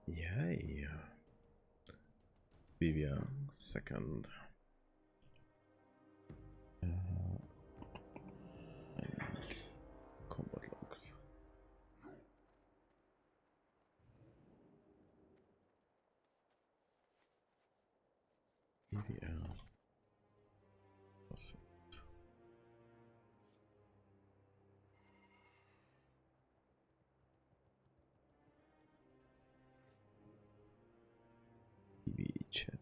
Yay. BWL second. And combat logs. BWL. BB chat.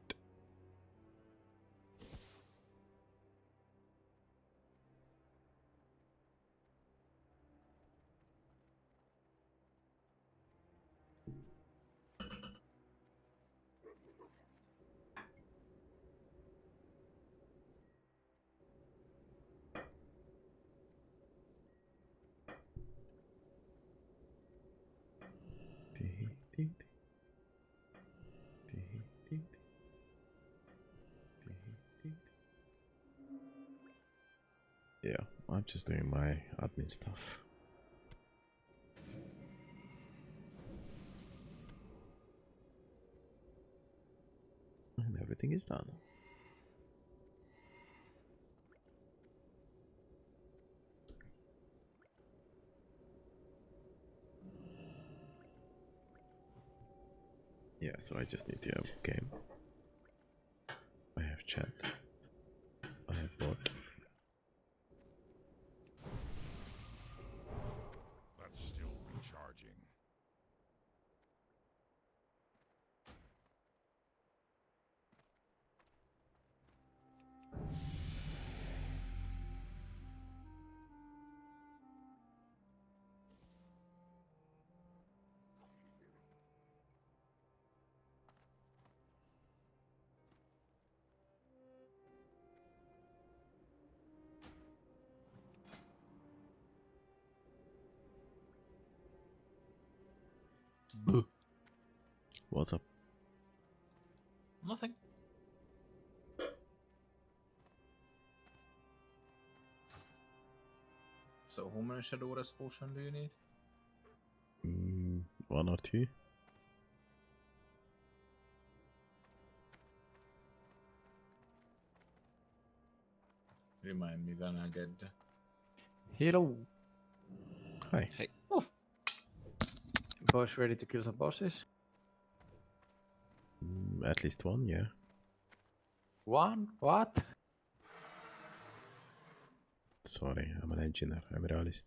Yeah, I'm just doing my admin stuff. And everything is done. Yeah, so I just need to have game. I have chat. I have bot. That's still recharging. What's up? Nothing. So how many Shadow Rest potion do you need? 1 or 2. Remind me when I get the... Hello, Hi. Hey, boys, ready to kill some bosses? At least 1, yeah. One? What? Sorry, I'm an engineer, I'm a realist.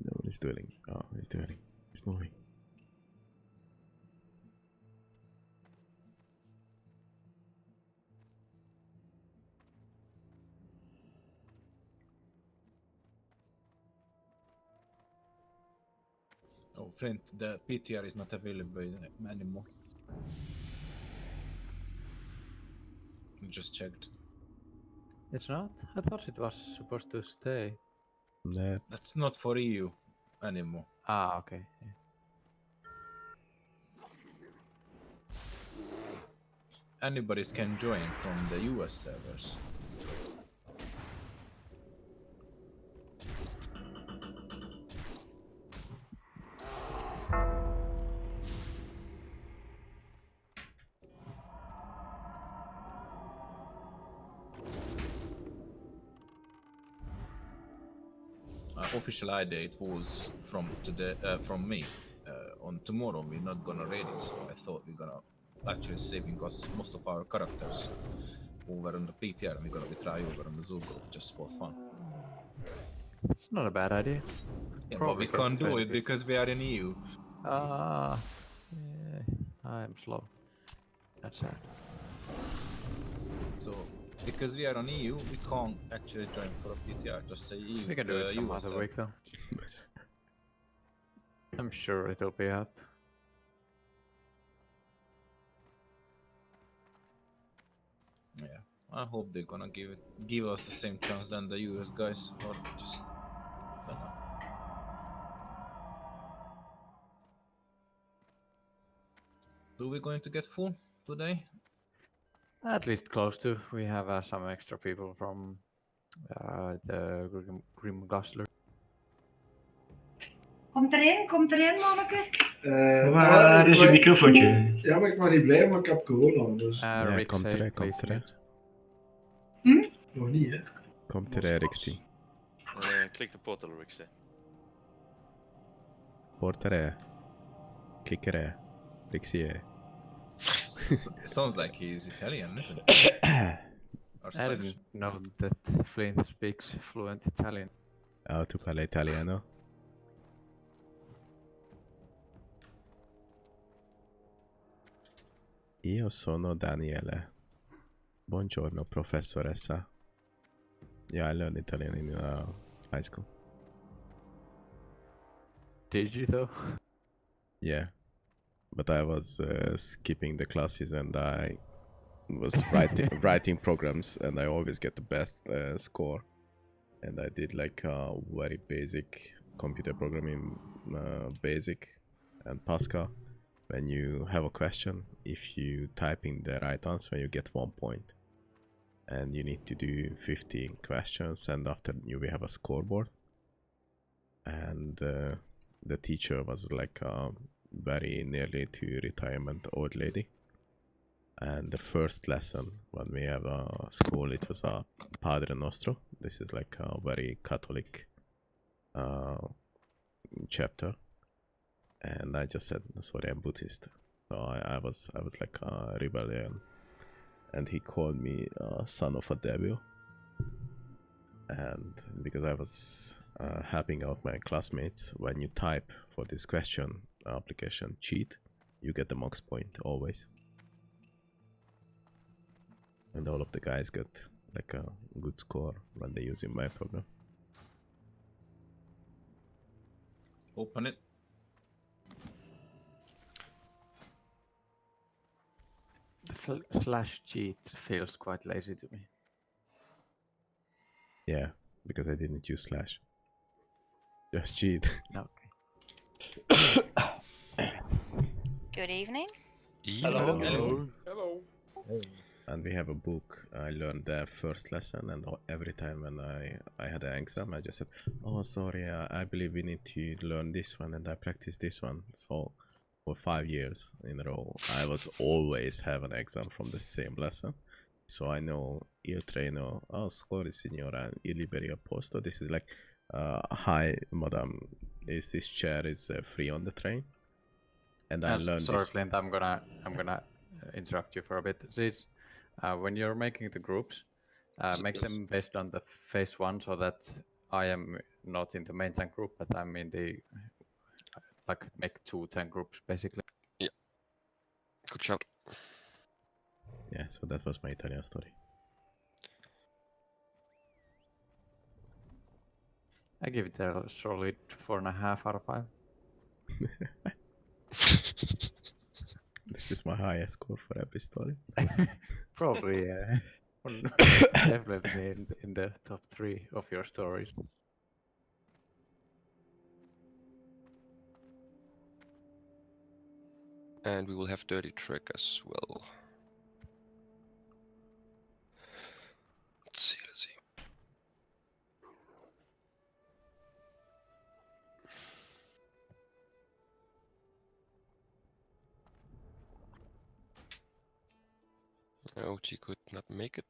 No, he's dueling. Oh, he's dueling. He's moving. Oh, Flint, the PTR is not available anymore. I just checked. It's not? I thought it was supposed to stay. Nah, That's not for EU anymore. Ah, okay. Yeah. Anybody can join from the US servers. Official ID it was from today, from me. On tomorrow we're not gonna raid it, so I thought we're gonna actually saving us most of our characters over on the PTR, and we're gonna be try over on the Zoo group just for fun. It's not a bad idea. Yeah, but Probably we can't do fairly it good. because we are in EU. Ah, yeah, I'm slow. That's sad. So because we are on EU, we can't actually join for a PTR. Just say EU. We can do it some US other server. week though. I'm sure it'll be up. Yeah, I hope they're gonna give us the same chance than the US guys, or just I don't know. Do we going to get full? today? At least close to. We have some extra people from the Grim Gosler. Komt erin, manneke. Waar is het microfoontje? Ja, maar ik mag niet blijven, maar ik heb corona, dus... Ja, Rick, kom say terug, kom please terug. mute. Nog niet, hè. Kom terug, Rixie. Klik de portal, Rixie. Portere. Klikkere. Rixie. Sounds like he's Italian, isn't it? Or I Spanish? didn't know that Flint speaks fluent Italian. Tu parli italiano? Io sono Daniele. Buongiorno, professoressa. Yeah, I learned Italian in high school. Did you though? Yeah. But I was skipping the classes and I was writing programs and I always get the best score. And I did like very basic computer programming, basic and Pascal. When you have a question, if you type in the right answer, you get 1 point. And you need to do 15 questions, and after you will have a scoreboard. And the teacher was like very nearly to retirement old lady. And the first lesson when we have a school, it was a Padre Nostro. This is like a very Catholic chapter. And I just said, sorry, I'm Buddhist. So I was like a rebellion. And he called me son of a devil. And because I was helping out my classmates, when you type for this question application cheat, you get the max point always. And all of the guys get like a good score when they use my program. Open it. The slash cheat feels quite lazy to me. Yeah, because I didn't use slash. Just cheat. Okay. Good evening. Hello. Hello. Hello. And we have a book. I learned the first lesson, and every time when I had an exam, I just said, oh sorry, I believe we need to learn this one, and I practice this one. So for 5 years in a row, I was always have an exam from the same lesson. So I know il treno, oh scusi signora, il liberi a posto. This is like, hi madam, is this chair is free on the train? And I learned sorry, this. Flint, I'm gonna interrupt you for a bit. This, when you're making the groups, make them based on the phase 1, so that I am not in the main tank group, but I'm in the like make 2 tank groups basically. Good job. Yeah, so that was my Italian story. I give it a solid 4.5 out of 5. This is my highest score for every story. Probably, definitely in the top 3 of your stories. And we will have dirty trick as well. Let's see, let's see. OT could not make it.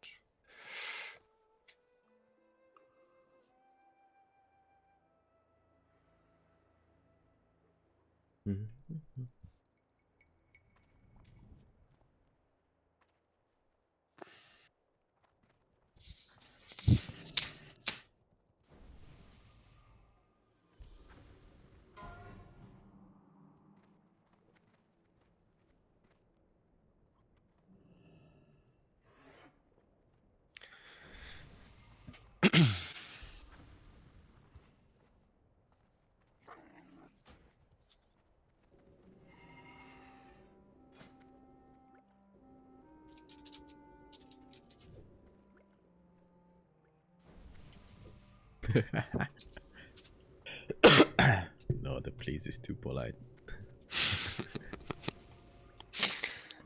No, the please is too polite.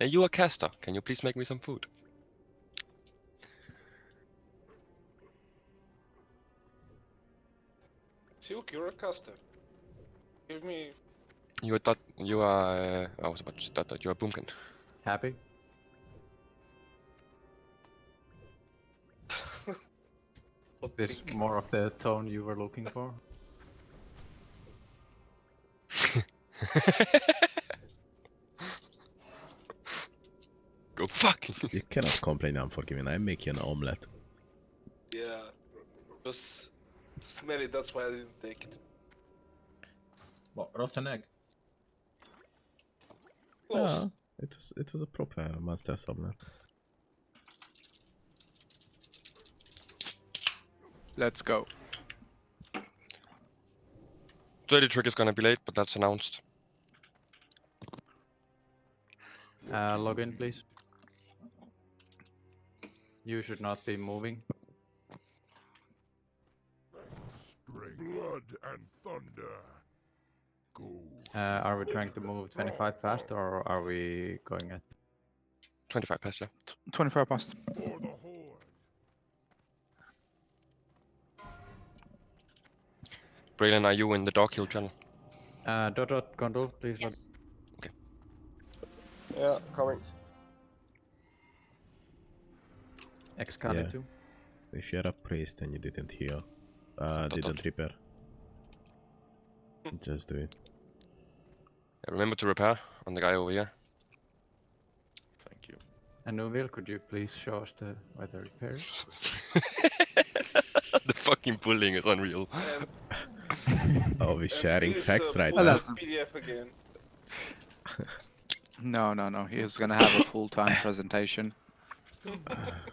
Hey, you a caster? Can you please make me some food? Silk, you're a caster. Give me. You are you are. I was about to say that you are Boomkin. Happy? Is this more of the tone you were looking for? Go fuck. You cannot complain unforgiving. I make you an omelette. Yeah. Just smell it, that's why I didn't take it. What, rotten egg? Close. It was a proper monster summoner. Let's go. 30 trick is gonna be late, but that's announced. Log in, please. You should not be moving. Strength, blood, and thunder. Go. Are we trying to move 25 fast or are we going at 25 past, yeah. 25 past. For the horde. Braylon, are you in the dog hill channel? dot Gondol, please? Yes. Yeah, coming. Excali Yeah. 2. If you're a priest and you didn't heal, didn't repair, just do it. Yeah, remember to repair on the guy over here. Thank you. And Nuville, could you please show us the weather repair? The fucking bullying is unreal. Oh, we're sharing please, facts right put now. the PDF again. No. He's gonna have a full-time presentation.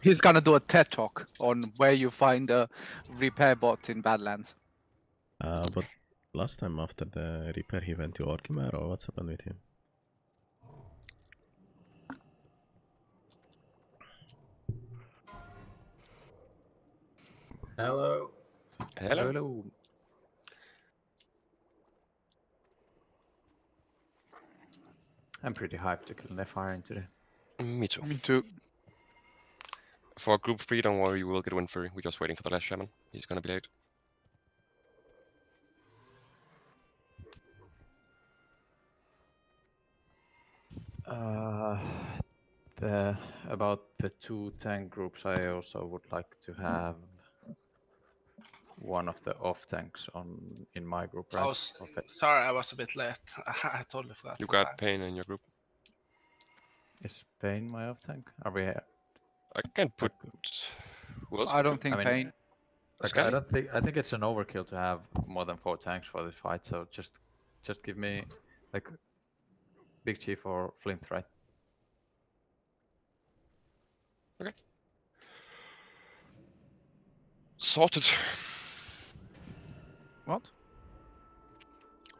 He's gonna do a TED talk on where you find a repair bot in Badlands. But last time after the repair he went to Orkimer, or what's happened with him? Hello. Hello. Hello. I'm pretty hyped to kill Nephirin today. Me too. Me too. For group 3, don't worry, you will get win free. We're just waiting for the last shaman. He's gonna be late. About the 2 tank groups, I also would like to have one of the off tanks in my group, right? Sorry, I was a bit late. I totally forgot. You got pain in your group. Is Pain my off tank? Are we? I can put. Who else I could don't you? think I mean, Pain. Like, I think it's an overkill to have more than 4 tanks for this fight. So just give me like Big Chief or Flint, right? Okay. Sorted. What?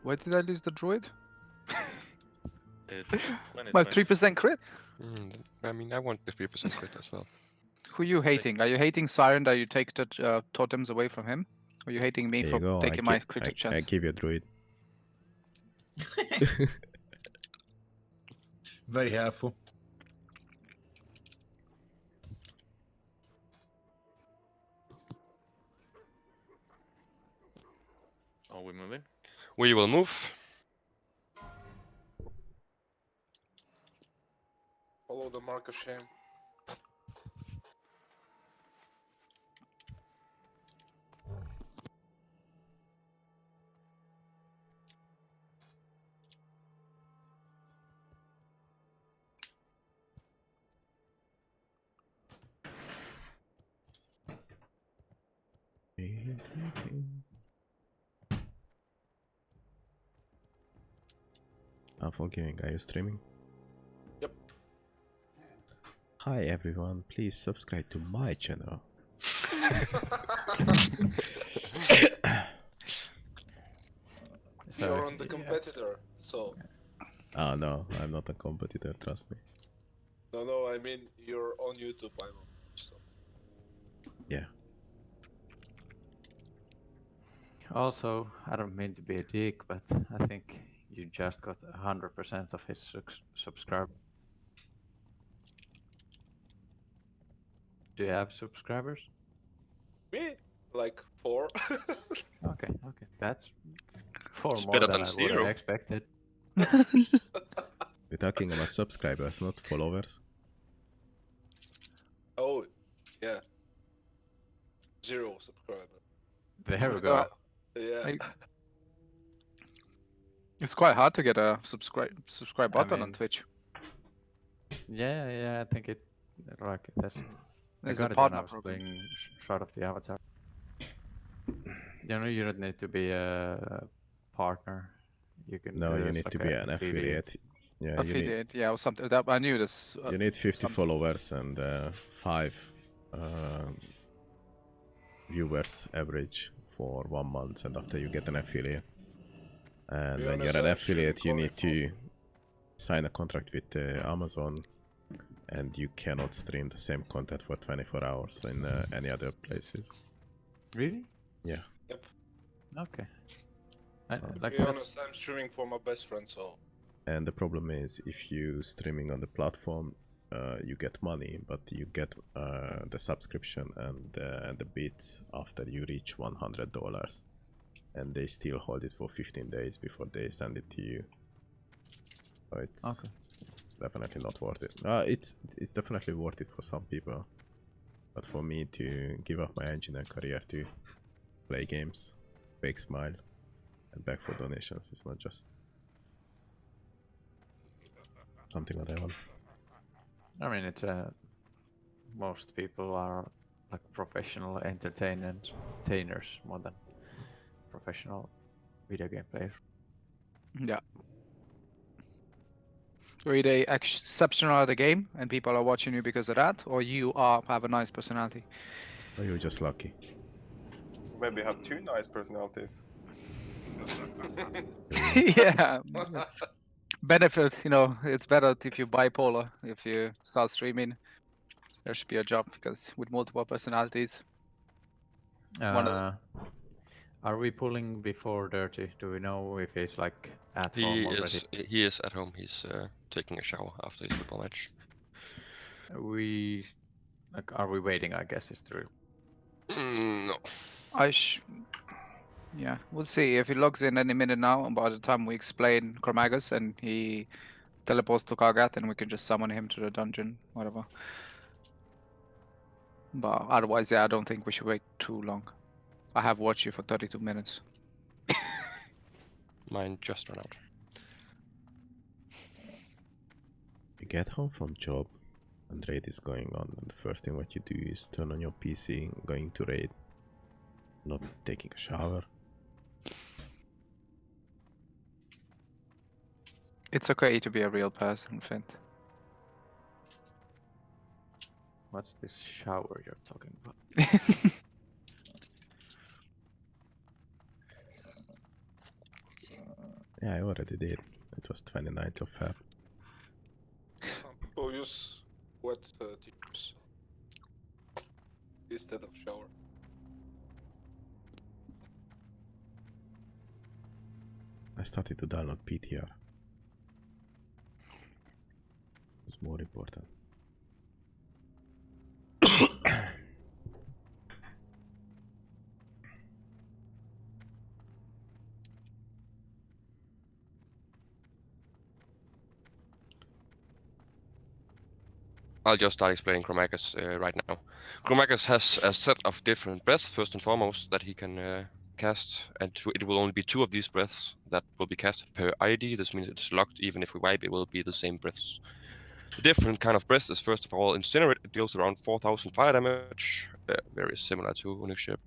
Where did I lose the druid? My 3% crit? I mean, I want the 3% crit as well. Who are you hating? Are you hating Siren that you take the totems away from him? Or are you hating me Here for you go. taking my critic chance? I give you a druid. Very helpful. Are we moving? We will move. Follow the mark of shame. Unforgiving, are you streaming? Yep. Hi everyone, please subscribe to my channel. You're on the competitor, so. Oh no, I'm not a competitor, trust me. No, I mean you're on YouTube. I'm on Twitch, so. Yeah. Also, I don't mean to be a dick, but I think you just got 100% of his subscribers. Do you have subscribers? Me? Like 4? Okay, that's 4 It's more better than than I would have 0. expected. We're talking about subscribers, not followers. Oh, yeah. 0 subscriber. There we go. Yeah. It's quite hard to get a subscribe I button on mean, Twitch. Yeah, I think it like that's. I There's a got it when I partner was program. playing Shroud of the Avatar. You don't need to be a partner. You can No, do you this need like to be an affiliate. Yeah, Affiliate, yeah, or something. That I knew this. you need 50 something. followers and 5 viewers average for 1 month, and after you get an affiliate. And when you're an affiliate, you need to sign a contract with Amazon, and you cannot stream the same content for 24 hours in any other places. Really? Yeah. Yep. Okay. To be honest, I'm streaming for my best friend, so. And the problem is, if you streaming on the platform, you get money, but you get the subscription and the bits after you reach $100, and they still hold it for 15 days before they send it to you. So it's definitely not worth it. It's definitely worth it for some people, but for me to give up my engineer career to play games, fake smile, and beg for donations, it's not just something that I want. I mean, it's most people are like professional entertainers more than professional video game players. Yeah. You're either exceptional at the game and people are watching you because of that, or you have a nice personality. Or you're just lucky. Maybe have 2 nice personalities. Yeah. Benefit, it's better if you're bipolar. If you start streaming, there should be a job because with multiple personalities. Are we pulling before Dirty? Do we know if he's like at home He already? is at home. He's taking a shower after his football match. Are we waiting? I guess is true. No. Yeah, we'll see if he logs in any minute now. And by the time we explain Chromagus and he teleports to Kargat, then we can just summon him to the dungeon, whatever. But otherwise, yeah, I don't think we should wait too long. I have watched you for 32 minutes. Mine just ran out. You get home from job and raid is going on, and the first thing what you do is turn on your PC, going to raid, not taking a shower. It's okay to be a real person, Flint. What's this shower you're talking about? Yeah, I already did. It was 29th of Feb. Some people use wet tissues instead of shower. I started to download PTR. It's more important. I'll just start explaining Chromagus right now. Chromagus has a set of different breaths, first and foremost, that he can cast, and it will only be 2 of these breaths that will be casted per ID. This means it's locked. Even if we wipe, it will be the same breaths. The different kind of breath is first of all Incinerate. It deals around 4,000 fire damage, very similar to Onyx Ship.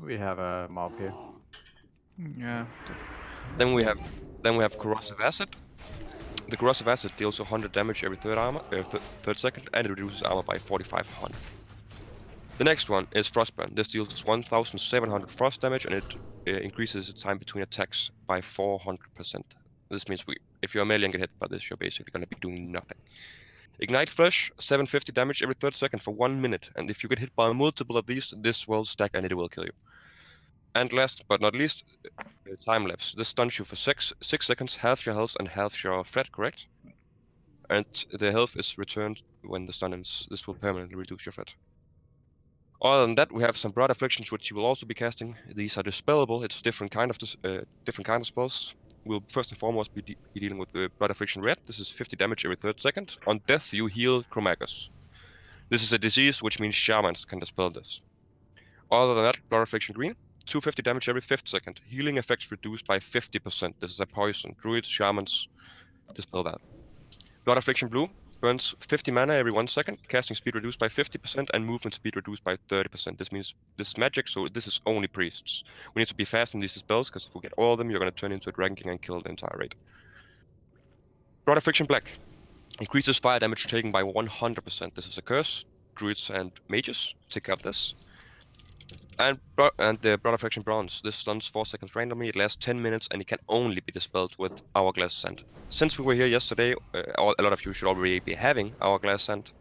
We have a mob here. Yeah. Then we have Corrosive Acid. The Corrosive Acid deals 100 damage every third second, and it reduces armor by 4,500. The next one is Frostburn. This deals 1,700 frost damage, and it increases the time between attacks by 400%. This means if you're a melee and get hit by this, you're basically going to be doing nothing. Ignite Flesh, 750 damage every third second for 1 minute, and if you get hit by multiple of these, this will stack and it will kill you. And last but not least, Time Lapse. This stuns you for 6 seconds, halves your health and halves your threat, correct? and the health is returned when the stun ends. This will permanently reduce your threat. Other than that, we have some broad afflictions which you will also be casting. These are dispellable. It's different kind of spells. We'll first and foremost be dealing with the Blood Affliction Red. This is 50 damage every 3rd second. On death, you heal Chromagus. This is a disease, which means shamans can dispel this. Other than that, Blood Affliction Green, 250 damage every 5th second. Healing effects reduced by 50%. This is a poison. Druids, shamans, dispel that. Blood Affliction Blue burns 50 mana every 1 second. Casting speed reduced by 50% and movement speed reduced by 30%. This means this is magic, so this is only priests. We need to be fast in these spells, because if we get all of them, you're going to turn into a Dragon King and kill the entire raid. Blood Affliction Black increases fire damage taken by 100%. This is a curse. Druids and mages take up this. And the Blood Affliction Bronze. This stuns 4 seconds randomly. It lasts 10 minutes, and it can only be dispelled with Hourglass Sand. Since we were here yesterday, a lot of you should already be having Hourglass Sand.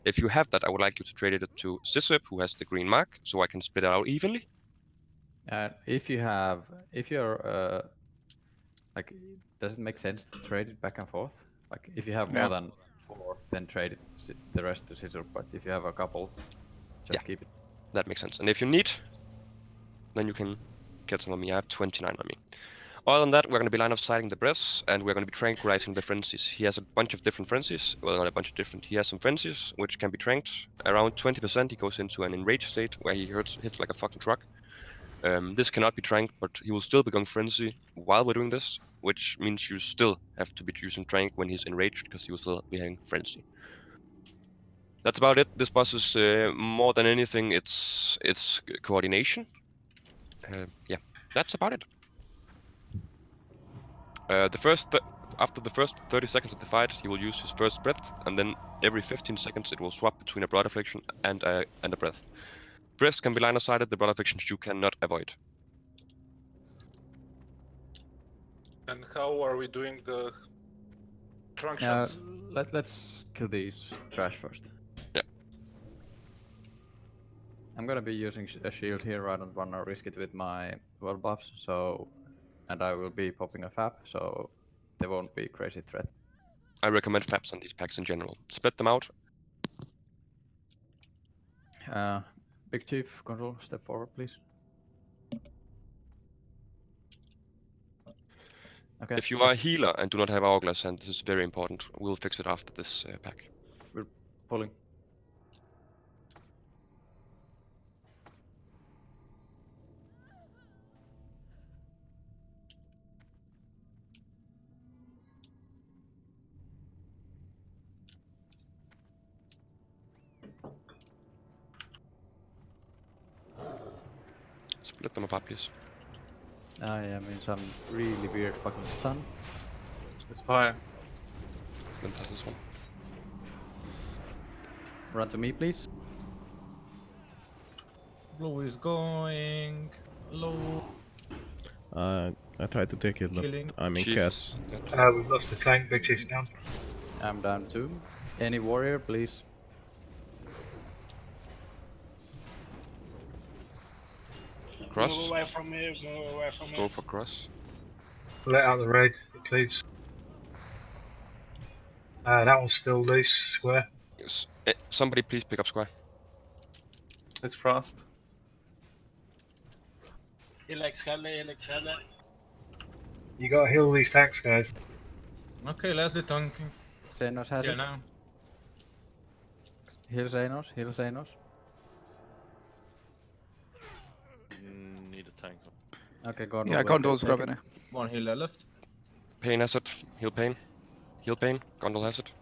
If you have that, I would like you to trade it to Sisip, who has the green mark, so I can split it out evenly. If you're like, does it make sense to trade it back and forth? Like, if you have more than 4, then trade it the rest to Scissor. But if you have a couple, just keep it. That makes sense. And if you need, then you can get some on me. I have 29 on me. Other than that, we're going to be line of sighting the breaths, and we're going to be tranquilizing the frenzies. He has a bunch of different frenzies. Well, not a bunch of different. He has some frenzies which can be tranked. Around 20%, he goes into an enraged state where he hits like a fucking truck. This cannot be tranked, but he will still be going frenzy while we're doing this, which means you still have to be using trank when he's enraged, because he will still be having frenzy. That's about it. This boss is more than anything, it's coordination. Yeah, that's about it. After the first 30 seconds of the fight, he will use his first breath, and then every 15 seconds it will swap between a Blood Affliction and a breath. Breaths can be line of sighted, the Blood Afflictions you cannot avoid. And how are we doing the trunk shots? Let's kill these trash first. Yeah. I'm gonna be using a shield here. I don't wanna risk it with my world buffs, so, and I will be popping a fab, so there won't be crazy threat. I recommend fabs on these packs in general. Split them out. Big Chief, control, step forward, please. Okay. If you are a healer and do not have Hourglass Sand, this is very important. We'll fix it after this pack. We're pulling. Split them apart, please. I am in some really weird fucking stun. It's fire. Then pass this one. Run to me, please. Blue is going low. I tried to take it, but Killing. I'm in Jesus. We've lost the tank. Big Chief's down. I'm down too. Any warrior, please? Cross. Move away from me, move away from me. Go for cross. Let out the raid. It cleaves. That one's still loose. Square. Yes. Somebody please pick up square. It's frost. He likes Skelly, he likes Skelly. You gotta heal these tanks, guys. Okay, let's do tanking. Xenos has Kill it. now. Heal Xenos, heal Xenos. Need a tank. Okay, Gondor. Yeah, Gondol's grabbing it. One healer left. Pain has it. Heal pain. Heal pain. Gondol has it.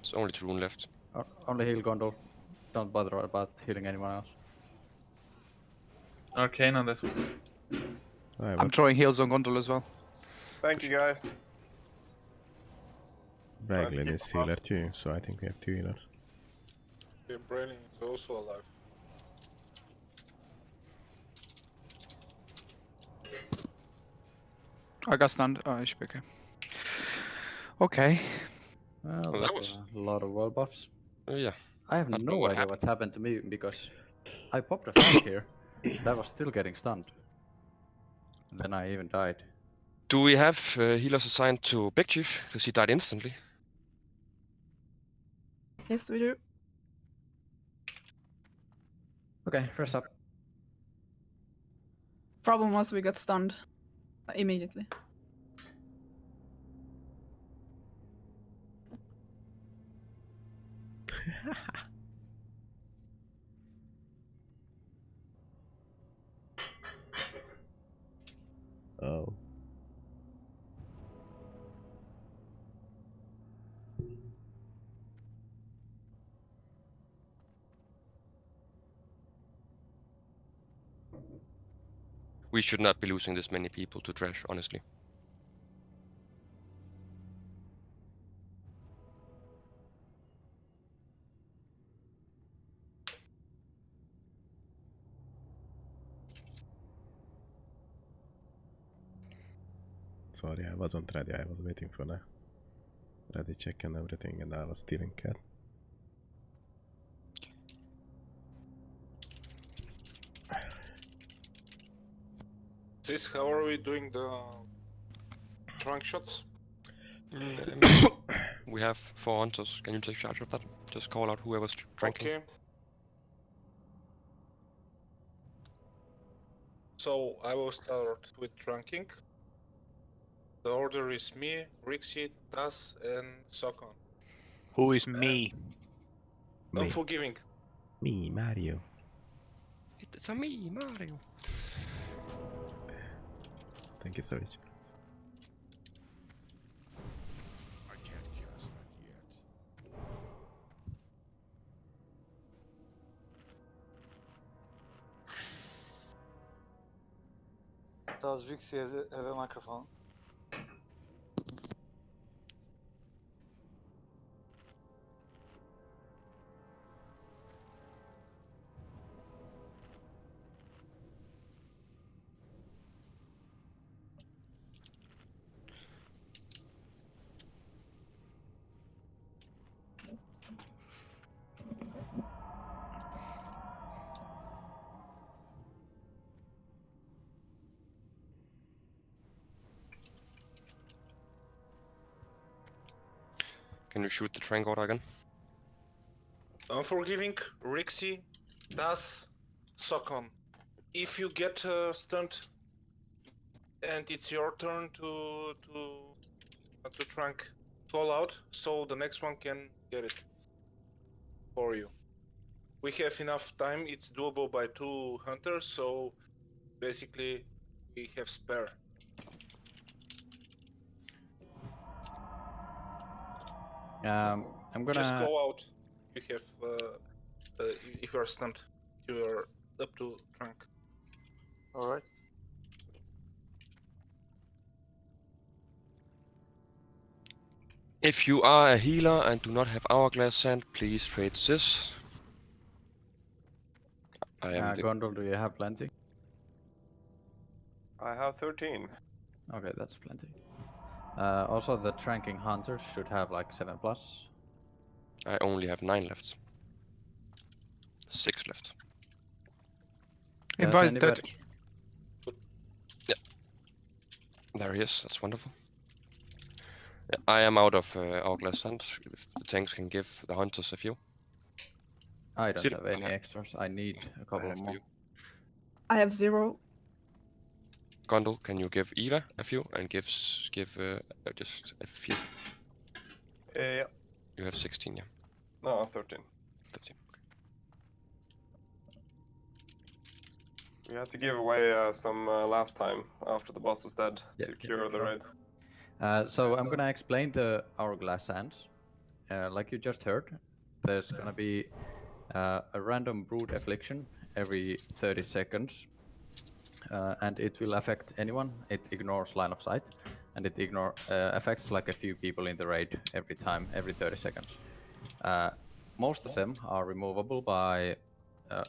It's only 2 rune left. Only heal Gondor. Don't bother about healing anyone else. Arcane on this one. I'm throwing heals on Gondol as well. Thank you, guys. Raglin is healer too, so I think we have 2 healers. Braining is also alive. I got stunned. Oh, it should be okay. Okay. Well, Well, that that was a lot of world buffs. Yeah. I have I don't know no what idea happened. what's happened to me, because I popped a flag here, that was still getting stunned. Then I even died. Do we have healers assigned to Big Chief? Because he died instantly. Yes, we do. Okay, first up. Problem was we got stunned immediately. Oh. We should not be losing this many people to trash, honestly. Sorry, I wasn't ready. I was waiting for the ready check and everything, and I was stealing cat. Sis, how are we doing the trunk shots? We have 4 hunters. Can you take charge of that? Just call out whoever's drinking. Okay. So I will start with trunking. The order is me, Rixie, Tas, and Sokon. Who is me? Me. Unforgiving. Me, Mario. It's a me, Mario. Thank you so much. I can't cast that yet. Does Vixie have a microphone? Can you shoot the trank order again? Unforgiving, Rixie, Tas, Sokon. If you get stunned and it's your turn to trunk, call out so the next one can get it for you. We have enough time. It's doable by 2 hunters, so basically we have spare. I'm gonna Just call out. You have if you are stunned, you are up to trunk. All right. If you are a healer and do not have hourglass sand, please trade this. I am the... Gondol, do you have plenty? I have 13. Okay, that's plenty. Also, the tranking hunters should have like 7+. I only have 9 left. 6 left. Invite anybody... Yeah. There he is, that's wonderful. Yeah, I am out of hourglass sand. If the tanks can give the hunters a few. I don't Still, have any extras. I need a couple more. I have 0. Gondol, can you give Eva a few and give just a few? Yeah. You have 16, yeah. No, 13. 13. We had to give away some last time after the boss was dead to cure the raid. So I'm gonna explain the hourglass sands. Like you just heard, there's gonna be a random brood affliction every 30 seconds. And it will affect anyone. It ignores line of sight, and it affects like a few people in the raid every time, every 30 seconds. Most of them are removable by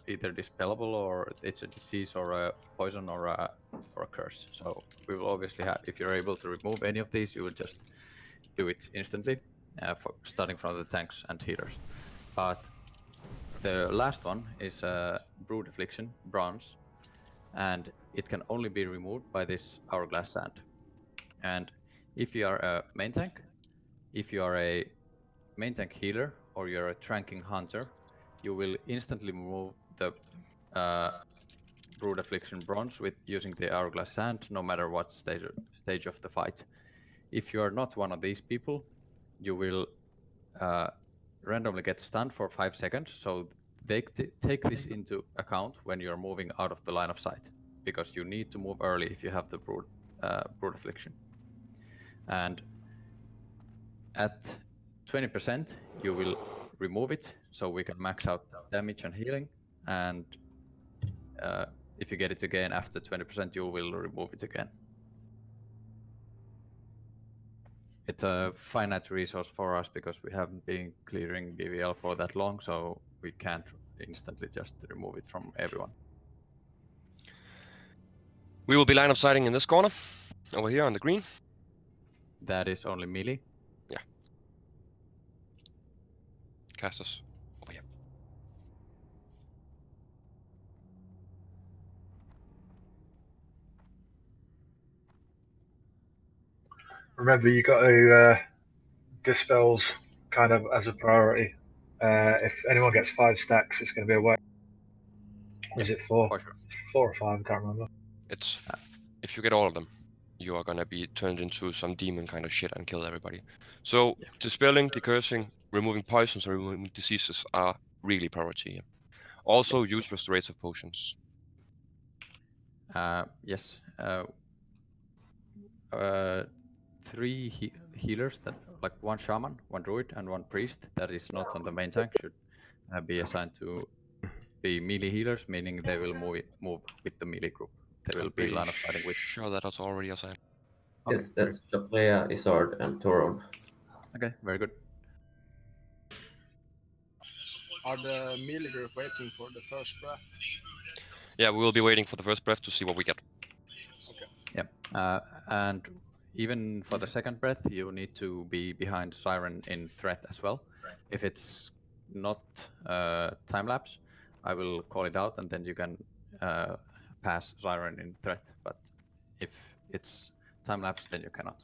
either dispellable, or it's a disease, or a poison, or a curse. So we will obviously have, if you're able to remove any of these, you will just do it instantly, starting from the tanks and healers. But the last one is a brood affliction, bronze, and it can only be removed by this hourglass sand. And if you are a main tank, if you are a main tank healer, or you're a tranking hunter, you will instantly move the Brood Affliction Bronze with using the Hourglass Sand, no matter what stage of the fight. If you are not one of these people, you will randomly get stunned for 5 seconds, so take this into account when you're moving out of the line of sight, because you need to move early if you have the Brood Affliction. And at 20%, you will remove it, so we can max out damage and healing, and if you get it again after 20%, you will remove it again. It's a finite resource for us because we haven't been clearing BWL for that long, so we can't instantly just remove it from everyone. We will be line of sighting in this corner, over here on the green. That is only melee. Yeah. Cast us over here. Remember, you got to dispels kind of as a priority. If anyone gets 5 stacks, it's going to be away. Or is it 4? For sure. 4 or 5, I can't remember. It's if you get all of them, you are gonna be turned into some demon kind of shit and kill everybody. So dispelling, decursing, removing poisons, and removing diseases are really priority here. Also use restorative potions. Yes. 3 healers, that like 1 shaman, 1 druid, and 1 priest that is not on the main tank should be assigned to be melee healers, meaning they will move with the melee group. They will be line of fighting with. Sure, that was already assigned. Yes, that's Joplea, Isard, and Toron. Okay, very good. Are the melee group waiting for the first breath? Yeah, we will be waiting for the first breath to see what we get. Okay. Yeah, and even for the second breath, you need to be behind Siren in threat as well. If it's not time lapse, I will call it out, and then you can pass Siren in threat. But if it's time lapse, then you cannot.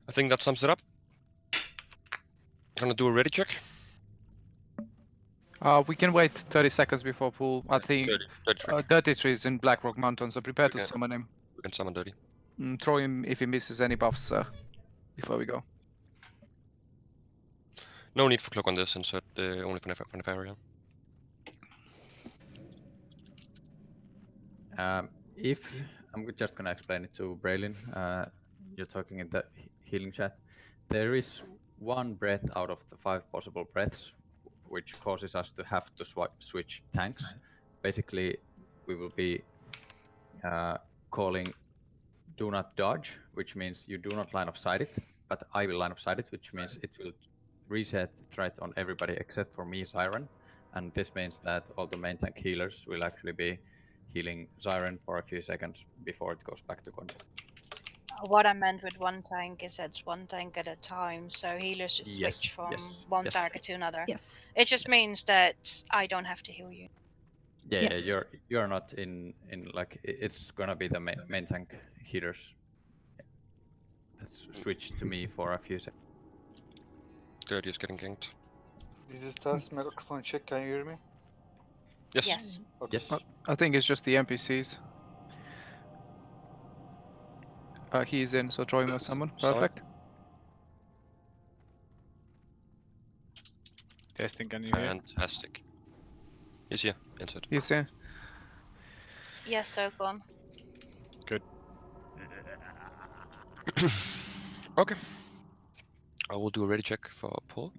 I think that sums it up. Gonna do a ready check. We can wait 30 seconds before pull. I think 33 is in Blackrock Mountain, so prepare to summon him. We can summon Dirty. Throw him if he misses any buffs before we go. No need for cloak on this, insert only for Nefaria. If I'm just gonna explain it to Braylin, you're talking in the healing chat. There is 1 breath out of the 5 possible breaths, which causes us to have to switch tanks. Basically, we will be calling do not dodge, which means you do not line of sight it, but I will line of sight it, which means it will reset threat on everybody except for me, Siren. And this means that all the main tank healers will actually be healing Siren for a few seconds before it goes back to control. What I meant with 1 tank is it's 1 tank at a time, so healers just switch from one target to another. Yes. It just means that I don't have to heal you. Yeah, you're not in like it's gonna be the main tank healers that switch to me for a few seconds. Dirty is getting ganked. This is test microphone check. Can you hear me? Yes. Yes. Okay. Yes. I think it's just the NPCs. He's in, so throw him a summon. Perfect. Testing, can you hear? Fantastic. He's here, insert. He's in. Yes, so gone. Good. Okay. I will do a ready check for Paul.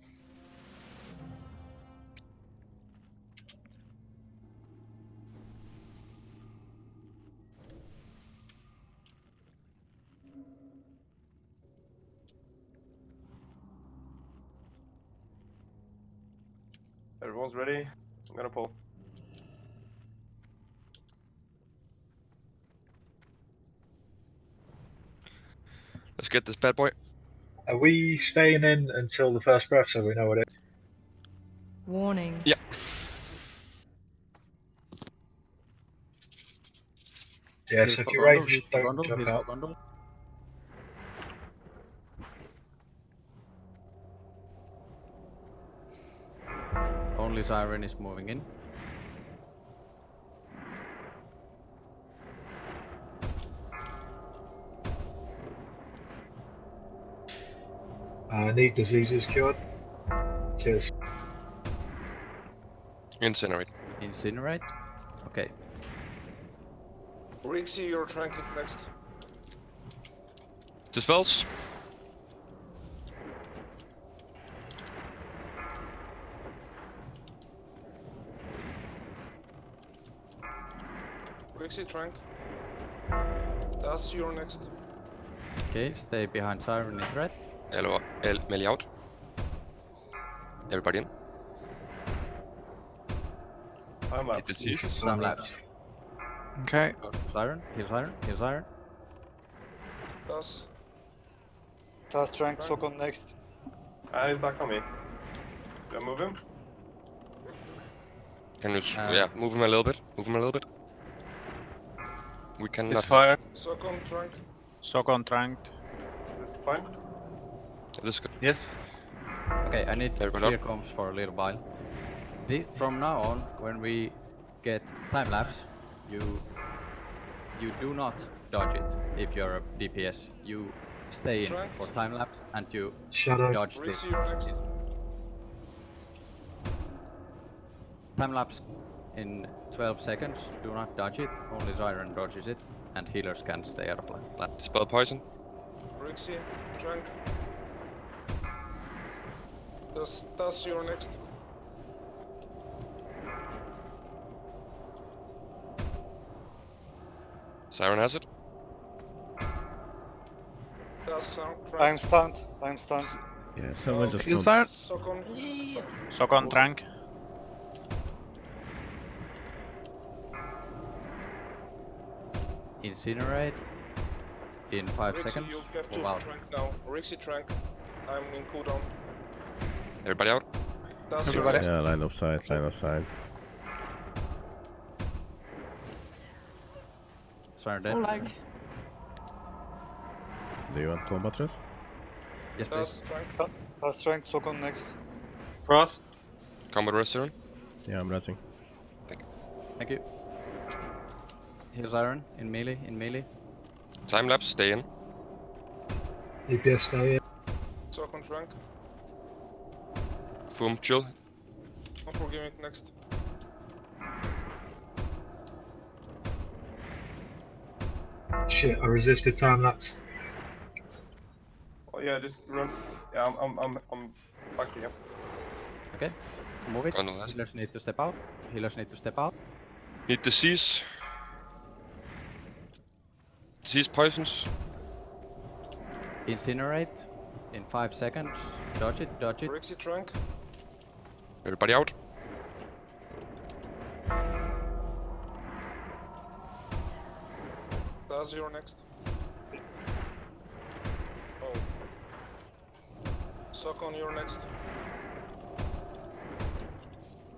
Everyone's ready. I'm gonna pull. Let's get this bad boy. Are we staying in until the first breath so we know what it is? Warning. Yeah. Yeah, He's so if for you Gondor, rage, he's for don't Gondor, jump he's for out. Gondor. Only Siren is moving in. I need diseases cured. Cheers. Incinerate. Incinerate. Okay. Rixie, you're tranking next. Dispels. Rixie, trank. Das, you're next. Okay, stay behind Siren is red. Melee out. Everybody in. Time Hit lapse. diseases. Time lapse. Okay. Go to Siren, heal Siren, heal Siren. Das. Tas Trank, Sokon next. And he's back on me. Do I move him? Can you, yeah, move him a little bit. Move him a little bit. We cannot. It's fire. Sokon, trank. Sokon tranked. Is this fine? This is good. Yes. Okay, I need Everybody clear up. comms for a little while. From now on, when we get time lapse, you do not dodge it if you're a DPS. You stay in Tranked. for time lapse and you Shadow. dodge this. Rixie, you're next. Time lapse in 12 seconds. Do not dodge it. Only Siren dodges it, and healers can stay out of line. Dispel poison. Rixie, trank. Das, you're next. Siren has it. Das, trank. I'm stunned. I'm stunned. Yeah, someone just Heal don't... Siren. Sokon. Sokon trank. Incinerate in 5 Rixie, seconds. you have to Move out. trank now. Rixie, trank. I'm in cooldown. Everybody out. Das, you're Everybody. next. Yeah, line of sight, line of sight. Siren dead. Do you want combat rest? Yes, please. Das, trank. Tas Trank, Sokon next. Frost. Combat rest Siren. Yeah, I'm resting. Thank you. Heal Siren in melee. Time lapse. Stay in. DPS stay in. Sokon, trank. Foom, chill. No forgiving next. Shit, I resisted time lapse. Oh yeah, just run. Yeah, I'm back here. Okay, move it. Gondor has it. Healers need to step out. Healers need to step out. Need disease. Disease poisons. Incinerate in 5 seconds. Dodge it, dodge it. Rixie, trank. Everybody out. Das, you're next. Oh. Sokon, you're next.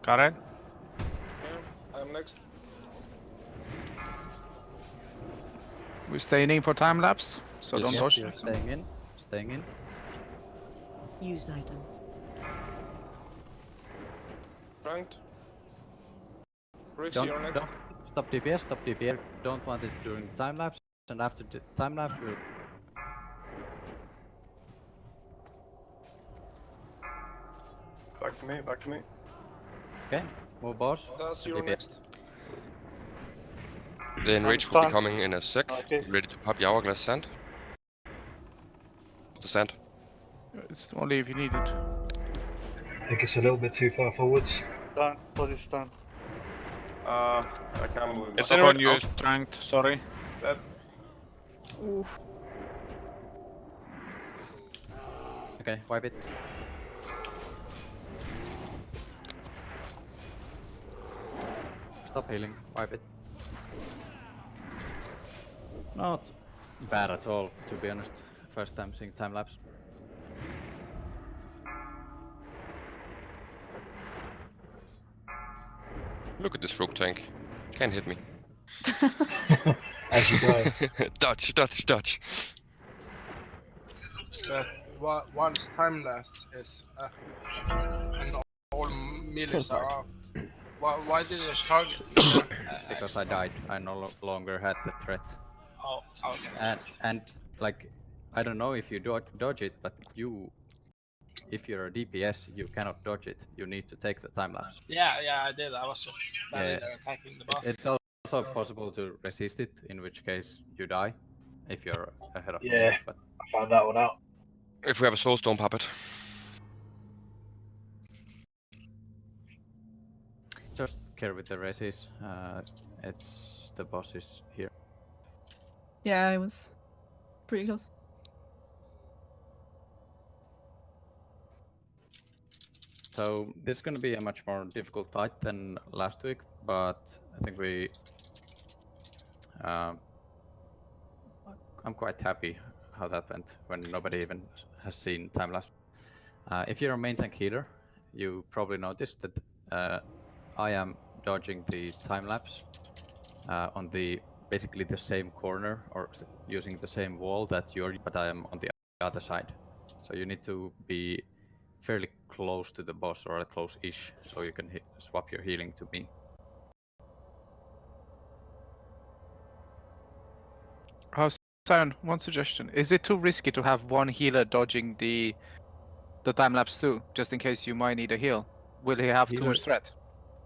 Karen. Yeah, I'm next. We're staying in for time lapse, so Yes. don't Yes, dodge. You're staying in. Staying in. Use item. Tranked. Rixie, Don't, you're next. don't stop DPS, stop DPS. Don't want it during time lapse, and after the time lapse, we'll Back to me. Back to me. okay. Move boss. Das, and you're DPS. next. The enrage will be stunned. coming in a sec. Okay. Get ready to pop the hourglass sand. The sand. It's only if you need it. I think it's a little bit too far forwards. Stunned. Tas is stunned. I can't move him. It's Sokon Incinerate used out. tranked. Sorry. Dead. Okay, wipe it. Stop healing. Wipe it. Not bad at all, to be honest. First time seeing time lapse. Look at this rogue tank. Can't hit me. As you go. Dodge, dodge, dodge. But once time lapse is and all melees are out, why did it target me then? Because I died. I longer had the threat. Oh, okay. And like, I don't know if you dodge it, but if you're a DPS, you cannot dodge it. You need to take the time lapse. Yeah, I did. I was just standing there attacking the boss. It's also possible to resist it, in which case you die if you're ahead of me. Yeah, But I found that one out. If we have a soulstone puppet. just care with the races. It's the boss is here. Yeah, I was pretty close. So this is going to be a much more difficult fight than last week, but I think I'm quite happy how that went when nobody even has seen time lapse. If you're a main tank healer, you probably noticed that I am dodging the time lapse on basically the same corner or using the same wall that you're, but I am on the other side. So you need to be fairly close to the boss or close-ish, so you can swap your healing to me. Siren, one suggestion. Is it too risky to have one healer dodging the time lapse too, just in case you might need a heal? Will he have too much threat?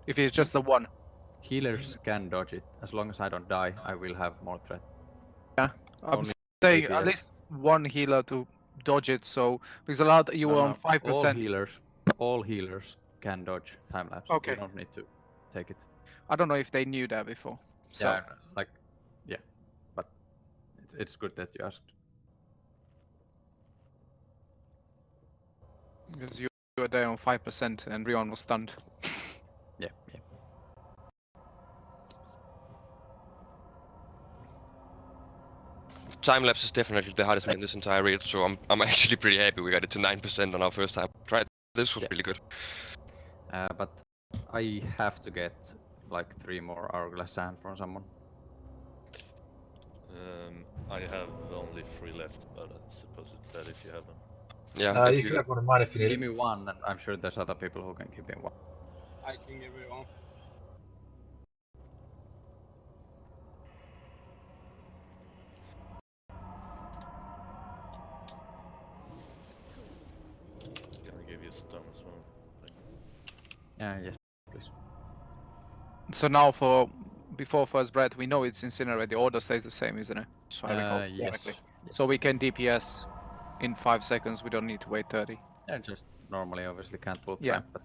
If it's just the one. Healers can dodge it. As long as I don't die, I will have more threat. Yeah, I'm Only saying at DPS. least one healer to dodge it, so because a lot you were on 5%. All healers can dodge time lapse. Okay. You don't need to take it. I don't know if they knew that before. So. Yeah, but it's good that you asked. Because you were there on 5% and Rion was stunned. Yeah. Time lapse is definitely the hardest in this entire raid, so I'm actually pretty happy we got it to 9% on our first time. Right, this was really good. But I have to get like 3 more hourglass sand from someone. I have only 3 left, but I suppose it's better if you have them. Yeah, you can have one of mine if you need Give it. me one, and I'm sure there's other people who can give me one. I can give you one. Can I give you a stone as well? Yes, please. So now before first breath, we know it's incinerate. The order stays the same, isn't it? If I recall correctly. So we can DPS in 5 seconds. We don't need to wait 30. Yeah, just normally obviously can't pull Yeah. tramp, but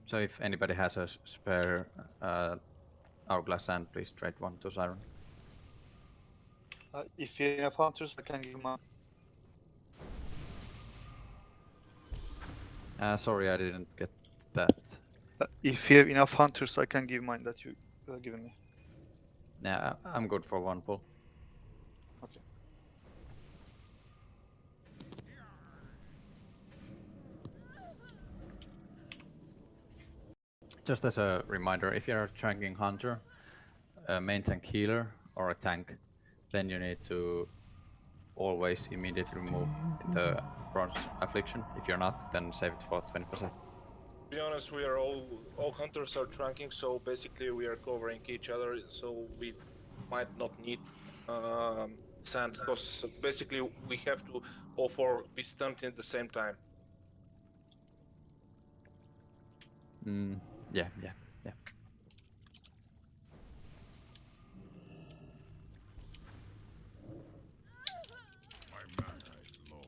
so if anybody has a spare hourglass sand, please trade one to Siren. If you have hunters, I can give mine. Sorry, I didn't get that. If you have enough hunters, I can give mine that you given me. Yeah, I'm good for one pull. Okay. Just as a reminder, if you're a tanking hunter, a main tank healer, or a tank, then you need to always immediately remove the bronze affliction. If you're not, then save it for 20%. To be honest, we are all hunters are trunking, so basically we are covering each other, so we might not need sand, because basically we have to all 4 be stunned at the same time. Yeah. My mana is low.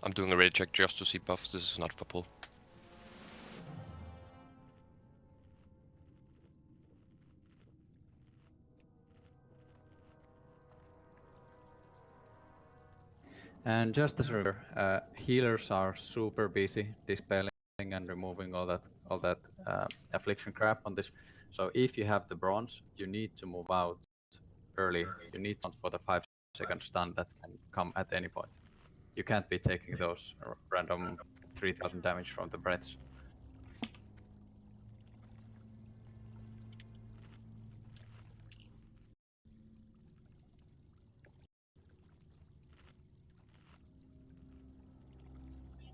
I'm doing a ready check just to see buffs. This is not for pull. And just as a reminder, healers are super busy dispelling and removing all that affliction crap on this. So if you have the bronze, you need to move out early. You need to for the 5-second stun that can come at any point. You can't be taking those random 3000 damage from the breaths.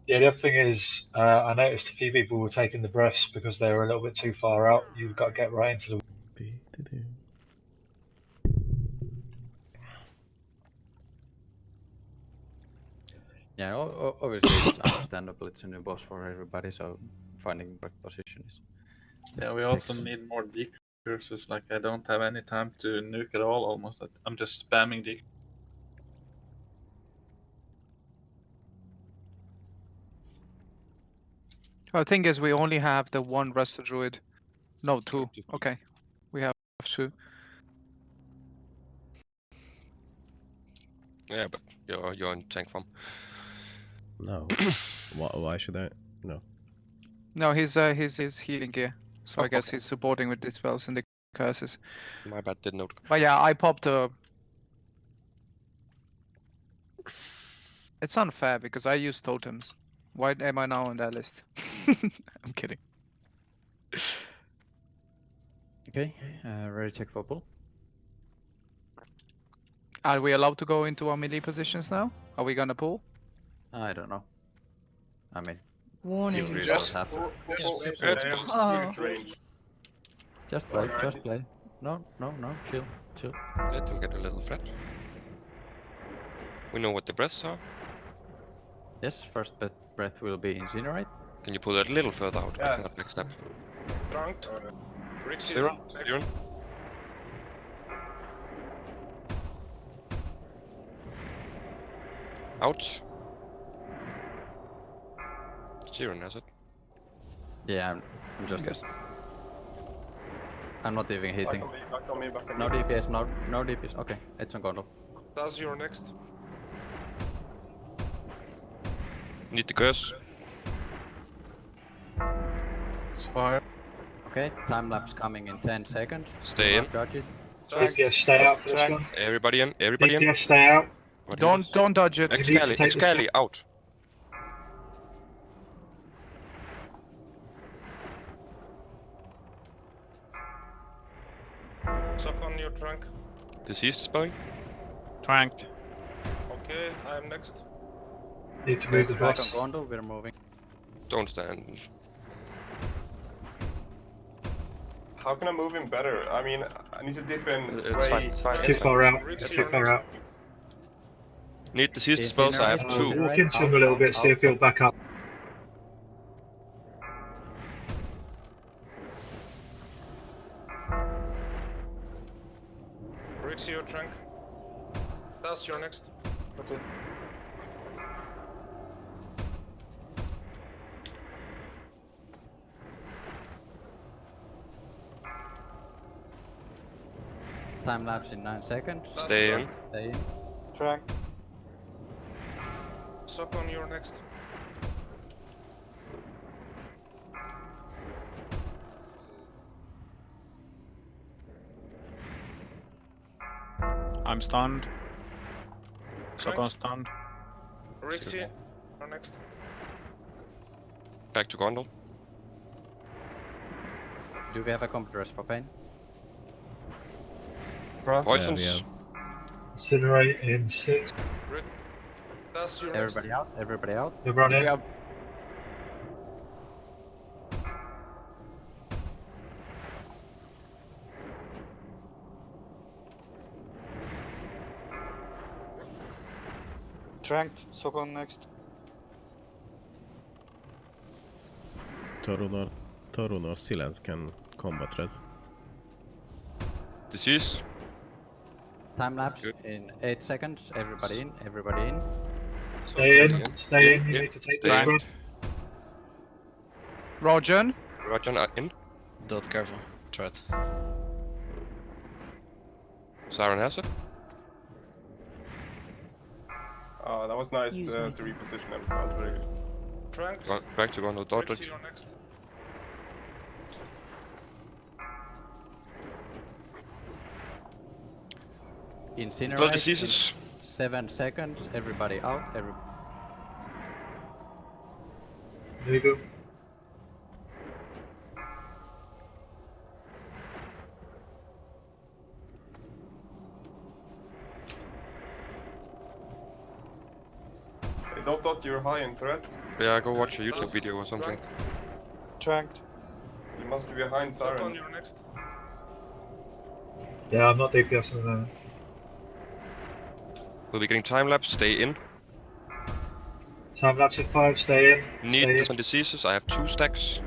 Yeah, the other thing is, I noticed a few people were taking the breaths because they were a little bit too far out. You've got to get right into the. Yeah, obviously it's understandable. It's a new boss for everybody, so finding the right position is. Yeah, we also need more decurses. Like I don't have any time to nuke at all. Almost, I'm just spamming decurses. The thing is, we only have the one Rasta Druid. No, two. Okay, we have two. Yeah, but you're in tank form. No. Why should I? No. No, he's healing gear. So I guess he's supporting with the spells and the curses. My bad, didn't note. But yeah, I popped a. It's unfair because I use totems. Why am I now on that list? I'm kidding. Okay, ready check for pull. Are we allowed to go into our melee positions now? Are we gonna pull? I don't know. I mean, Warning. you really Just don't have to. Oh. Just play. No, chill. Let him get a little flat. We know what the breaths are. Yes, first breath will be incinerate. Can you pull that a little further out? I cannot backstab. Drunked. Rixie. Siren? Next. Siren? Out. Siren has it. Yeah, I'm just. I'm not even hitting. Back on me. No DPS, no DPS. Okay, it's on Gondor. Does your next. Need the curse. It's fire. Okay, time lapse coming in 10 seconds. Stay in. Dodge it. DPS, stay out for this one. Everybody in. Everybody in. DPS, stay out. What Don't dodge it. Excali, out. Suck on your trunk. Diseased spelling. Tranked. Okay, I'm next. Need to move the Right on boss. Gondor, we're moving. Don't stand. How can I move him better? I mean, I need to dip in It's way. fine, it's fine. Too far out. Rixie, Too you're far out. Need diseased spells. I have two. Walk into him a little bit, see if he'll back up. Rixie, your trunk. That's your next. Okay. Time lapse in 9 seconds. Stay in. Stay in. Track. Suck on your next. I'm stunned. Sokon stunned. Rixie, your next. Back to Gondor. Do we have a compress for pain? Poisons. Incinerate in 6. That's your Everybody next. out. Everybody out. Everyone in. Yeah. Tranked. Sokon next. Torun or Silence can combat res. Disease. Time lapse in 8 seconds. Everybody in. Everybody in. Stay in. Stay in. You need to take the Stay in. scrub. Roger. Roger, in. Dot careful. Threat. Siren has it. That was nice Use to Nike. reposition him. That was very good. Tranked. Back to one who dodged. Rixie, you're next. Incinerate. diseases. 7 seconds. Everybody out. There you go. Hey, dot, you're high in threat. Yeah, go watch a YouTube video or something. Tranked. You must be behind Sokon, Siren. you're next. Yeah, I'm not DPS at the moment. We'll be getting time lapse. Stay in. Time lapse at 5, stay in. Need Stay some diseases. I have 2 stacks.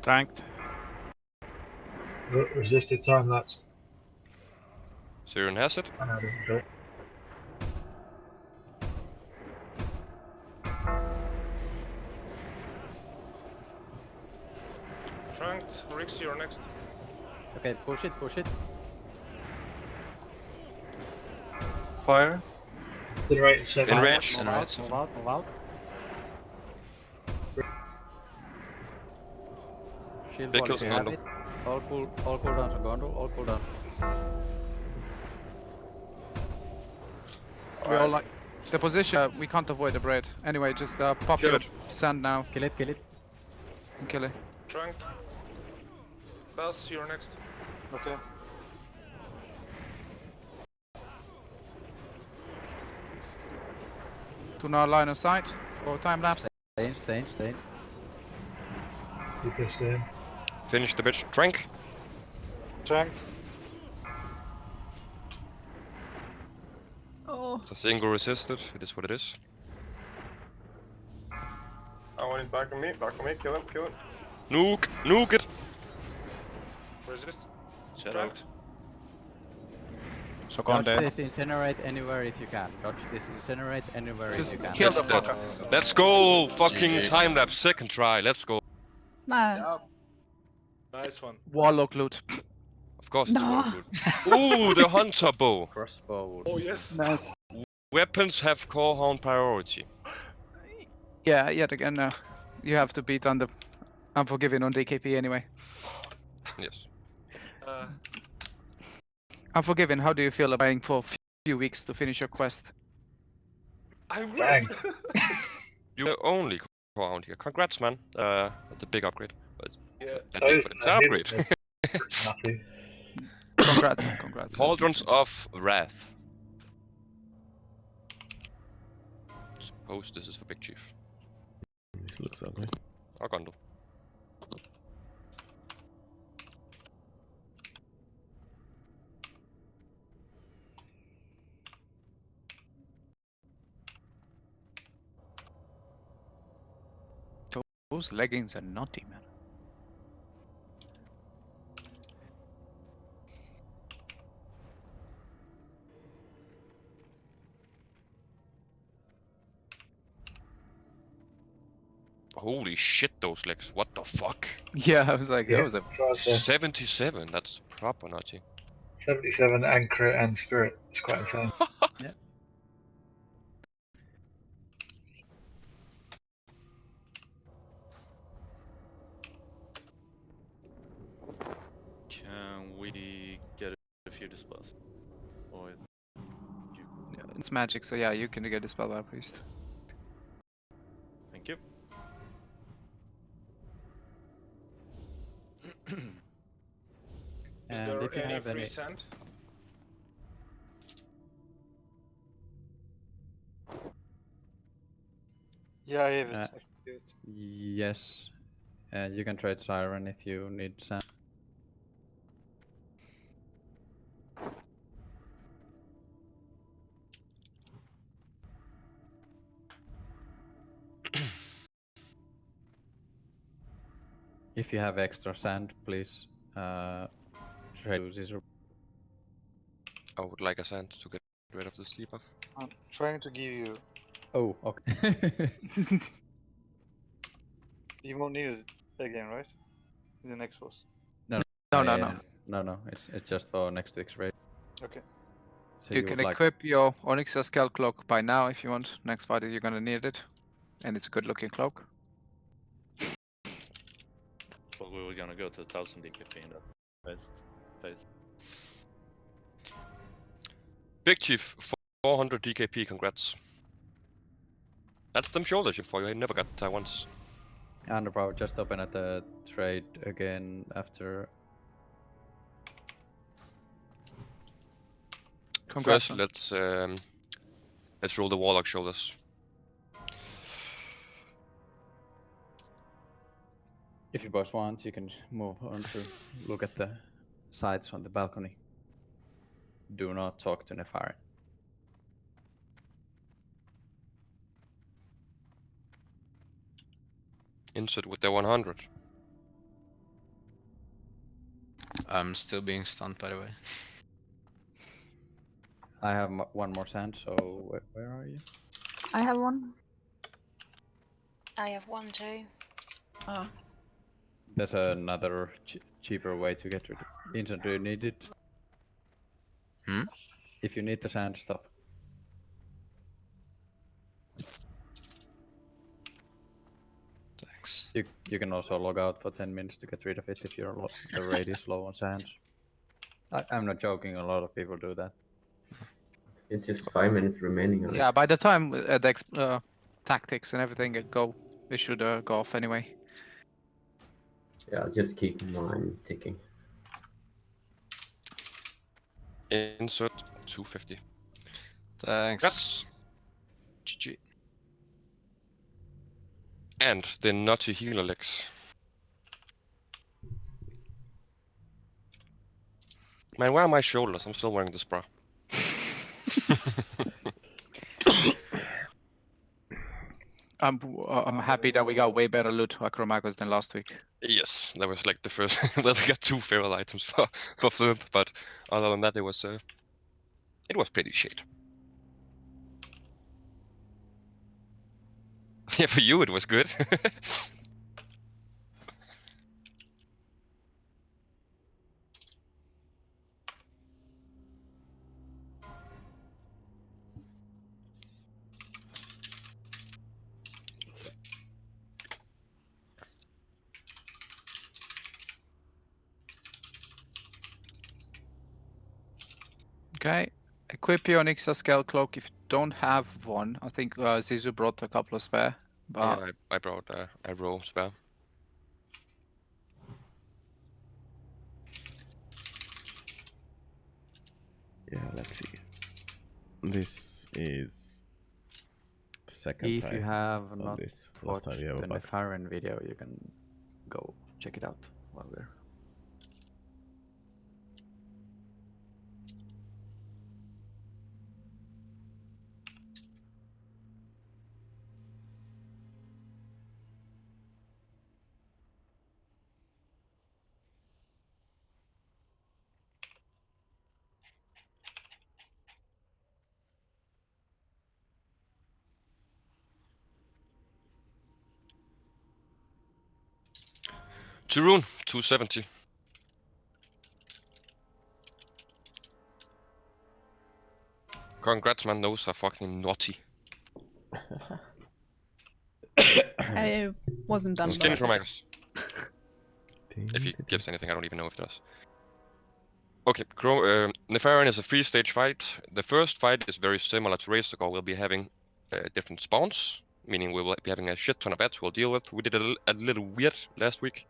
Tanked. in. Resisted time lapse. Siren has it. Okay. Tranked. Rixie, you're next. Okay, push it. Fire. Incinerate at 7. In range. Move out. Shield They wall kill if you some have Gondor. it. All cooldowns on Gondor. All cooldown. We all like the position. We can't avoid the braid. Anyway, just pop Kill your it. sand now Kill it. and kill it. Tranked. Das, you're next. Okay. To now line of sight for time lapse. Stay in. You can stay in. Finish the bitch. Trank. Tranked. Oh. The single resisted. It is what it is. One is back on me. Kill him. Nuke it. Resist. Shadow. Tranked. Sokon Dodge dead. this incinerate anywhere if you can. Just if you can. kill the That's dead. fucker. Let's go. Fucking GG. time lapse. Second try. Let's go. Nice. Yeah. Nice one. Warlock loot. Of course it's No. well good. Ooh, the hunter bow. Crossbow. Oh yes. Nice. Weapons have core hound priority. Yeah, yet again, you have to beat on the Unforgiven on DKP anyway. Yes. Unforgiven, how do you feel about playing for a few weeks to finish your quest? I'm great. You're only core hound here. Congrats, man. That's a big upgrade. But Yeah. it's an upgrade. Nothing. Congrats, man, congrats. Cauldrons of Wrath. Suppose this is for Big Chief. This looks ugly. Or Gondor. Those leggings are naughty, man. Holy shit, those legs. What the fuck? Yeah, I was like, that was a 77, that's proper naughty. 77 and crit and spirit. It's quite insane. Yeah. Can we get a few dispels? Or Yeah, it's magic, so yeah, you can get a spell priest. thank you. Is And there if you any have free any, sand? Yeah, I have it. yes, you can trade Siren if you need sand. If you have extra sand, please trade Zizur. I would like a sand to get rid of this debuff. I'm trying to give you Oh, okay. You won't need it again, right? In the next boss. No, No, yeah, no, no. no. It's just for next week's raid. Okay. So You you can would like equip your Onyxia Scale Cloak by now if you want. Next fight you're gonna need it. And it's a good looking cloak. But we were gonna go to 1000 DKP in that first phase. Big Chief, 400 DKP, congrats. That's them shoulders for you, I never got that once. Underpower just open at the trade again after. Congrats, First, let's roll the Warlock shoulders. If you both want, you can move on to look at the sides on the balcony. Do not talk to Nefarin. Insert with the 100. I'm still being stunned, by the way. I have one more sand, so where are you? I have one. I have one too. Oh. There's another cheaper way to get rid of Vincent, do you need it? Hmm? If you need the sand, stop. Thanks. You can also log out for 10 minutes to get rid of it if the raid is low on sands. I'm not joking, a lot of people do that. It's just 5 minutes remaining on Yeah, it. by the time the tactics and everything go, it should go off anyway. Yeah, just keep mine ticking. Insert 250. Thanks. Congrats. GG. And the naughty healer legs. Man, where are my shoulders? I'm still wearing this bra. I'm happy that we got way better loot for Acromagos than last week. Yes, that was like the first. Well, we got 2 feral items for Flip, but other than that, it was pretty shit. Yeah, for you it was good. Okay. Equip your Onyxia Scale Cloak if you don't have one. I think Zizu brought a couple of spare. But Yeah, I brought a row spare. Yeah, let's see. This is the second If time you have on not this. Last watched time we have the a bug. Nefarin video, you can go check it out while we're. Rune, 270. Congrats, man. Those are fucking naughty. I wasn't done. Skin But from Magus. If he gives anything, I don't even know if he does. Okay, Nefarin is a 3-stage fight. The first fight is very similar to Razorgore. We'll be having different spawns, meaning we will be having a shit ton of bats we'll deal with. We did a little weird last week,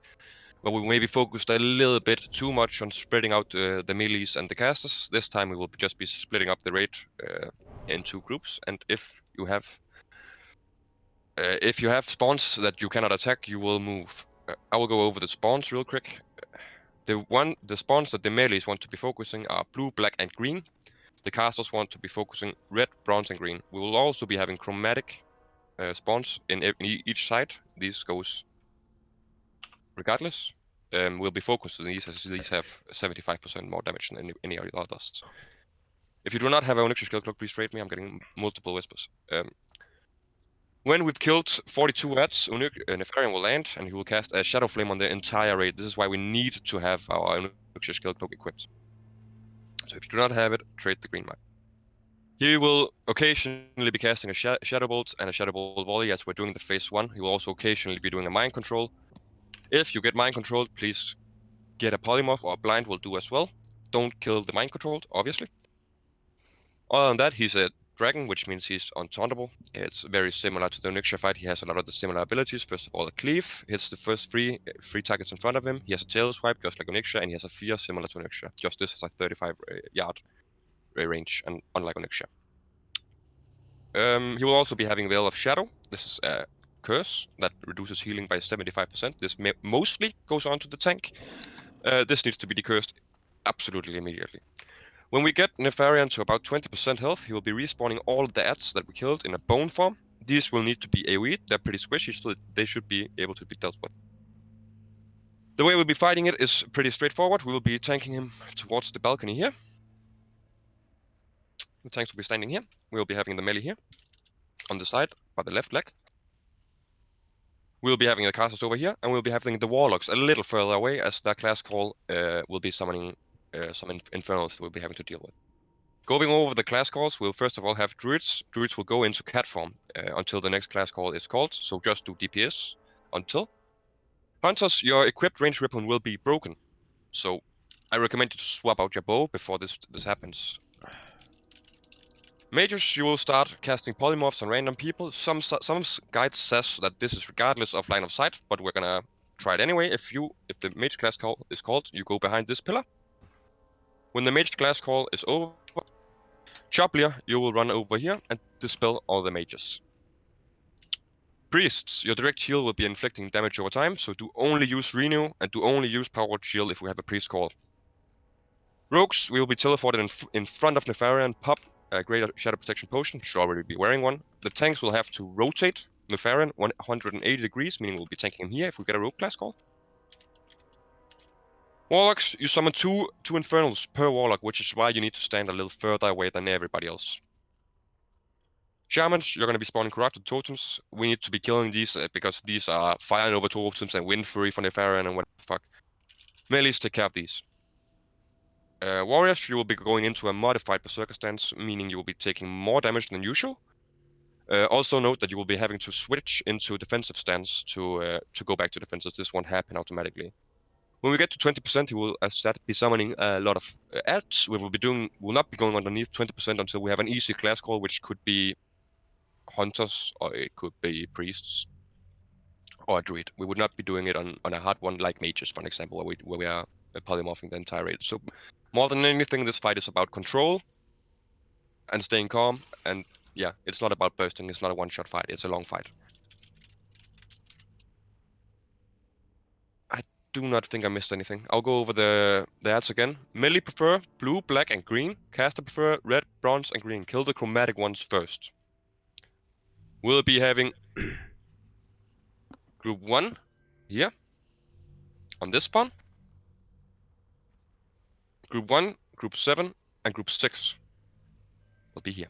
where we maybe focused a little bit too much on spreading out the melees and the casters. This time we will just be splitting up the raid in 2 groups, and if you have spawns that you cannot attack, you will move. I will go over the spawns real quick. The spawns that the melees want to be focusing are blue, black, and green. The casters want to be focusing red, bronze, and green. We will also be having chromatic spawns in each side. These goes regardless. We'll be focused on these as these have 75% more damage than any others. If you do not have a Onyxia Skill Cloak, please rate me. I'm getting multiple whispers. When we've killed 42 ads, Nefarian will land and he will cast a Shadow Flame on the entire raid. This is why we need to have our Onyxia Skill Cloak equipped. So if you do not have it, trade the green mine. He will occasionally be casting a Shadow Bolt and a Shadow Bolt volley as we're doing the phase 1. He will also occasionally be doing a Mind Control. If you get Mind Controlled, please get a Polymorph or a Blind will do as well. Don't kill the Mind Controlled, obviously. Other than that, he's a dragon, which means he's untauntable. It's very similar to the Onyxia fight. He has a lot of the similar abilities. First of all, a cleave hits the first three targets in front of him. He has a tail swipe, just like Onyxia, and he has a fear similar to Onyxia. Just this is like 35 yard range, and unlike Onyxia. He will also be having Veil of Shadow. This is a curse that reduces healing by 75%. This mostly goes on to the tank. This needs to be decursed absolutely immediately. When we get Nefarian to about 20% health, he will be respawning all of the ads that we killed in a bone form. These will need to be AoE'd. They're pretty squishy, so they should be able to be dealt with. The way we'll be fighting it is pretty straightforward. We will be tanking him towards the balcony here. The tanks will be standing here. We will be having the melee here on the side by the left leg. We'll be having the casters over here, and we'll be having the warlocks a little further away, as their class call will be summoning some infernals that we'll be having to deal with. Going over the class calls, we'll first of all have druids. Druids will go into cat form until the next class call is called, so just do DPS until. Hunters, your equipped range weapon will be broken, so I recommend you to swap out your bow before this happens. Mages, you will start casting polymorphs on random people. Some guides says that this is regardless of line of sight, but we're gonna try it anyway. If the mage class call is called, you go behind this pillar. When the mage class call is over, Choplier, you will run over here and dispel all the mages. Priests, your direct heal will be inflicting damage over time, so do only use Renew and do only use Powered Shield if we have a priest call. Rogues, we will be teleported in front of Nefarian, pop a Greater Shadow Protection Potion, should already be wearing one. The tanks will have to rotate Nefarian 180 degrees, meaning we'll be tanking him here if we get a rogue class call. Warlocks, you summon two Infernals per Warlock, which is why you need to stand a little further away than everybody else. Shamans, you're going to be spawning Corrupted Totems. We need to be killing these because these are Fire Nova Totems and Wind Fury for Nefarian and what the fuck. Melees take care of these. Warriors, you will be going into a modified Berserker stance, meaning you will be taking more damage than usual. Also note that you will be having to switch into defensive stance to go back to defenses. This won't happen automatically. When we get to 20%, you will, as that, be summoning a lot of ads. We will not be going underneath 20% until we have an easy class call, which could be hunters, or it could be priests, or a druid. We would not be doing it on a hard one like mages, for example, where we are polymorphing the entire raid. So more than anything, this fight is about control and staying calm. And yeah, it's not about bursting. It's not a one-shot fight. It's a long fight. I do not think I missed anything. I'll go over the ads again. Melee prefer blue, black, and green. Caster prefer red, bronze, and green. Kill the chromatic ones first. We'll be having group 1 here on this spawn. Group 1, Group 7, and Group 6 will be here.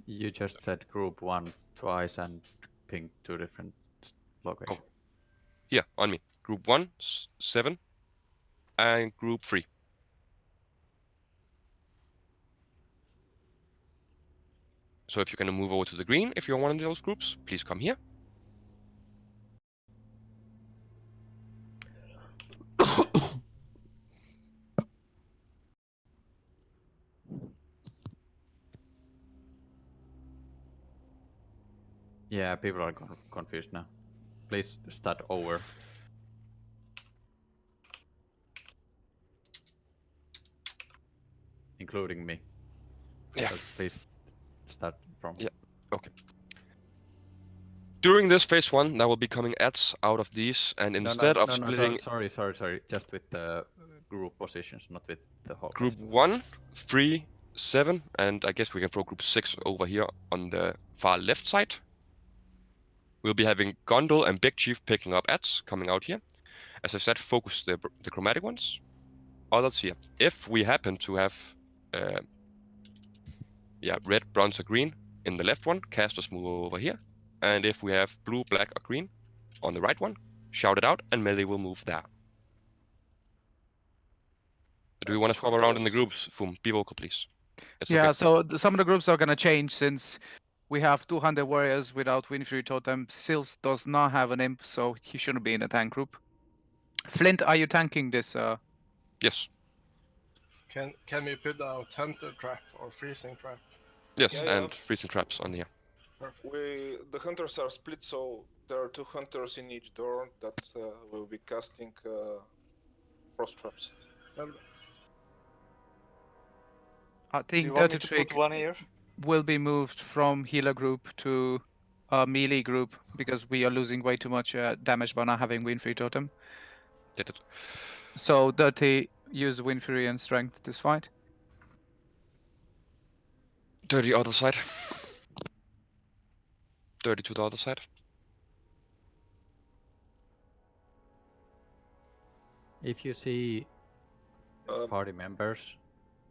You just said group 1 twice and pinged 2 different locations. Oh. Here, on me. Group 1, 7, and Group 3. So if you're going to move over to the green, if you're one of those groups, please come here. Yeah, people are confused now. Please start over. Including me. Yeah. So please start from. Yeah, okay. During this phase 1, there will be coming ads out of these, and instead of splitting... Sorry. Just with the group positions, not with the whole Group phase. 1, 3, 7, and I guess we can throw Group 6 over here on the far left side. We'll be having Gondel and Big Chief picking up ads coming out here. As I said, focus the chromatic ones. Others here. If we happen to have red, bronze, or green, in the left one, casters move over here. And if we have blue, black, or green on the right one, shout it out, and melee will move there. Do we want to swap around in the groups? Fum, be vocal, please. It's Yeah, okay. so some of the groups are gonna change since we have 200 warriors without Winfrey Totem. Sils does not have an imp, so he shouldn't be in a tank group. Flint, are you tanking this? Yes. Can we put out hunter trap or freezing trap? Yes, Yeah. and freezing traps on here. The hunters are split, so there are 2 hunters in each door that will be casting frost traps. I think you want me Dirty to Trick put one here? will be moved from healer group to melee group because we are losing way too much damage by not having Winfrey Totem. Did it. So Dirty use Winfrey and Strength this fight. Dirty other side. Dirty to the other side. If you see party members.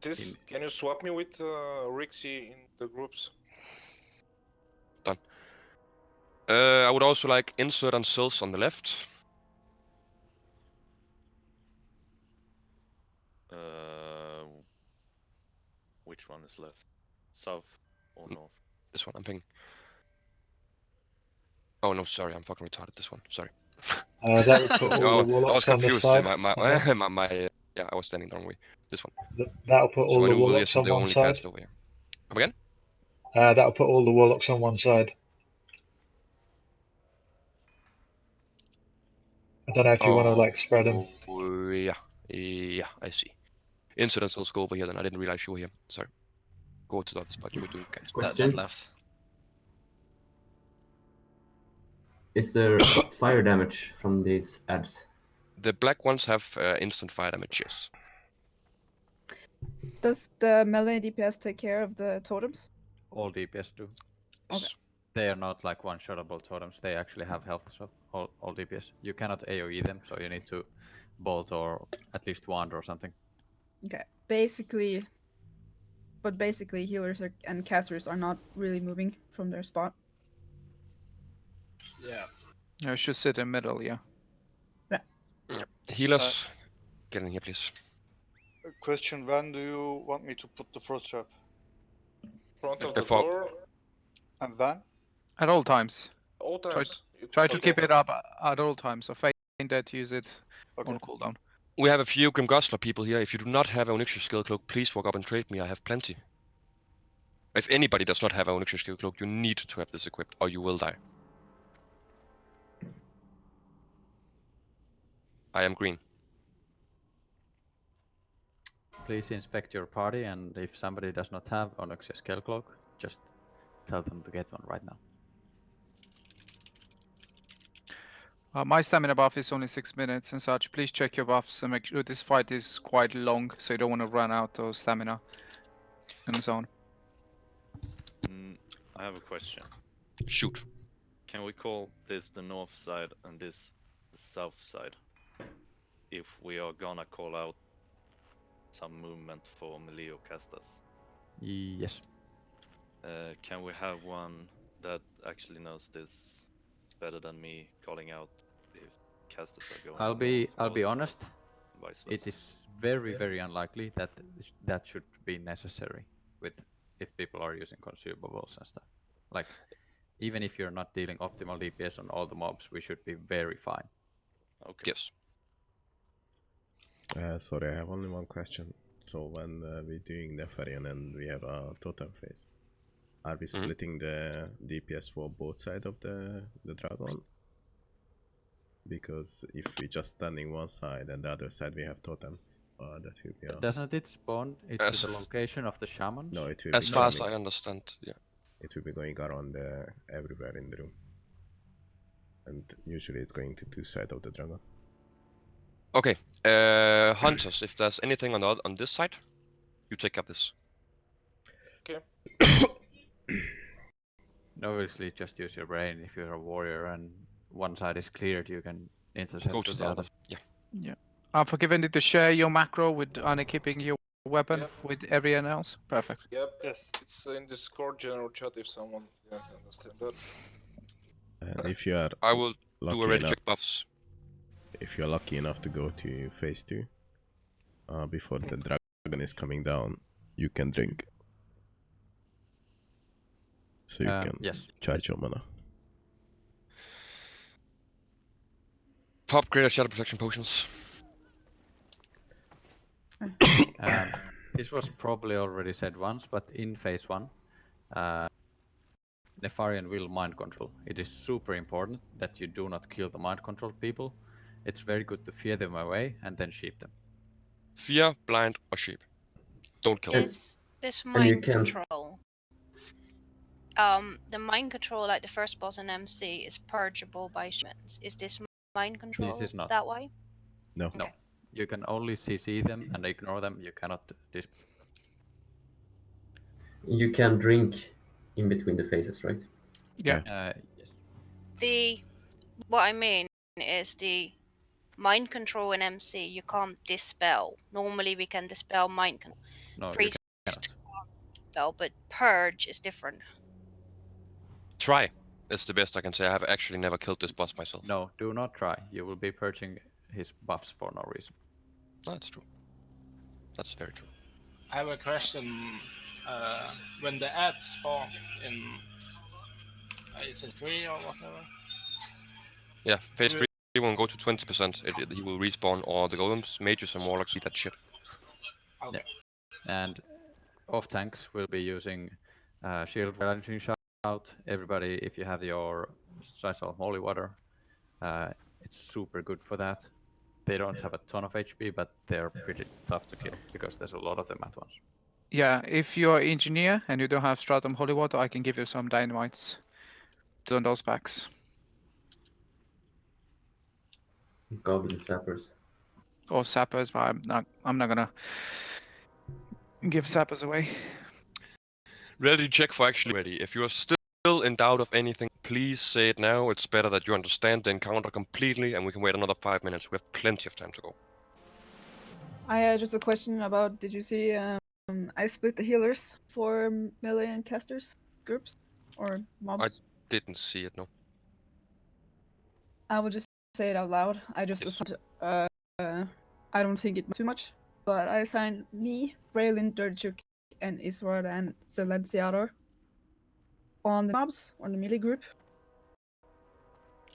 Can you swap me with Rixie in the groups? Done. I would also like insert on cells on the left. Which one is left? South or north? This one, I'm pinging. Oh no, sorry, I'm fucking retarded. This one, sorry. That would put all No, the warlocks I was on this confused. side. Yeah, I was standing the wrong way. This one. That'll put all So I the knew warlocks William, on the one only side. cast over here. Come again? That'll put all the warlocks on one side. I don't know if you want to like spread them. Oh, yeah, yeah, I see. Insert cells go over here. Then I didn't realize you were here. Sorry. Go to the other spot. You were doing guys. Question? left. Is there fire damage from these ads? The black ones have instant fire damage. Yes. Does the melee DPS take care of the totems? All DPS do. Okay. They are not like one-shotable totems. They actually have health, so all DPS. You cannot AoE them, so you need to bolt or at least wand or something. Okay. Basically, healers and casters are not really moving from their spot. Yeah. I should sit in middle, yeah. Yeah. Healers, get in here, please. Question: when do you want me to put the frost trap? Front of the door. And when? At all times. All times. Try to keep it up at all times. So faint that, use it on cooldown. We have a few Grim Gosler people here. If you do not have a Onyxia Skill Cloak, please walk up and trade me. I have plenty. If anybody does not have a Onyxia Skill Cloak, you need to have this equipped, or you will die. I am green. Please inspect your party, and if somebody does not have Onyxia Scale Cloak, just tell them to get one right now. My stamina buff is only 6 minutes and such. Please check your buffs and make sure this fight is quite long, so you don't want to run out of stamina and so on. I have a question. Shoot. Can we call this the north side and this the south side? If we are gonna call out some movement for melee or casters. Yes. Can we have one that actually knows this better than me, calling out if casters are going? I'll be honest. Vice It versa. is very unlikely that that should be necessary with if people are using consumables and stuff. Like, even if you're not dealing optimal DPS on all the mobs, we should be very fine. Okay. Yes. Sorry, I have only one question. So when we're doing Nefarian and we have a totem phase, are we splitting the DPS for both sides of the dragon? Because if we just standing one side and the other side we have totems, that will be. Doesn't it spawn to the location of the shamans? No, it will. As be far as coming. I understand, yeah. It will be going around everywhere in the room, and usually it's going to two sides of the dragon. Okay, hunters. If there's anything on this side, you take up this. Okay. Obviously, just use your brain. If you're a warrior and one side is cleared, you can intercept Go to with the other. Yeah. Yeah. I'm forgiven you to share your macro with unequipping your weapon Yep. with everyone else? Perfect. Yep. Yes. It's in Discord general chat if someone didn't understand that. And if you are I will do a lucky ready enough, check buffs. if you're lucky enough to go to phase 2, before the dragon is coming down, you can drink. So you can charge your mana. Pop greater shadow protection potions. This was probably already said once, but in phase 1, Nefarian will mind control. It is super important that you do not kill the mind control people. It's very good to fear them away and then sheep them. Fear, blind, or sheep. Don't kill them. Is this And you mind can- control? The mind control, like the first boss in MC, is purgeable by shamans. Is this mind control This is not. that way? No. No. You can only CC them and ignore them. You cannot You can drink in between the phases, right? Yeah. Yes. What I mean is the mind control in MC you can't dispel. Normally we can dispel mind control. No, Priest you cannot. can't dispel, but purge is different. Try. That's the best I can say. I have actually never killed this boss myself. No, do not try. You will be purging his buffs for no reason. That's true. That's very true. I have a question. When the ads spawn in, is it 3 or whatever? Yeah, phase 3 won't go to 20%. He will respawn all the golems, mages, and warlocks eat that shit. Okay. Yeah. And off tanks will be using shield balancing shout. Everybody, if you have your Stratal of Holy Water, it's super good for that. They don't have a ton of HP, but they're pretty tough to kill because there's a lot of them at once. Yeah, if you're engineer and you don't have Stratum Holy Water, I can give you some dynamites to those packs. Goblin sappers. Or sappers, but I'm not gonna give sappers away. Ready check for actually ready. If you are still in doubt of anything, please say it now. It's better that you understand the encounter completely and we can wait another 5 minutes. We have plenty of time to go. I had just a question about, did you see I split the healers for melee and casters groups or mobs? I didn't see it, no. I will just say it out loud. I just assigned, I don't think it too much, but I assigned me, Braylin, Dirtjuk, and Isward and Silenciador on the mobs, on the melee group.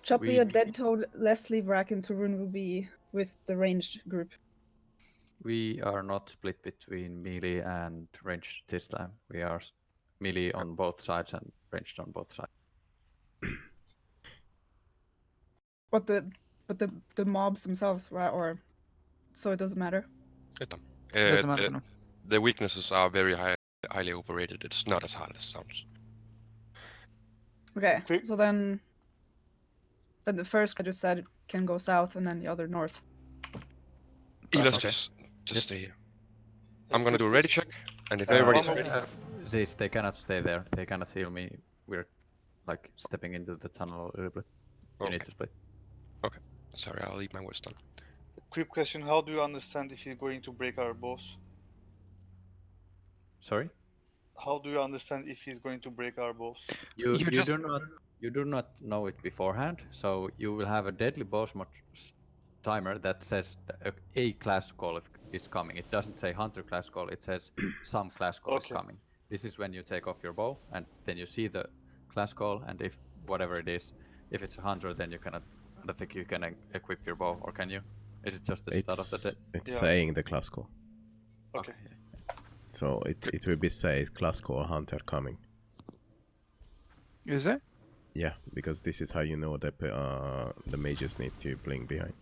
Choplia, Dead Toad, Leslie, Vrack, and Turun will be with the ranged group. We are not split between melee and ranged this time. We are melee on both sides and ranged on both sides. But the mobs themselves, right? Or so it doesn't matter. Doesn't matter, no. The weaknesses are very highly overrated. It's not as hard as it sounds. Okay, so then the first I just said can go south and then the other north. Elas, Okay. just stay here. I'm gonna do a ready check, and if everybody's ready... These, they cannot stay there. They cannot heal me. We're like stepping into the tunnel a little bit. You need to split. Okay. Sorry, I'll leave my words done. Quick question, how do you understand if he's going to break our boss? Sorry? How do you understand if he's going to break our boss? You do not know it beforehand, so you will have a deadly boss mod timer that says a class call is coming. It doesn't say hunter class call, it says some class call is coming. This is when you take off your bow and then you see the class call, and if whatever it is, if it's a hunter, then you cannot. I don't think you can equip your bow, or can you? Is it just the start of the day? It's saying the class call. Okay. So it will be say class call hunter coming. Is it? Yeah, because this is how you know that the mages need to blink behind.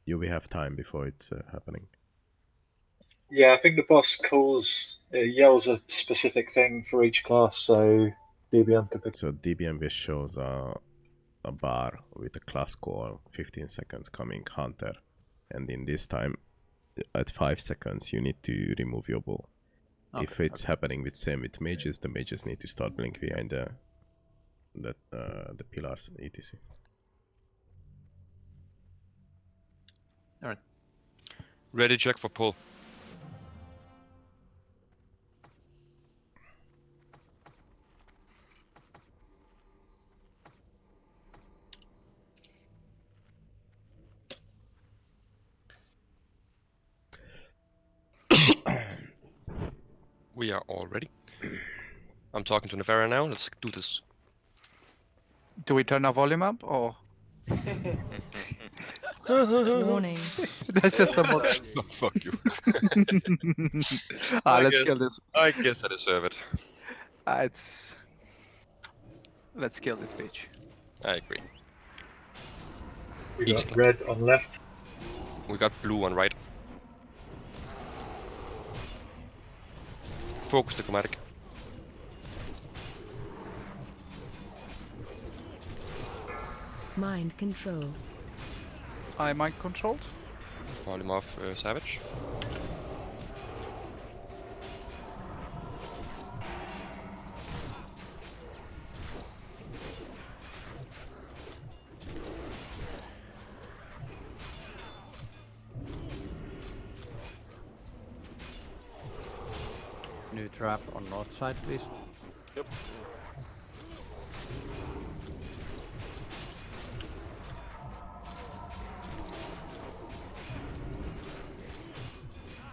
You will have time before it's happening. Yeah, I think the boss calls, yells a specific thing for each class, so DBM could pick. So DBM will shows a bar with a class call, 15 seconds coming hunter, and in this time, at 5 seconds, you need to remove your bow. Okay, if it's happening with same with mages, the mages need to start blink behind the pillars, etc. Ready check for pull. We are all ready. I'm talking to Nefera now. Let's do this. Do we turn our volume up or? Warning. That's just the mod. Oh, fuck you. Let's kill this. I guess I deserve it. It's. Let's kill this bitch. I agree. We Easy. got red on left. We got blue on right. Focus the chromatic. Mind control. I mind controlled. Volume off Savage. New trap on north side, please. Yep.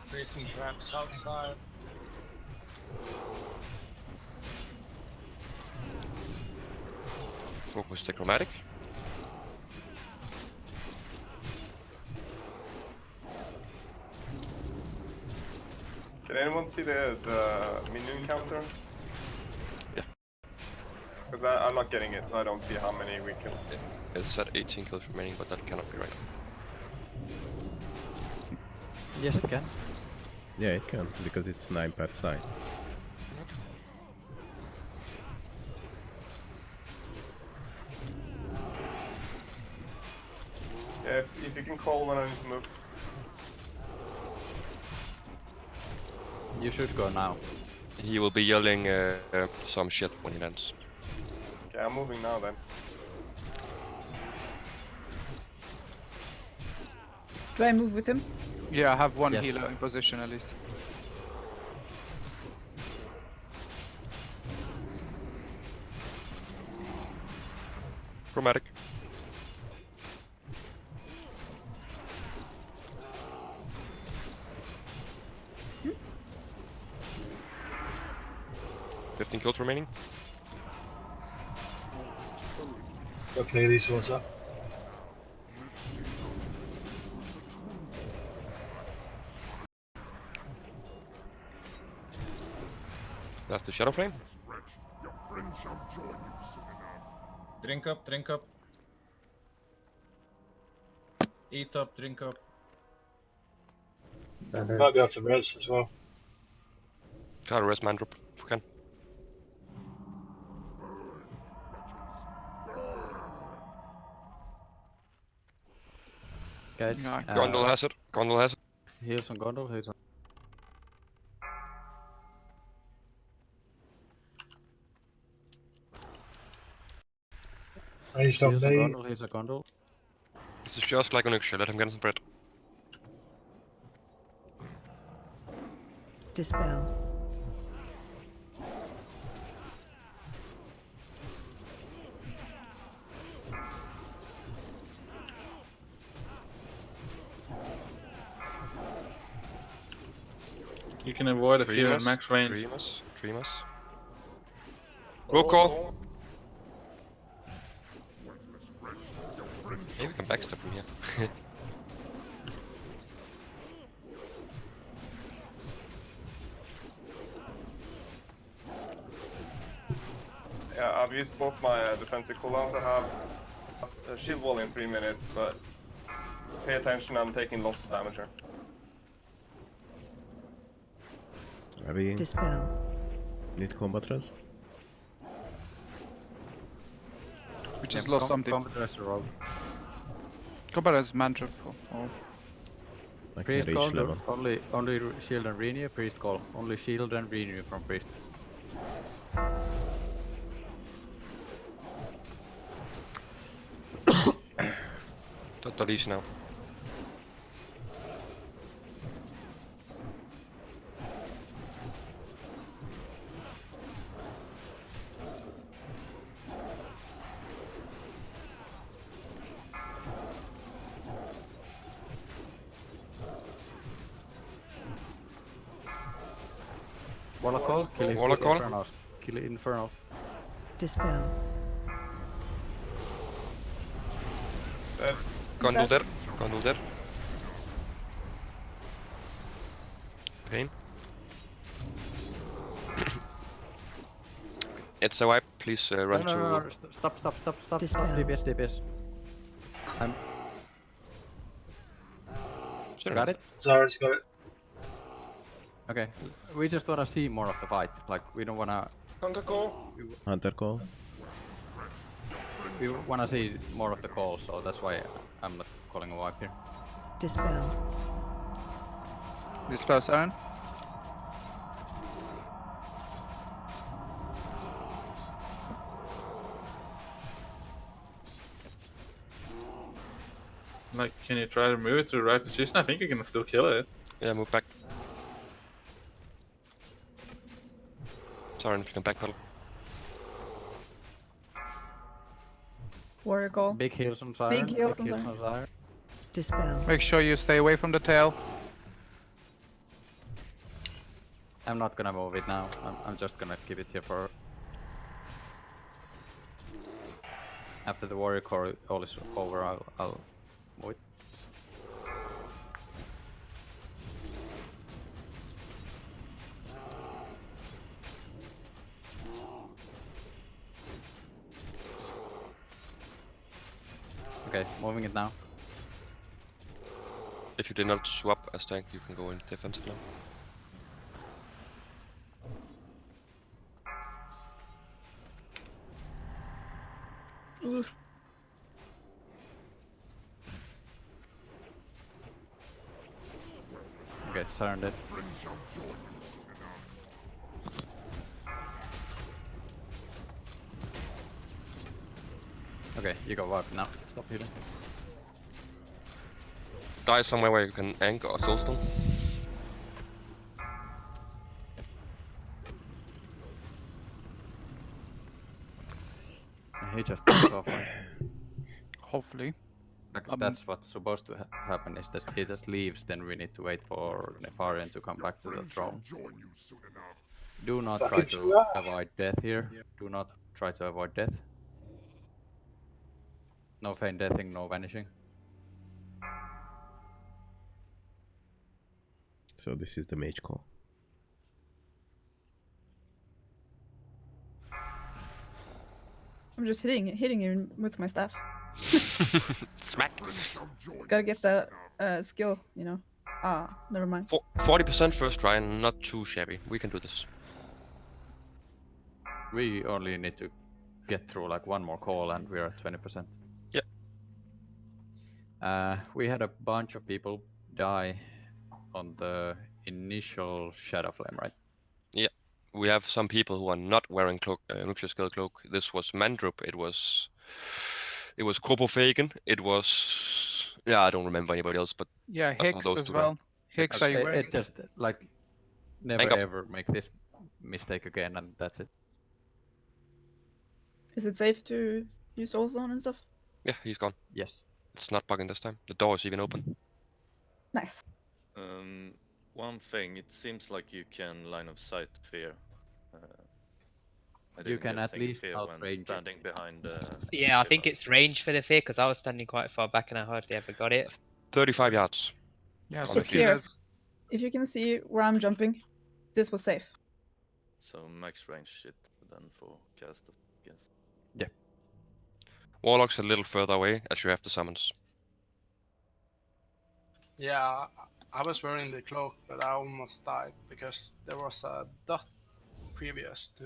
Freezing traps outside. Focus the chromatic. Can anyone see the minion counter? Yeah. Because I'm not getting it, so I don't see how many we can. It's at 18 kills remaining, but that cannot be right. Yes, it can. Yeah, it can, because it's 9 per side. Yeah, if you can call when I need to move. You should go now. He will be yelling some shit when he lands. Okay, I'm moving now then. Do I move with him? Yeah, I have one Yes. healer in position at least. Chromatic. Hmm? 15 kills remaining. Okay, these ones up. That's the Shadow Flame. Your friend shall join you soon enough. Drink up, drink up. Eat up, drink up. Might be able to res as well. Try to rest Mandrop if we can. Guys, No, Gondol has it. Gondol has it. heals on Gondol, heals on... Ranged on Heals on me. Gondol, heals on Gondol. This is just like an Uxia. Let him get some bread. Dispel. You can avoid if you're in max range. Dreamers. Roll call. Maybe we can backstab from here. Yeah, I've used both my defensive cooldowns. I have a shield wall in 3 minutes, but pay attention, I'm taking lots of damage here. We Dispel. need combat res. We just lost something. Combat as mantra. Oh. I can Priest reach call, level. only shield and renew, priest call. Only shield and renew from priest. Total easy now. Warlock call, kill Warlock call. Infernal. Kill Infernal. Dispel. Dead. Condul there. Condul there. Pain. It's a wipe. Please run No, to. no, no, stop, Dispel. DPS. I'm... Sure. Got it? Zara's got it. Okay, we just wanna see more of the fight. Like, we don't wanna... Hunter call. Hunter call. We wanna see more of the calls, so that's why I'm not calling a wipe here. Dispel. Dispel Siren. Like, can you try to move it to the right position? I think you can still kill it. Yeah, move back. Sorry if you can backpedal. Warrior call. Big heals on Siren. Big heals on Siren. Siren. Dispel. Make sure you stay away from the tail. I'm not gonna move it now. I'm just gonna keep it here for... After the warrior core all is over, I'll move it. Okay, moving it now. If you did not swap as tank, you can go in defensive now. Oof. Okay, Siren dead. Okay, you go wipe now. Stop healing. Die somewhere where you can anchor or soulstone. He just takes off. Right? Hopefully. Like, that's what's supposed to happen, is that he just leaves, then we need to wait for Nefarian to come back to the throne. Do not try to avoid death here. Do not try to avoid death. No feign deathing, no vanishing. So this is the mage call. I'm just hitting him with my staff. Smack. Gotta get the skill, you know. Ah, never mind. 40% first try, and not too shabby. We can do this. We only need to get through like one more call and we're at 20%. Yep. We had a bunch of people die on the initial Shadow Flame, right? Yeah. We have some people who are not wearing cloak, Nuclear Scale Cloak. This was Mandrup, it was Kropofagen, it was... Yeah, I don't remember anybody else, but... Yeah, I saw Hex those as two well. down. Hex, are you It wearing? just, like, never Hang up. ever make this mistake again, and that's it. Is it safe to use Soul Zone and stuff? Yeah, he's gone. Yes. It's not bugging this time. The door is even open. Nice. One thing, it seems like you can line of sight fear. I You didn't can get at single least fear when outrange it. standing behind. Yeah, I think it's range for the fear because I was standing quite far back and I hardly ever got it. 35 yards. Yeah, on so the It's field. here. If you can see where I'm jumping, this was safe. So max range shit then for caster, I guess. Yeah. Warlock's a little further away, as you have the summons. Yeah, I was wearing the cloak, but I almost died because there was a dot previous to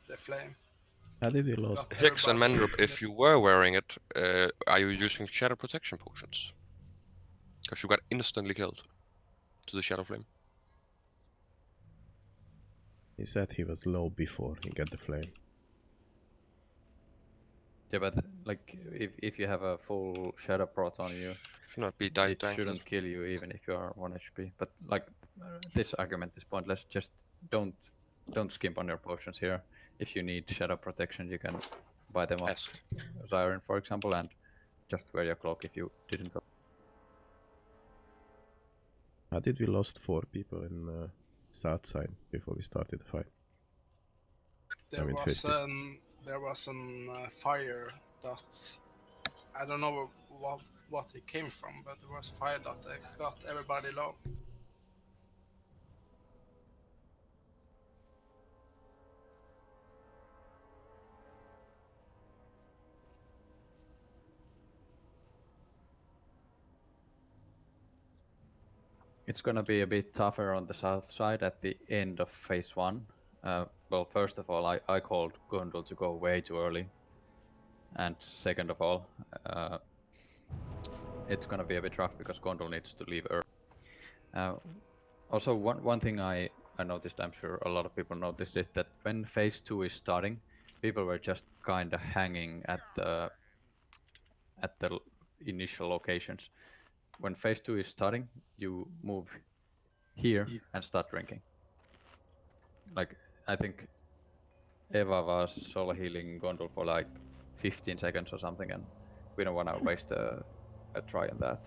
the flame. How did we lose? Hex and Mandrup, if you were wearing it, are you using Shadow Protection potions? Because you got instantly killed to the Shadow Flame. He said he was low before he got the flame. Yeah, but like if you have a full Shadow Prot on you, Should not be it shouldn't kill you even if you are 1 HP. But like this argument is pointless. Just don't skimp on your potions here. If you need Shadow Protection, you can buy them off Zyren, for example, and just wear your cloak if you didn't. How did we lost 4 people in south side before we started the fight. There mean, was 50. there was an fire that I don't know what it came from, but there was fire that got everybody low. It's gonna be a bit tougher on the south side at the end of phase 1. Well, first of all, I called Gondol to go way too early. And second of all, it's gonna be a bit rough because Gondol needs to leave early. Also, one thing I noticed, I'm sure a lot of people noticed it, that when phase 2 is starting, people were just kinda hanging at the initial locations. When phase 2 is starting, you move here and start drinking. Like, I think Eva was solo healing Gondol for like 15 seconds or something, and we don't want to waste a try on that.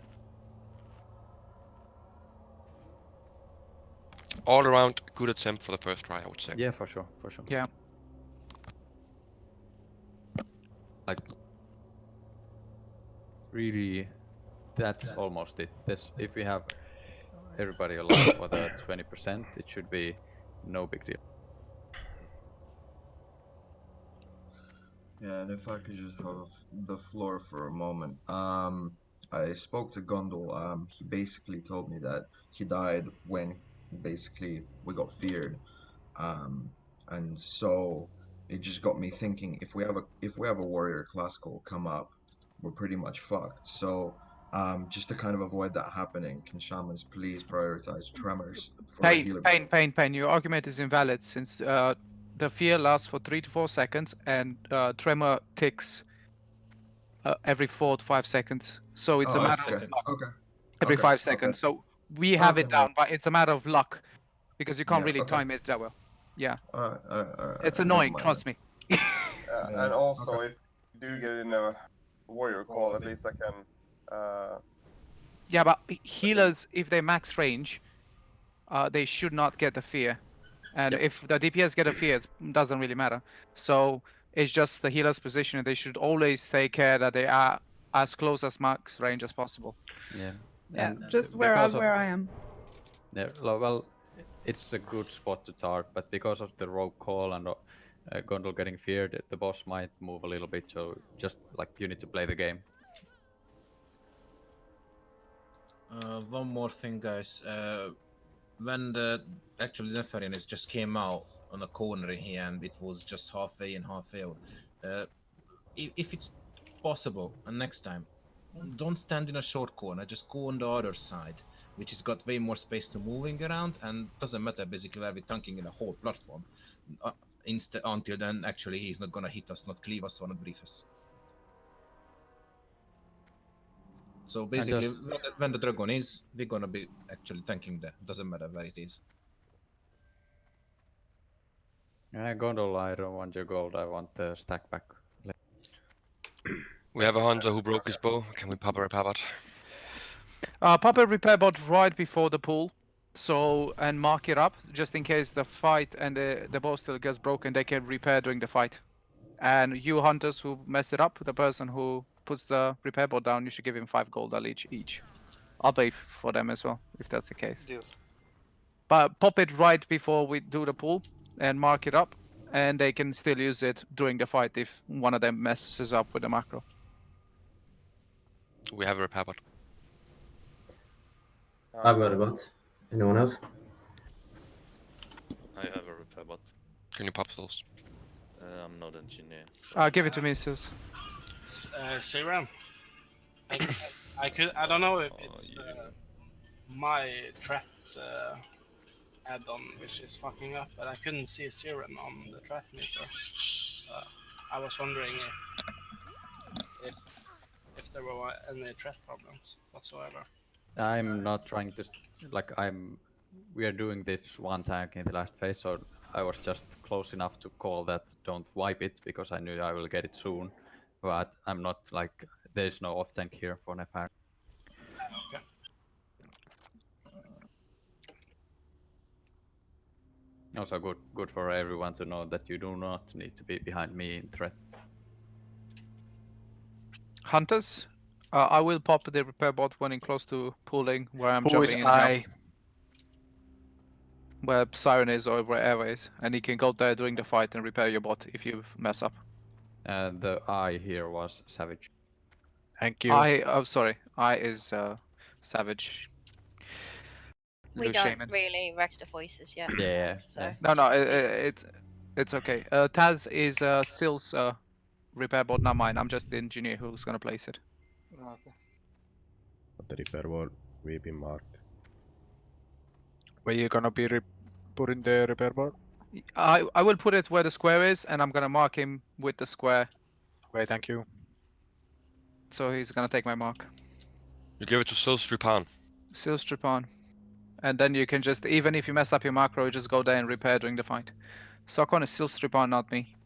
All around, good attempt for the first try, I would say. Yeah, for sure, for sure. Yeah. Like, really, that's almost it. If we have everybody alive for the 20%, it should be no big deal. Yeah, and if I could just have the floor for a moment. I spoke to Gondol. He basically told me that he died when basically we got feared. And so it just got me thinking, if we have a warrior class call come up, we're pretty much fucked. So just to kind of avoid that happening, can shamans please prioritize tremors for a healer? Pain. Your argument is invalid since the fear lasts for 3 to 4 seconds and tremor ticks every 4 to 5 seconds. So it's a matter of luck. Okay. Every Okay, 5 seconds. So we have it Okay, well- down, but it's a matter of luck because you can't Yeah, really okay. time it that well. Yeah. It's Never annoying, mind trust me. And also, if you do get in a warrior call, at least I can. Yeah, but healers, if they max range, they should not get the fear. And if the DPS get a fear, it doesn't really matter. So it's just the healer's position. They should always take care that they are as close as max range as possible. Yeah. Yeah, And just because where of- I am. Yeah, well, it's a good spot to start, but because of the rogue call and Gondol getting feared, the boss might move a little bit. So just like you need to play the game. One more thing, guys. When the actually Nefarians just came out on a corner here, and it was just half A and half A. If it's possible, and next time, don't stand in a short corner. Just go on the other side, which has got way more space to moving around, and doesn't matter basically where we're tanking in the whole platform. Until then, actually, he's not gonna hit us, not cleave us, or not brief us. So basically, when the dragon is, we're gonna be actually tanking there. Doesn't matter where it is. Gondol, I don't want your gold. I want the stack back. We have a hunter who broke his bow. Can we pop a repair bot? Pop a repair bot right before the pool. So, and mark it up just in case the fight and the bow still gets broken, they can repair during the fight. And you hunters who mess it up, the person who puts the repair bot down, you should give him 5 gold each. I'll pay for them as well, if that's the case. Deal. But pop it right before we do the pull and mark it up, and they can still use it during the fight if one of them messes up with the macro. We have a repair bot. I've got a bot. Anyone else? I have a repair bot. Can you pop those? I'm not engineer. Give it to me, Sus. Serum. I don't know if it's my threat add-on which is fucking up, but I couldn't see a serum on the threat meter. I was wondering if there were any threat problems whatsoever. I'm not trying to we are doing this one tank in the last phase, so I was just close enough to call that don't wipe it because I knew I will get it soon. But I'm not like there's no off tank here for Nefar. Okay. Also good for everyone to know that you do not need to be behind me in threat. Hunters, I will pop the repair bot when in close to pooling where I'm Who is jumping in and out. I? Where Siren is or wherever is, and you can go there during the fight and repair your bot if you mess up. The I here was Savage. Thank you. I is Savage. We Loose don't Shaman. really rest the voices yet. Yeah. So No, just in case. it's okay. Taz is Sil's repair bot, not mine. I'm just the engineer who's gonna place it. Okay. But the repair wall will be marked. Where you gonna be putting the repair bot? I will put it where the square is, and I'm gonna mark him with the square. Okay, thank you. So he's gonna take my mark. You give it to Sil Stripan. Seal strip on. And then you can just, even if you mess up your macro, you just go there and repair during the fight. Sokon is still strip on, not me.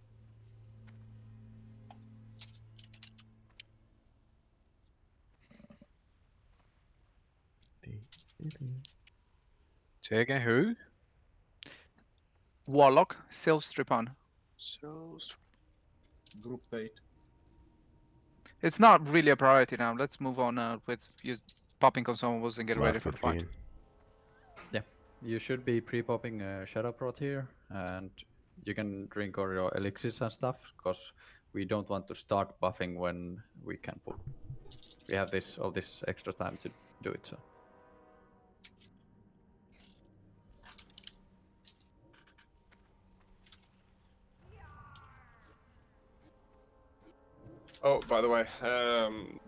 Say again, who? Warlock, still strip on. So Group bait. It's not really a priority now. Let's move on with just popping consumables and get ready Mark for the with fight. green. Yeah, you should be pre-popping Shadow Prot here, and you can drink all your elixirs and stuff, because we don't want to start buffing when we can pull. We have all this extra time to do it, so. Oh, by the way,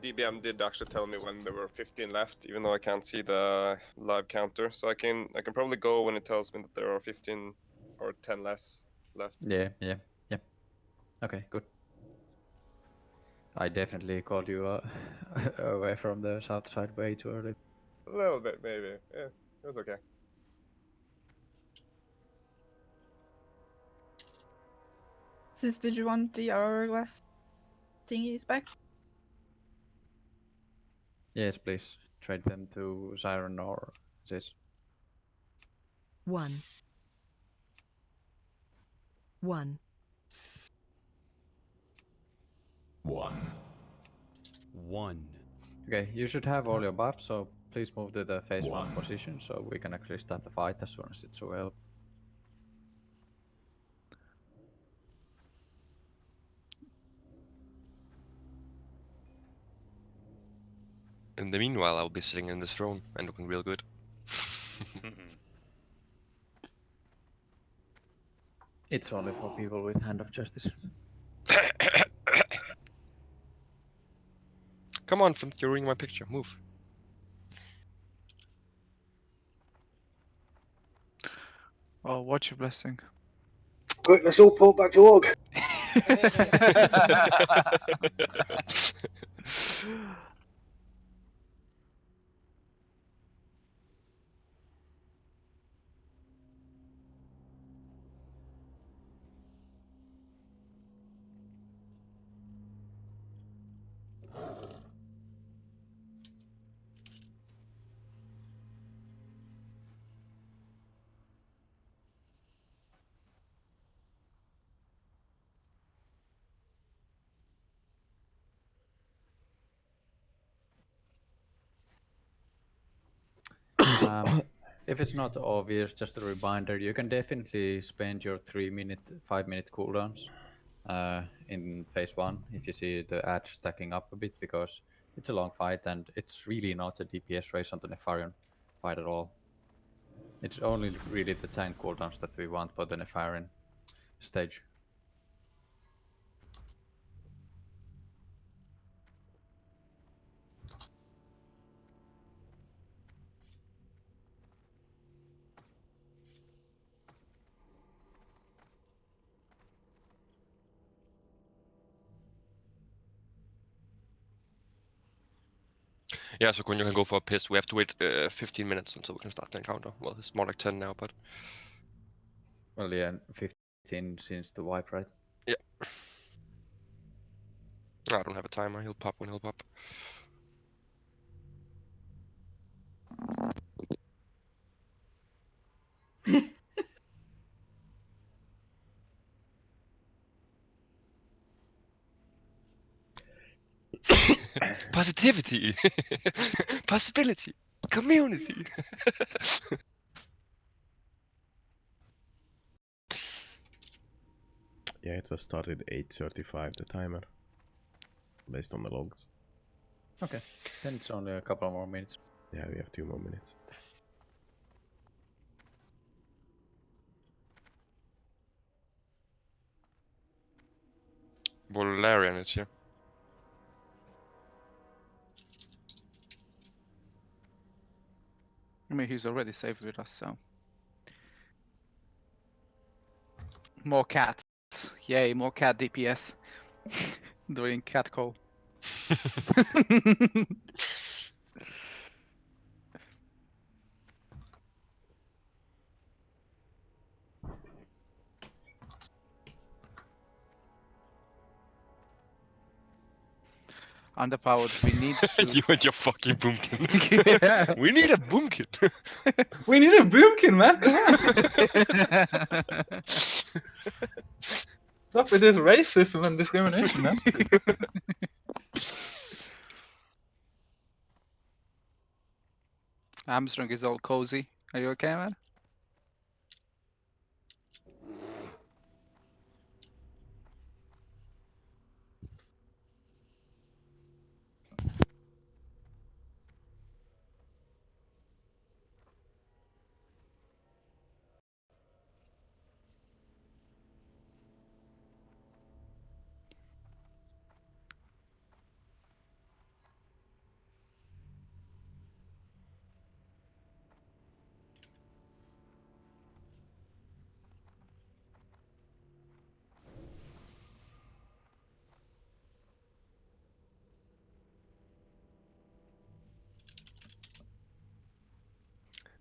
DBM did actually tell me when there were 15 left, even though I can't see the live counter. So I can probably go when it tells me that there are 15 or 10 less left. Yeah. Okay, good. I definitely called you away from the south side way too early. A little bit, maybe. Yeah, it was okay. Sis, did you want the hourglass thingies back? Yes, please. Trade them to Siren or this. 1. 1. 1. Okay, you should have all your buffs, so please move to the phase 1 position so we can actually start the fight as soon as it's available. In the meanwhile, I'll be sitting in this throne and looking real good. It's only for people with Hand of Justice. Come on, Finn, you're ruining my picture. Move. Oh, watch your blessing. Quick, let's all pull back to org. If it's not obvious, just a reminder, you can definitely spend your 5-minute cooldowns in phase 1 if you see the ads stacking up a bit, because it's a long fight and it's really not a DPS race on the Nefarian fight at all. It's only really the tank cooldowns that we want for the Nefarian stage. Yeah, so when you can go for a piss, we have to wait 15 minutes until we can start the encounter. Well, it's more like 10 now, but... Well, yeah, 15 since the wipe, right? Yeah. I don't have a timer, he'll pop when he'll pop. Positivity. Possibility. Community. Yeah, it was started 8:35, the timer. Based on the logs. Okay, then it's only a couple more minutes. Yeah, we have 2 more minutes. Valerian is here. I mean, he's already safe with us, so. More cats. Yay, more cat DPS. Doing cat call. Underpowered. We need to. You and your fucking boomkin. Yeah. We need a boomkin. We need a boomkin, man. Come on. Stop with this racism and discrimination, man. Armstrong is all cozy. Are you okay, man?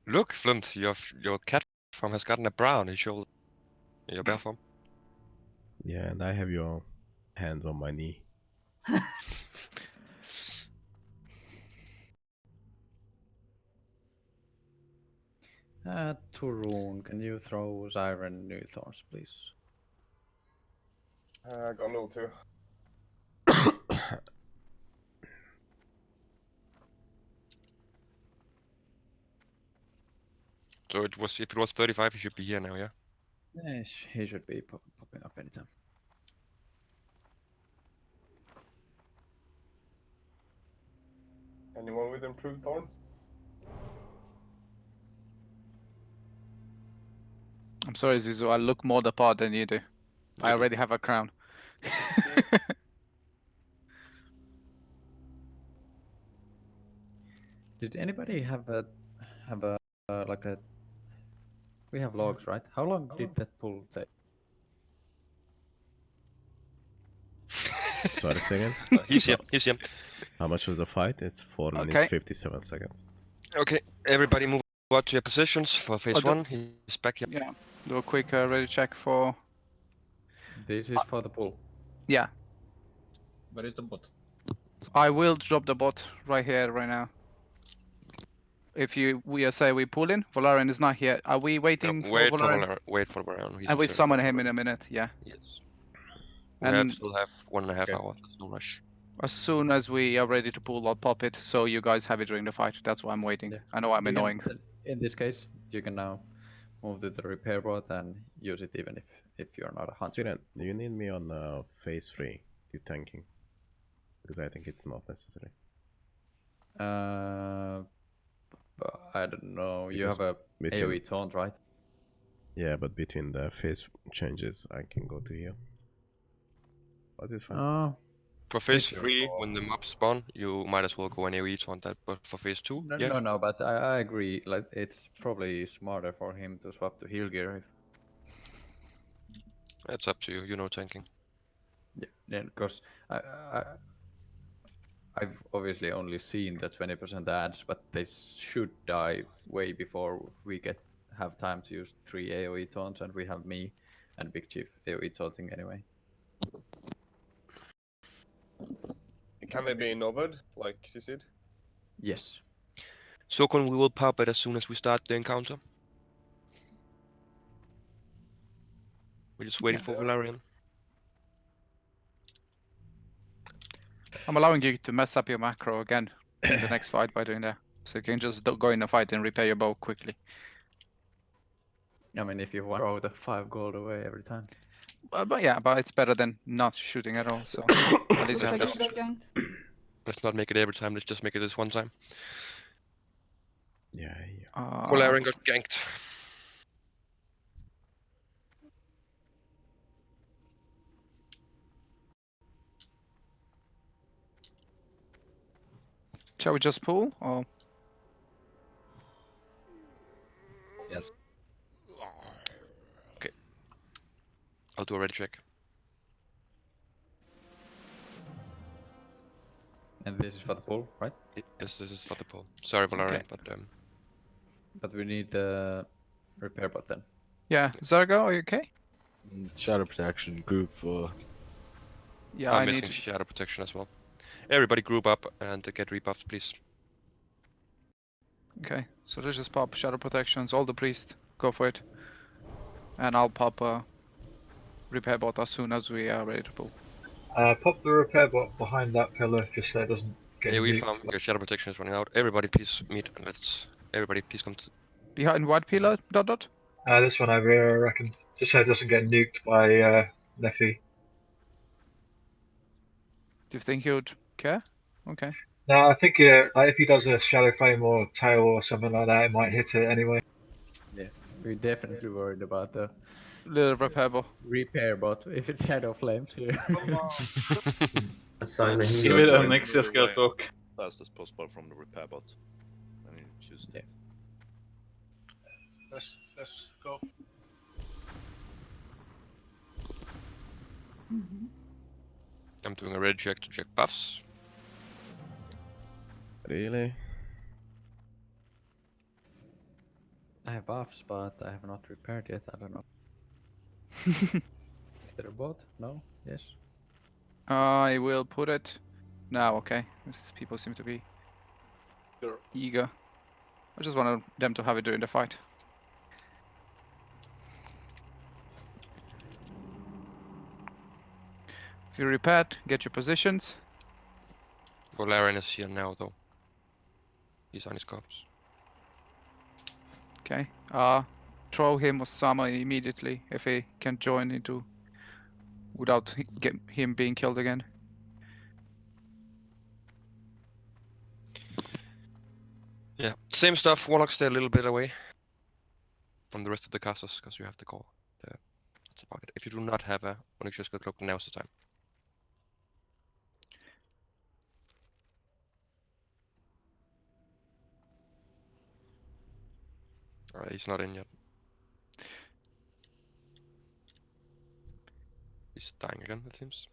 Look, Flint, your cat form has gotten a bra on his shoulder. Your bear form. Yeah, and I have your hands on my knee. Turun, can you throw Siren New Thorns, please? Gondol too. So it was, if it was 35, he should be here now, yeah? Yes, he should be popping up anytime. Anyone with improved thorns? I'm sorry, Zizu. I look more the part than you do. I You do. already have a crown. Did anybody have a like a? We have logs, right? How long did that pull take? Sorry, second. He's here. He's here. How much was the fight? It's 4 minutes Okay. 57 seconds. Okay, everybody move out to your positions for phase 1. He's back here. Yeah. Do a quick ready check for. This is for the pull. Yeah. Where is the bot? I will drop the bot right here, right now. If we say we pull in, Valerian is not here. Are we waiting for Wait for Valerian? Valerian. Wait for Valerian. He's And we returning summon from him in Valerian. a minute, yeah. Yes. We And still have 1.5 Okay. hours. There's no rush. as soon as we are ready to pull, I'll pop it, so you guys have it during the fight. That's why I'm waiting. Yeah. I know I'm You can- annoying. in this case, you can now move to the repair bot and use it even if you're not a hunter. Siren, do you need me on phase 3 to tanking? Because I think it's not necessary. But I don't know. You Because have a between- AoE taunt, right? Yeah, but between the phase changes, I can go to here. But it's fine. Oh. For phase If you're- 3, when the mobs spawn, you might as well go an AoE on that. But for phase 2, No, yeah. no, but I agree. Like it's probably smarter for him to swap to heal gear. That's up to you. You know tanking. Yeah, because I've obviously only seen the 20% ads, but they should die way before we have time to use 3 AoE taunts, and we have me and Big Chief AoE taunting anyway. Can they be innovated, like Sisid? Yes. Sokon, we will pop it as soon as we start the encounter. We're just waiting for Valerian. I'm allowing you to mess up your macro again in the next fight by doing that. So you can just go in a fight and repair your bow quickly. I mean, if you want to throw the 5 gold away every time. But yeah, but it's better than not shooting at all. So at least you have Let's, that. let's not make it every time. Let's just make it this one time. Yeah. Valerian got ganked. Shall we just pull or? Yes. Okay. I'll do a ready check. And this is for the pull, right? Yes, this is for the pull. Sorry, Valerian, but But we need the repair bot then. Yeah, Zargo, are you okay? Shadow protection group for. Yeah, I'm I missing need. shadow protection as well. Everybody group up and get rebuffed, please. Okay, so let's just pop shadow protections. All the priests, go for it. And I'll pop repair bot as soon as we are ready to pull. Pop the repair bot behind that pillar just so it doesn't get Hey, we nuked. found your shadow protection is running out. Everybody, please meet. Everybody, please come to. Behind what pillar, Dot? This one over here, I reckon. Just so it doesn't get nuked by Neffy. Do you think he would care? Okay. No, I think like if he does a shadow flame or tail or something like that, it might hit it anyway. Yeah, we're definitely worried about the little repair bot. Repair bot if it's shadow flames here. Assign a Give healer it to a him. Nexus skill talk. Fast as possible from the repair bot. And you choose that. Let's go. I'm doing a red check to check buffs. Really? I have buffs, but I have not repaired yet. I don't know. Is there a bot? No? Yes? I will put it now. Okay, people seem to be eager. I just wanted them to have it during the fight. If you repaired, get your positions. Valerian is here now, though. He's on his corpse. Okay. Throw him or Sama immediately if he can join into without him being killed again. Yeah, same stuff. Warlocks stay a little bit away from the rest of the casters because you have to call. That's about it. If you do not have a Onyx Skill Cloak, now's the time. Alright, he's not in yet. He's dying again, it seems.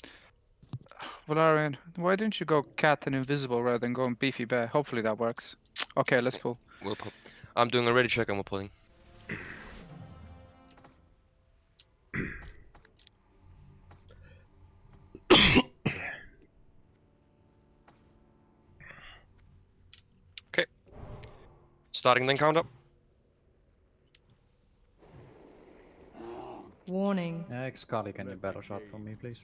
Valerian, why didn't you go cat and invisible rather than going beefy bear? Hopefully that works. Okay, let's pull. We'll pull. I'm doing a ready check and we're pulling. Okay. Starting the encounter. Warning. X-Kali, can you battle shot for me, please?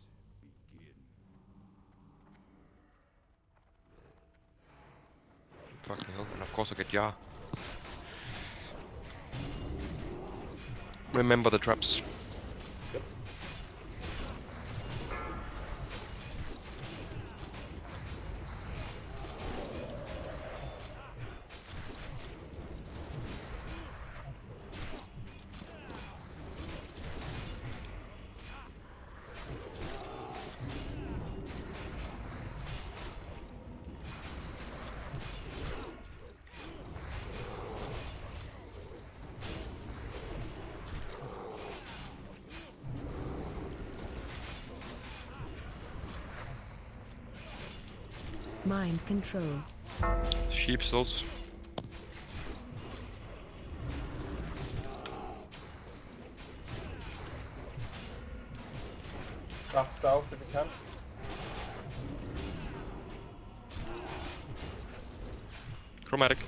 Fucking hell, and of course I get Ya. Remember the traps. Yep. Mind control. Sheep stills. Back south if you can. Chromatic.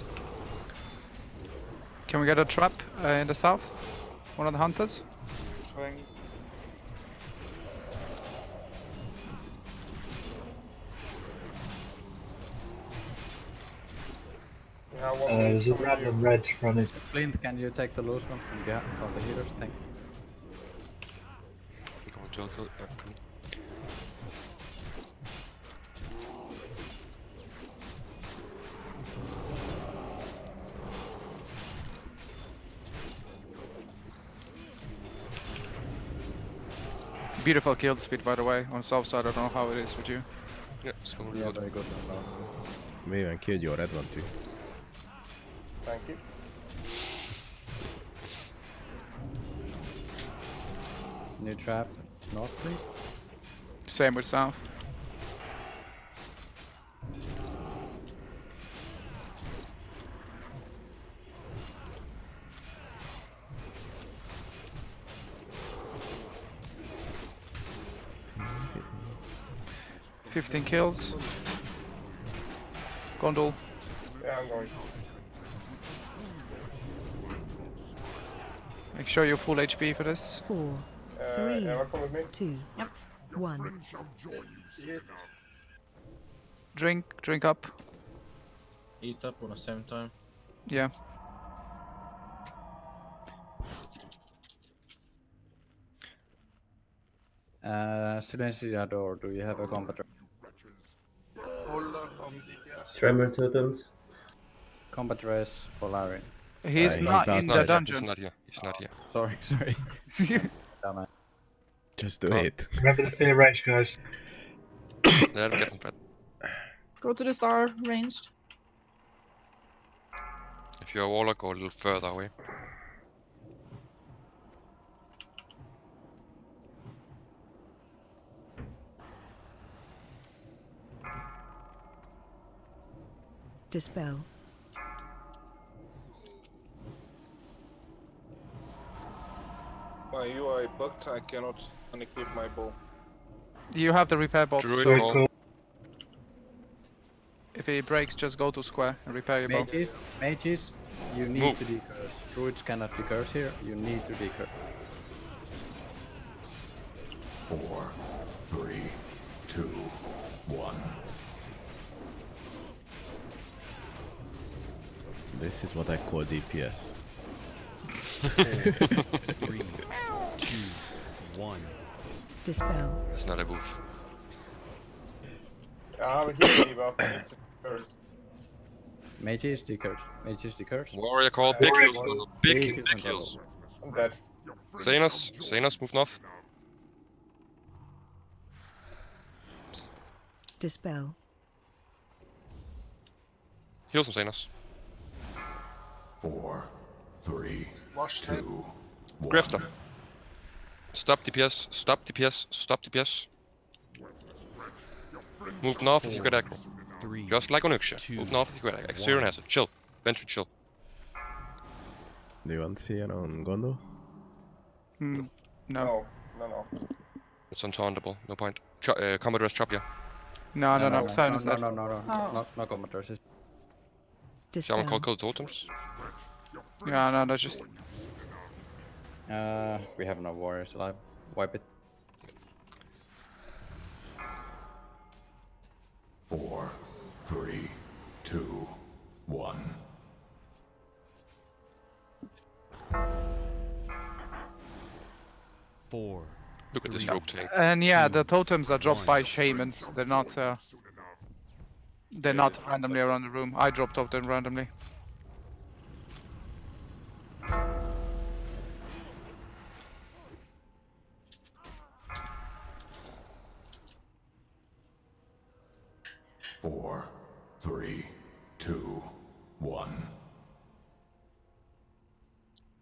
Can we get a trap in the south? One of the hunters? Trying. Yeah, what There's a from you? random red running. Flint, can you take the loose one from the healers? Thank you. Come on, Joel, go. Come. Beautiful kill speed, by the way, on south side. I don't know how it is with you. Yeah, it's going Yeah, good. very good on loud. We even killed your red one too. Thank you. New trap, north three. Same with south. Mm-hmm. 15 kills. Gondol. Yeah, I'm going. Make sure you're full HP for this. 4, 3, Eva, come with me. 2, 1. Drink up. Eat up on the same time. Yeah. Silenciador, do you have a combat? Hold on DPS. Tremor totems. Combat race, Polarin. He's not in the dungeon. He's not here. He's not here. Sorry. Damn it. Just do it. Remember the fear range, guys. Let him get him, Fred. Go to the star ranged. If you're a warlock, go a little further away. Dispel. My UI bugged, I cannot unequip my bow. You have the repair bot. Druid So roll. if it breaks, just go to square and repair your bow. Mages, you need Move. to decurse. Druids cannot decurse here, you need to decurse. 4, 3, 2, 1. This is what I call DPS. 3, 2, 1. Dispel. It's not a move. I have a heal Eva first. Mages decurse. Mages decurse. Warrior call, big Warrior heals, call. big heals. I'm dead. Xenos, move north. Dispel. Heal some Xenos. 4, 3, Wash 2, 1. Grifter. Stop DPS, stop DPS, stop DPS. Move north if you get aggro. 3, Just like on Uxia. Move north if you get aggro. Xerion has it. Chill. Venture chill. Do you want to see it on Gondo? No. No. It's untauntable. No point. Combat rest chop ya. No. No, Silence that. no, no combat resist. Someone Dispel. call totems. Yeah, no, that's just. We have no warriors alive. Wipe it. 4, 3, 2, 1. Four. Look at this rope tank. And yeah, the totems are dropped by shamans. They're not. They're not randomly around the room. I drop totem randomly. Four, 3, 2, 1.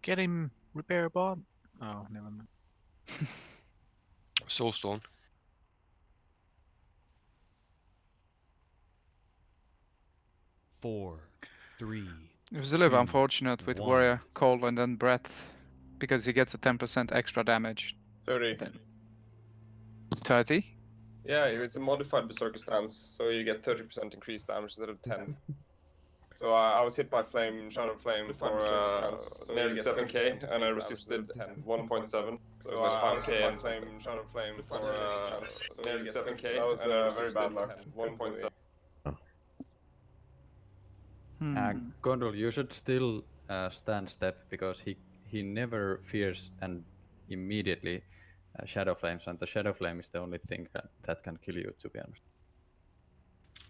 Get him, repair bot. Oh, never mind. Soulstone. 4, 3. It was a little bit 2, unfortunate with 1. Warrior, Cold, and then Breath, because he gets a 10% extra damage. 30. 30? Yeah, it's a modified Berserker stance, so you get 30% increased damage instead of 10. So I was hit by Shadow Flame for nearly 7k, and I resisted 1.7. So I was hit by Shadow Flame for nearly 7k. That was very bad luck. 1.7. Gondol, you should still stand step because he never fears and immediately shadow flames, and the shadow flame is the only thing that can kill you, to be honest.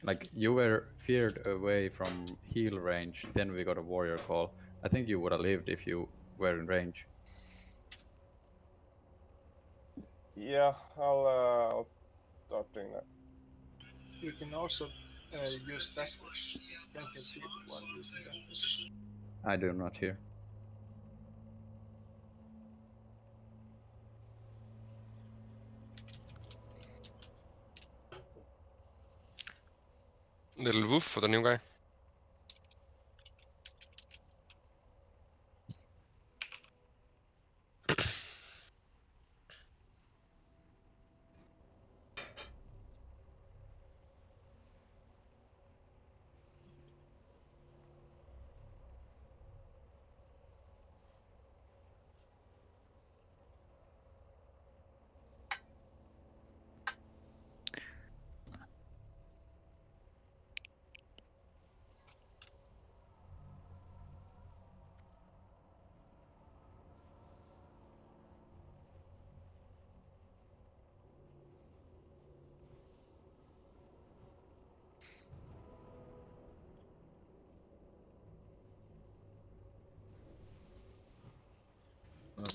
Like, you were feared away from heal range, then we got a warrior call. I think you would have lived if you were in range. Yeah, I'll start doing that. You can also use Deathless. Can kill people while using Deathless. I do not hear. Little woof for the new guy.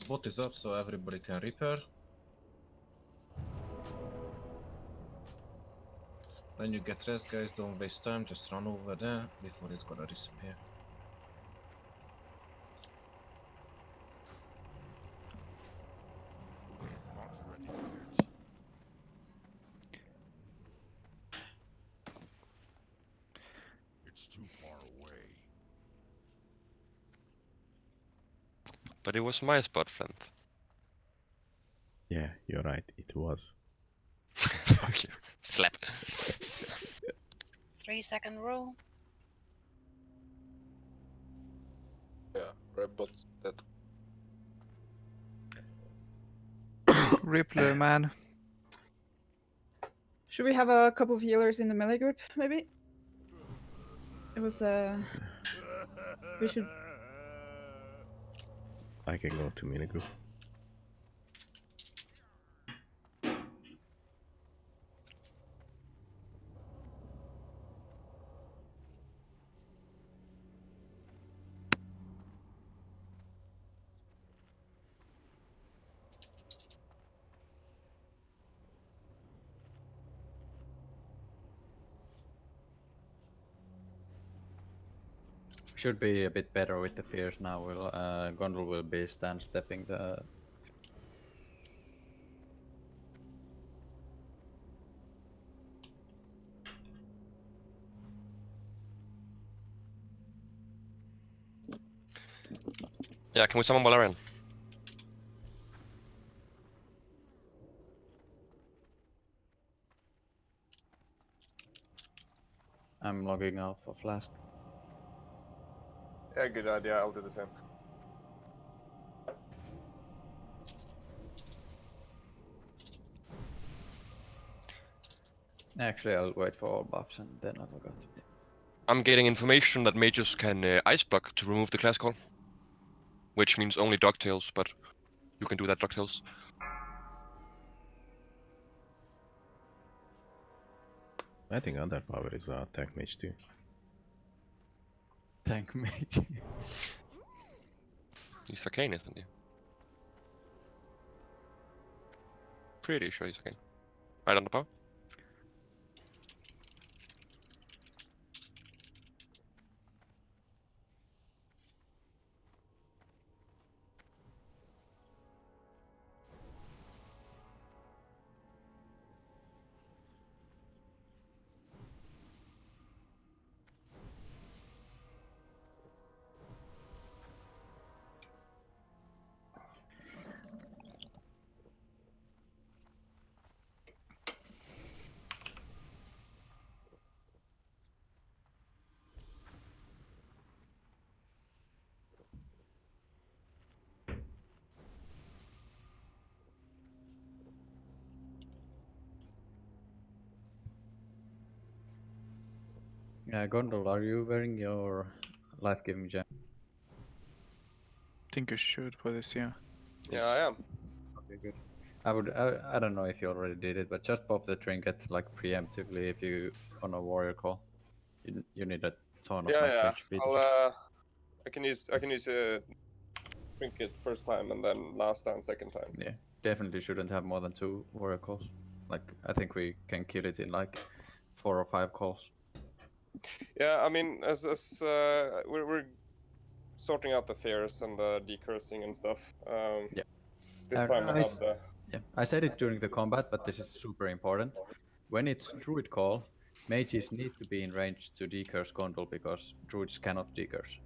Bot is up, so everybody can repair. When you get rest, guys, don't waste time. Just run over there before it's gonna disappear. It's too far away. But it was my spot, Flint. Yeah, you're right. It was. Fuck you. Slap. 3-second rule. Yeah, red bot dead. Rippler, man. Should we have a couple of healers in the melee group, maybe? It was we should. I can go to mini group. Should be a bit better with the fears now. Gondol will be stand stepping the. Yeah, can we summon Valerian? I'm logging out for Flask. Yeah, good idea. I'll do the same. Actually, I'll wait for all buffs and then I forgot. I'm getting information that mages can ice block to remove the class call. Which means only DuckTales, but you can do that, DuckTales. I think Underpower is a tank mage too. Tank mage. He's arcane, isn't he? Pretty sure he's arcane. Right on the power. Gondol, are you wearing your life-giving gem? Think you should for this, yeah. Yeah, I am. Okay, good. I don't know if you already did it, but just pop the trinket like preemptively if you on a warrior call. You need a ton of Yeah, max yeah. HP. I can use a trinket first time and then last stand second time. Yeah, definitely shouldn't have more than 2 warrior calls. Like I think we can kill it in like 4 or 5 calls. Yeah, I mean, as we're sorting out the fears and the decursing and stuff. Yeah. This time I had the. Yeah, I said it during the combat, but this is super important. When it's druid call, mages need to be in range to decurse Gondol because druids cannot decurse.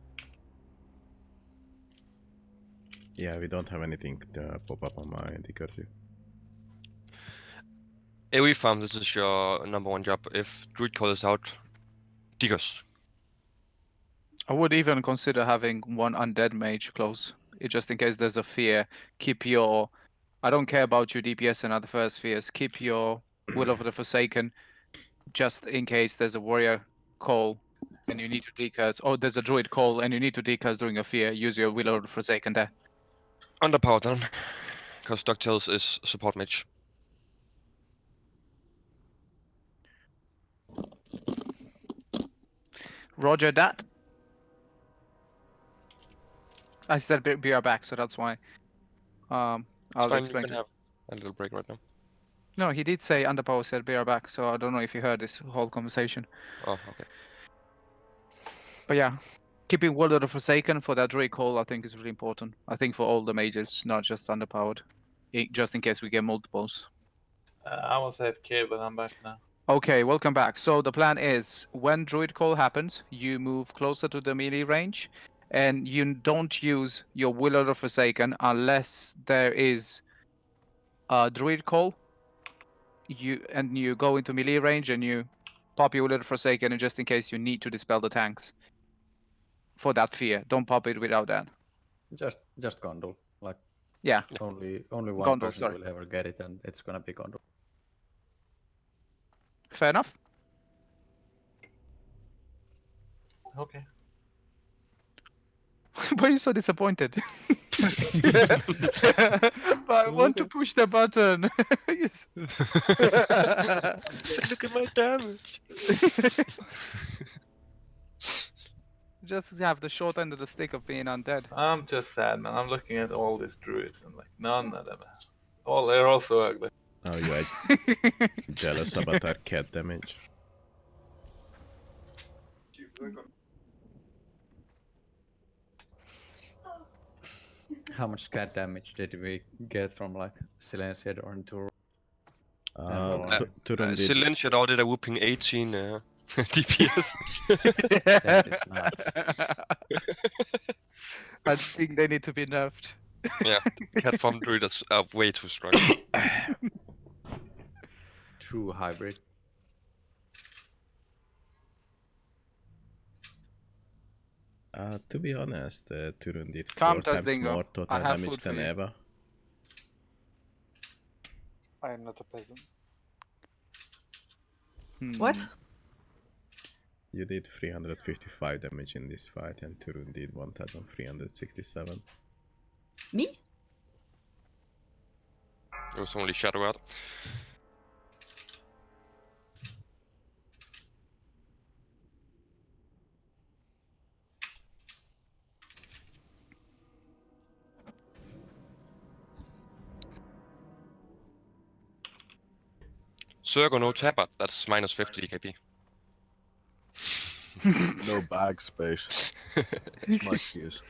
Yeah, we don't have anything to pop up on my decursive. AoE farm, this is your #1 job. If druid call is out, decurse. I would even consider having one undead mage close, just in case there's a fear. Keep your. I don't care about your DPS and other first fears. Keep your Will of the Forsaken, just in case there's a warrior call and you need to decurse. Or there's a druid call and you need to decurse during a fear. Use your Will of the Forsaken there. Underpowered then, because DuckTales is support mage. Roger that. I said be right back, so that's why. I'll Fine, explain you can to. have a little break right now. No, he did say Underpower said be right back, so I don't know if you heard this whole conversation. Oh, okay. But yeah, keeping World of the Forsaken for that recall I think is really important. I think for all the mages, not just Underpowered. Just in case we get multiples. I was AFK, but I'm back now. Okay, welcome back. So the plan is, when Druid Call happens, you move closer to the melee range, and you don't use your Will of the Forsaken unless there is a Druid Call. You go into melee range and you pop your Will of the Forsaken, and just in case you need to dispel the tanks. For that fear, don't pop it without that. Just Gondol, like yeah. Only one Gondol, person sorry. will ever get it, and it's gonna be Gondol. Fair enough. Okay. Why are you so disappointed? But I want to push the button. Yes. Look at my damage. Just have the short end of the stick of being undead. I'm just sad, man. I'm looking at all these druids and like none of them. They're all so ugly. Oh, you are jealous about our cat damage. How much cat damage did we get from like Silenciador and Tur? Silenciador did a whooping 18 DPS. That is nuts. I think they need to be nerfed. Yeah, cat farm druids are way too strong. True hybrid. To be honest, Turun did Come, 4 times Dingo. more I total have damage food for than you. Eva. I am not a peasant. What? You did 355 damage in this fight, and Turun did 1367. Me? It was only Shadow out. Circle no tapper, that's minus 50 DKP. No bag space. That's my excuse.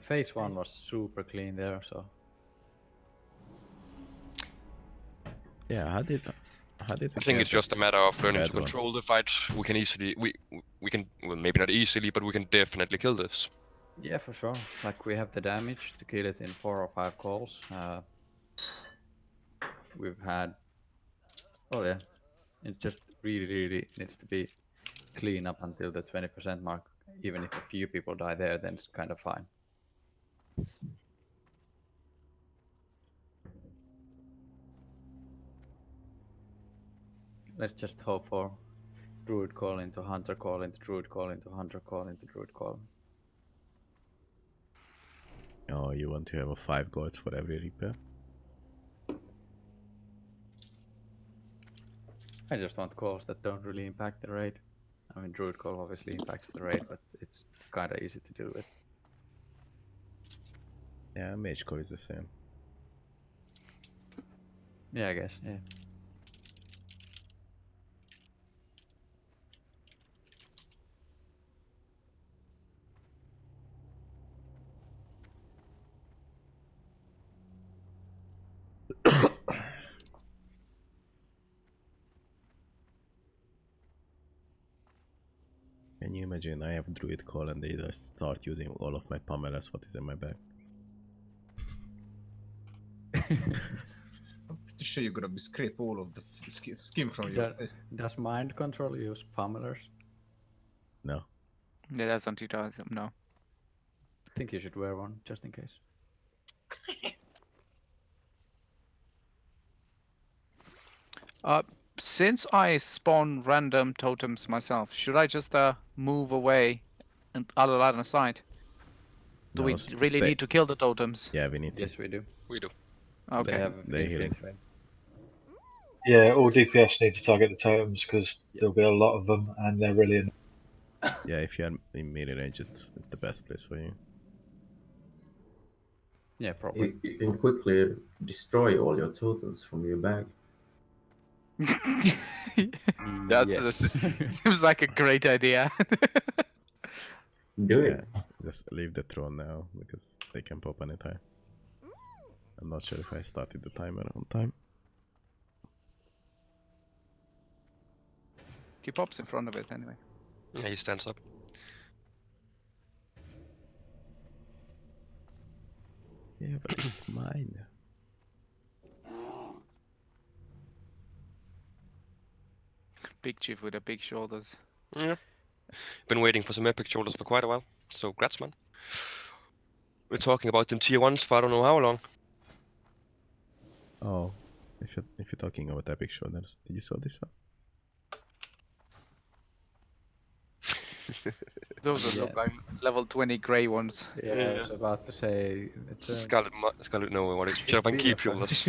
Phase 1 was super clean there, so. Yeah, how did I think it's just a matter of learning to control the fight. We can easily, we can, well, maybe not easily, but we can definitely kill this. Yeah, for sure. Like we have the damage to kill it in 4 or 5 calls. We've had, oh yeah, it just really needs to be clean up until the 20% mark. Even if a few people die there, then it's kind of fine. Let's just hope for Druid call into Hunter call into Druid call into Hunter call into Druid call. Oh, you want to have a 5 gods for every repair? I just want calls that don't really impact the raid. I mean, Druid call obviously impacts the raid, but it's kinda easy to do it. Yeah, mage core is the same. Yeah, I guess, yeah. Can you imagine I have druid call and they just start using all of my pummelas what is in my bag? I'm pretty sure you're gonna be scrape all of the skin from your face. Does mind control use pummelers? No. Yeah, that's anti-terrorism. No. I think you should wear one just in case. Since I spawn random totems myself, should I just move away and other line of sight? Do No, we really stay. need to kill the totems? Yeah, we need to. Yes, we do. We do. Okay. They have They're healing. infinite range. Yeah, all DPS need to target the totems because there'll be a lot of them and they're really annoying. Yeah, if you're in melee range, it's the best place for you. Yeah, probably. You can quickly destroy all your totals from your bag. That's seems like a great idea. Do Yeah, it. just leave the throne now because they can pop anytime. I'm not sure if I started the timer on time. He pops in front of it anyway. Yeah, he stands up. Yeah, but it's mine. Big chief with the big shoulders. Yeah. Been waiting for some epic shoulders for quite a while. So congrats, man. We're talking about them tier 1s for I don't know how long. Oh, if you're talking about epic shoulders, did you saw this one? Those Yeah. look like level 20 grey ones. Yeah, I was about to say it's a Scarlet no, what is Japan keep shoulders.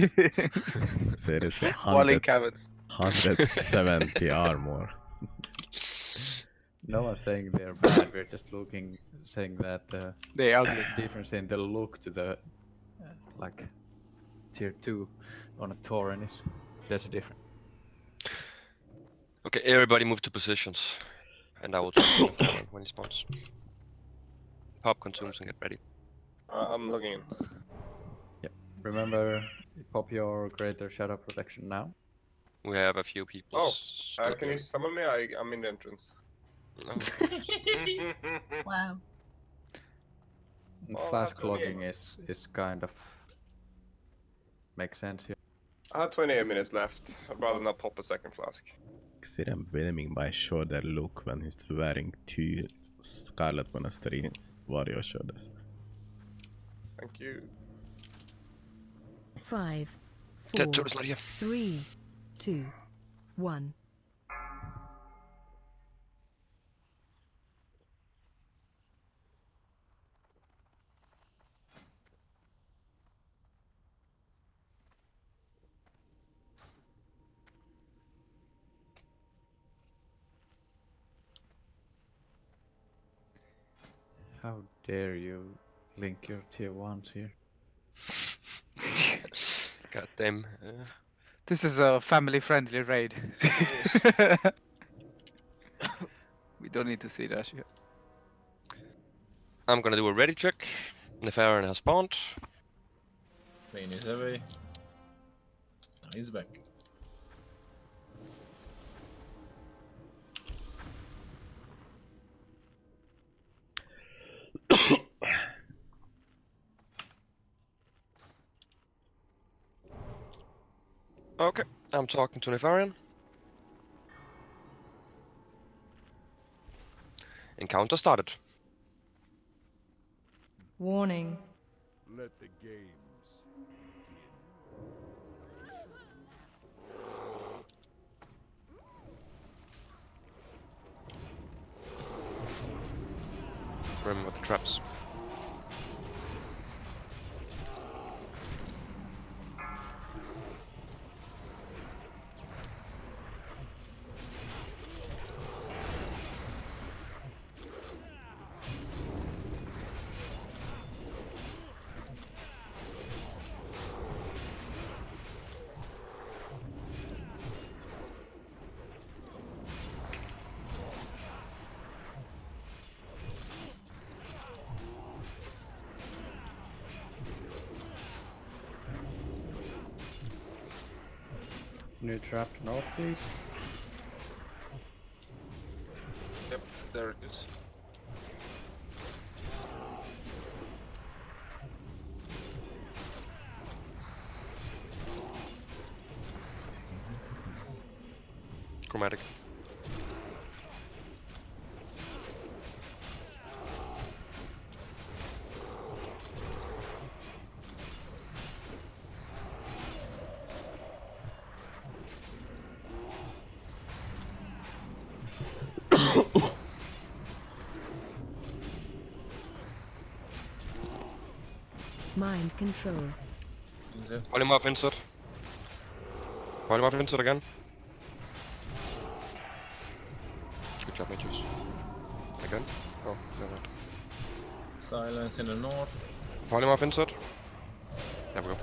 Seriously, Walling cabins. 170 armor. No one's saying they're bad. We're just saying that they're ugly. Difference in the look to the like tier 2 on a Tauren is there's a difference. Okay, everybody move to positions. And I will talk to the when he spawns. Pop consumes and get ready. I'm logging in. Yep. Remember, pop your greater shadow protection now. We have a few people. Oh, can you summon me? I'm in the entrance. No. Wow. Well, Fast that's okay. clogging is kind of makes sense here. I have 28 minutes left. I'd rather not pop a second flask. See them filming my shoulder look when he's wearing 2 Scarlet Monastery warrior shoulders. Thank you. 5, Yeah, 4, Toad's not here. 3, 2, 1. How dare you link your tier 1s here? God damn. This is a family-friendly raid. We don't need to see that shit. I'm gonna do a ready check. Nefarian has spawned. Vayne is away. Now he's back. Okay, I'm talking to Nefarian. Encounter started. Warning. Let the games Remember the traps. New trap north, please. Yep, there it is. Chromatic. Mind control. Polymorph insert. Polymorph insert again. Good job, Mages. Again? Oh, never mind. Silence in the north. Polymorph insert. There we go.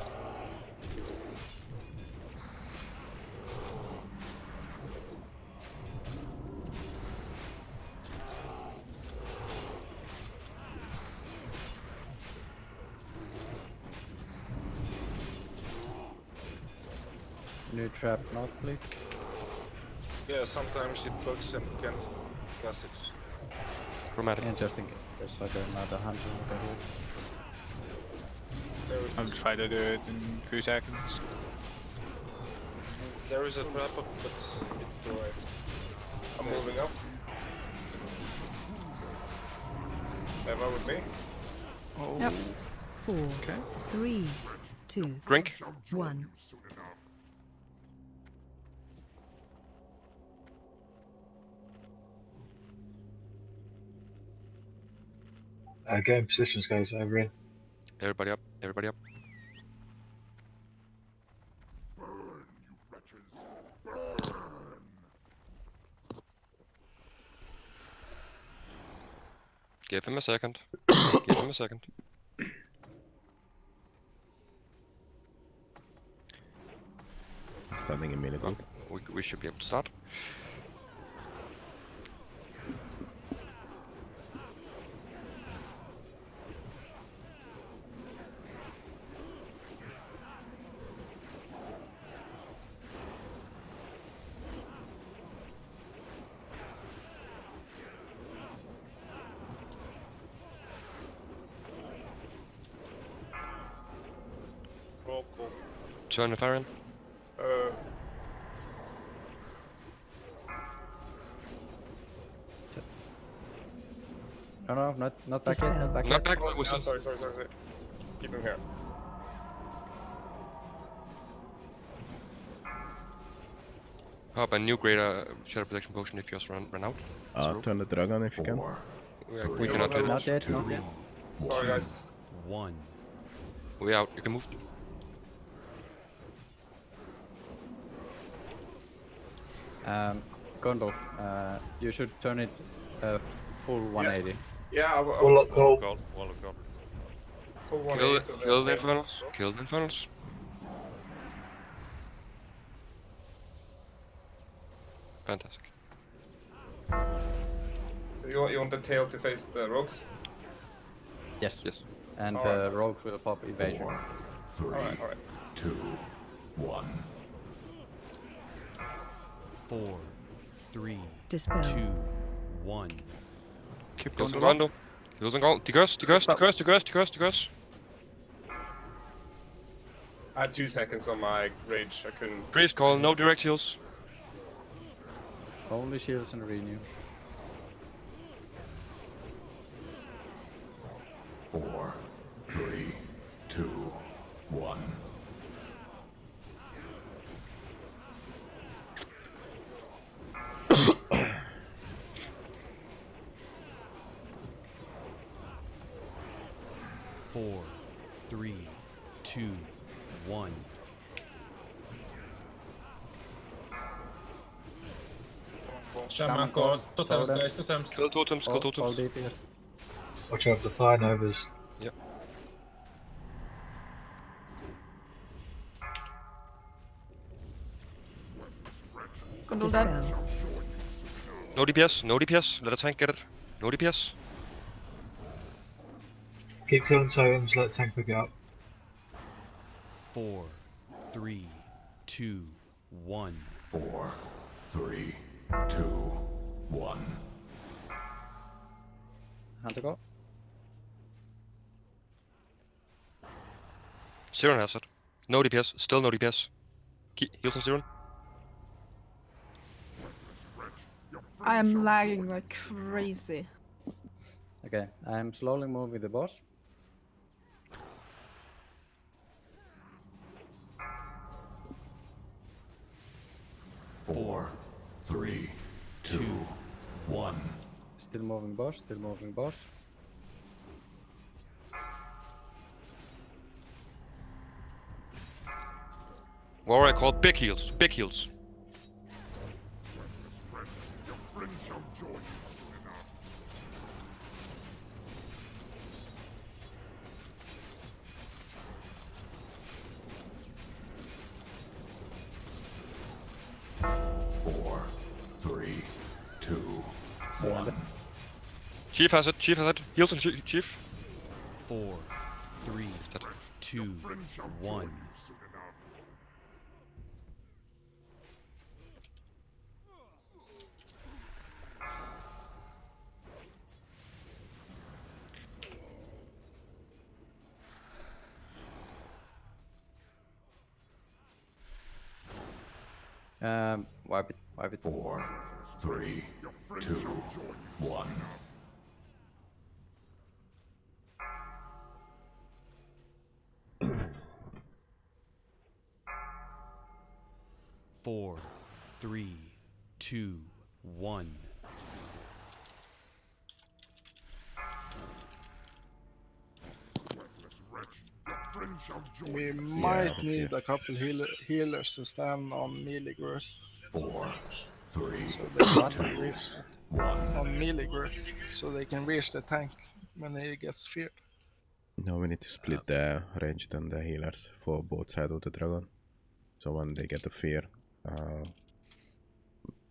New trap north, please. Yeah, sometimes it bugs and can't cast it. Chromatic. Interesting. There's like another hunter over here. I'll try to do it in 2 seconds. There is a trap up, but it's alright. I'm moving up. Eva with me? Oh. Yep. 4, 3, 2, Drink. 1. Game positions, guys. Over in. Everybody up. Everybody up. Give him a second. Give him a second. Standing immediately. We should be able to start. Roll call. Turn the Farron. No, not back in, not back in. Not back. Oh, sorry. Keep him here. Pop a new greater shadow protection potion if yours run out. Turn the dragon if you can. We cannot do Not that. yet, not yet. Sorry, guys. 1. We out. You can move. Gondor, you should turn it full 180. Yeah, I Full up call. Wall of God. full one. Kill the infernals. Kill the infernals. Fantastic. So you want the tail to face the rogues? Yes. Yes. And Alright. rogues will pop evasion. 3, Alright. 2, 1. 4, 3, Dispel. 2, 1. Keep Kill going. some Gondo. Kill some Gondo. Die curse. I had 2 seconds on my rage. I couldn't. Priest call. No direct heals. Only shields and renew. 4, 3, 2, 1. Shaman calls, totems guys, totems. Kill totems, kill All totems. DPS. Watch out for Thigh Novas. Yep. Control that. No DPS, no DPS. Let a tank get it. No DPS. Keep killing totems, let the tank pick it up. 4, 3, 2, 1. 4, 3, 2, 1. Hunter go. Siren has it. No DPS, still no DPS. Heals on Siren. I am lagging like crazy. Okay, I'm slowly moving the boss. Four, 3, 2, 1. Still moving boss, still moving boss. What I call big heals, big heals. Four, 3, 2, 1. Chief has it, Chief has it. Heals on Chief. 4, 3, 2, 1. Wipe it, wipe it. 4, 3, 2, 1. Four, 3, 2, 1. We might need a couple healers to stand on melee group. 4, 3, so they can 2, reach 1. on melee group, so they can reach the tank when he gets feared. Now we need to split the ranged and the healers for both sides of the dragon. So when they get the fear,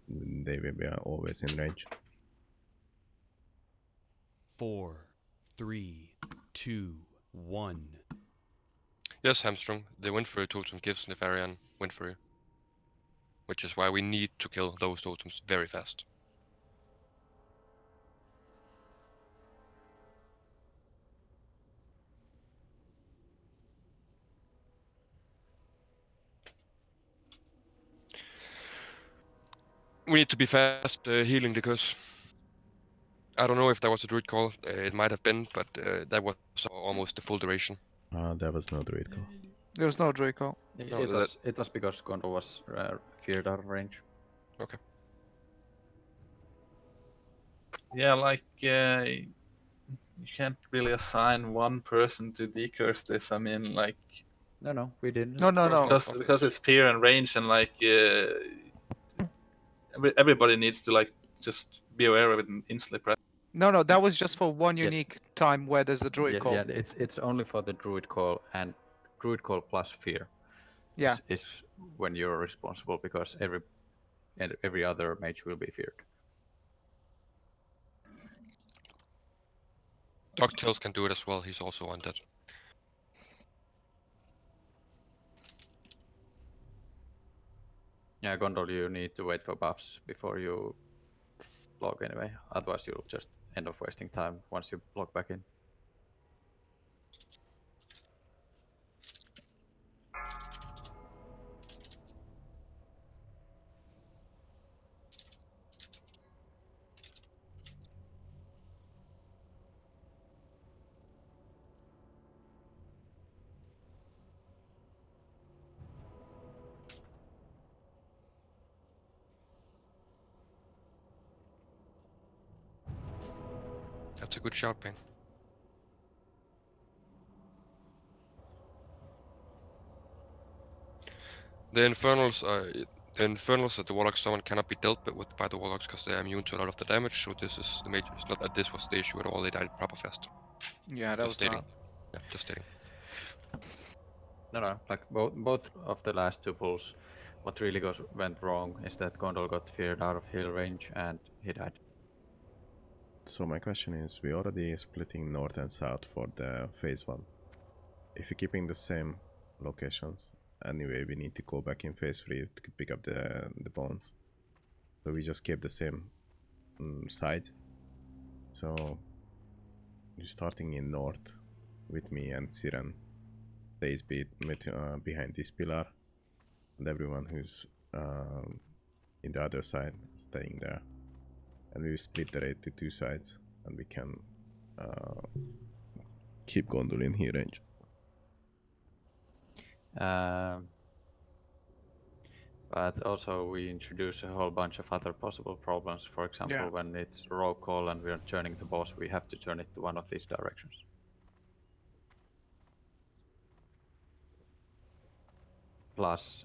they will be always in range. 4, 3, 2, 1. Yes, Hamstrung. The Windfury totem gives Nefarian Windfury. Which is why we need to kill those totems very fast. We need to be fast healing the curse. I don't know if that was a druid call. It might have been, but that was almost the full duration. There was no druid call. There was no Draco. No, It was because Gondor was feared out of range. Okay. Yeah, like you can't really assign one person to decurse this. I mean, like No, we didn't. No. because it's fear and range, and like everybody needs to like just be aware of it and instantly press. No, that was just for one Yes. unique time where there's a druid call. Yeah, it's only for the druid call, and druid call plus fear. Yeah. Is when you're responsible, because every other mage will be feared. DuckTales can do it as well. He's also undead. Yeah, Gondor, you need to wait for buffs before you block anyway. Otherwise, you'll just end up wasting time once you block back in. That's a good shout, Ben. The infernals at the warlock summon cannot be dealt with by the warlocks because they are immune to a lot of the damage. So this is the major. It's not that this was the issue at all. They died proper fast. Yeah, that Just was stating. not. Yeah, just stating. No, like both of the last two pulls, what really went wrong is that Gondol got feared out of heal range and he died. So my question is, we already splitting north and south for the phase 1. If you're keeping the same locations, anyway we need to go back in phase 3 to pick up the bones. So we just keep the same side. So you're starting in north with me and Siren stays behind this pillar, and everyone who's in the other side staying there. And we will split the raid to 2 sides, and we can keep Gondol in heal range. But also we introduce a whole bunch of other possible problems. For example, Yeah. when it's roll call and we're turning the boss, we have to turn it to one of these directions. Plus,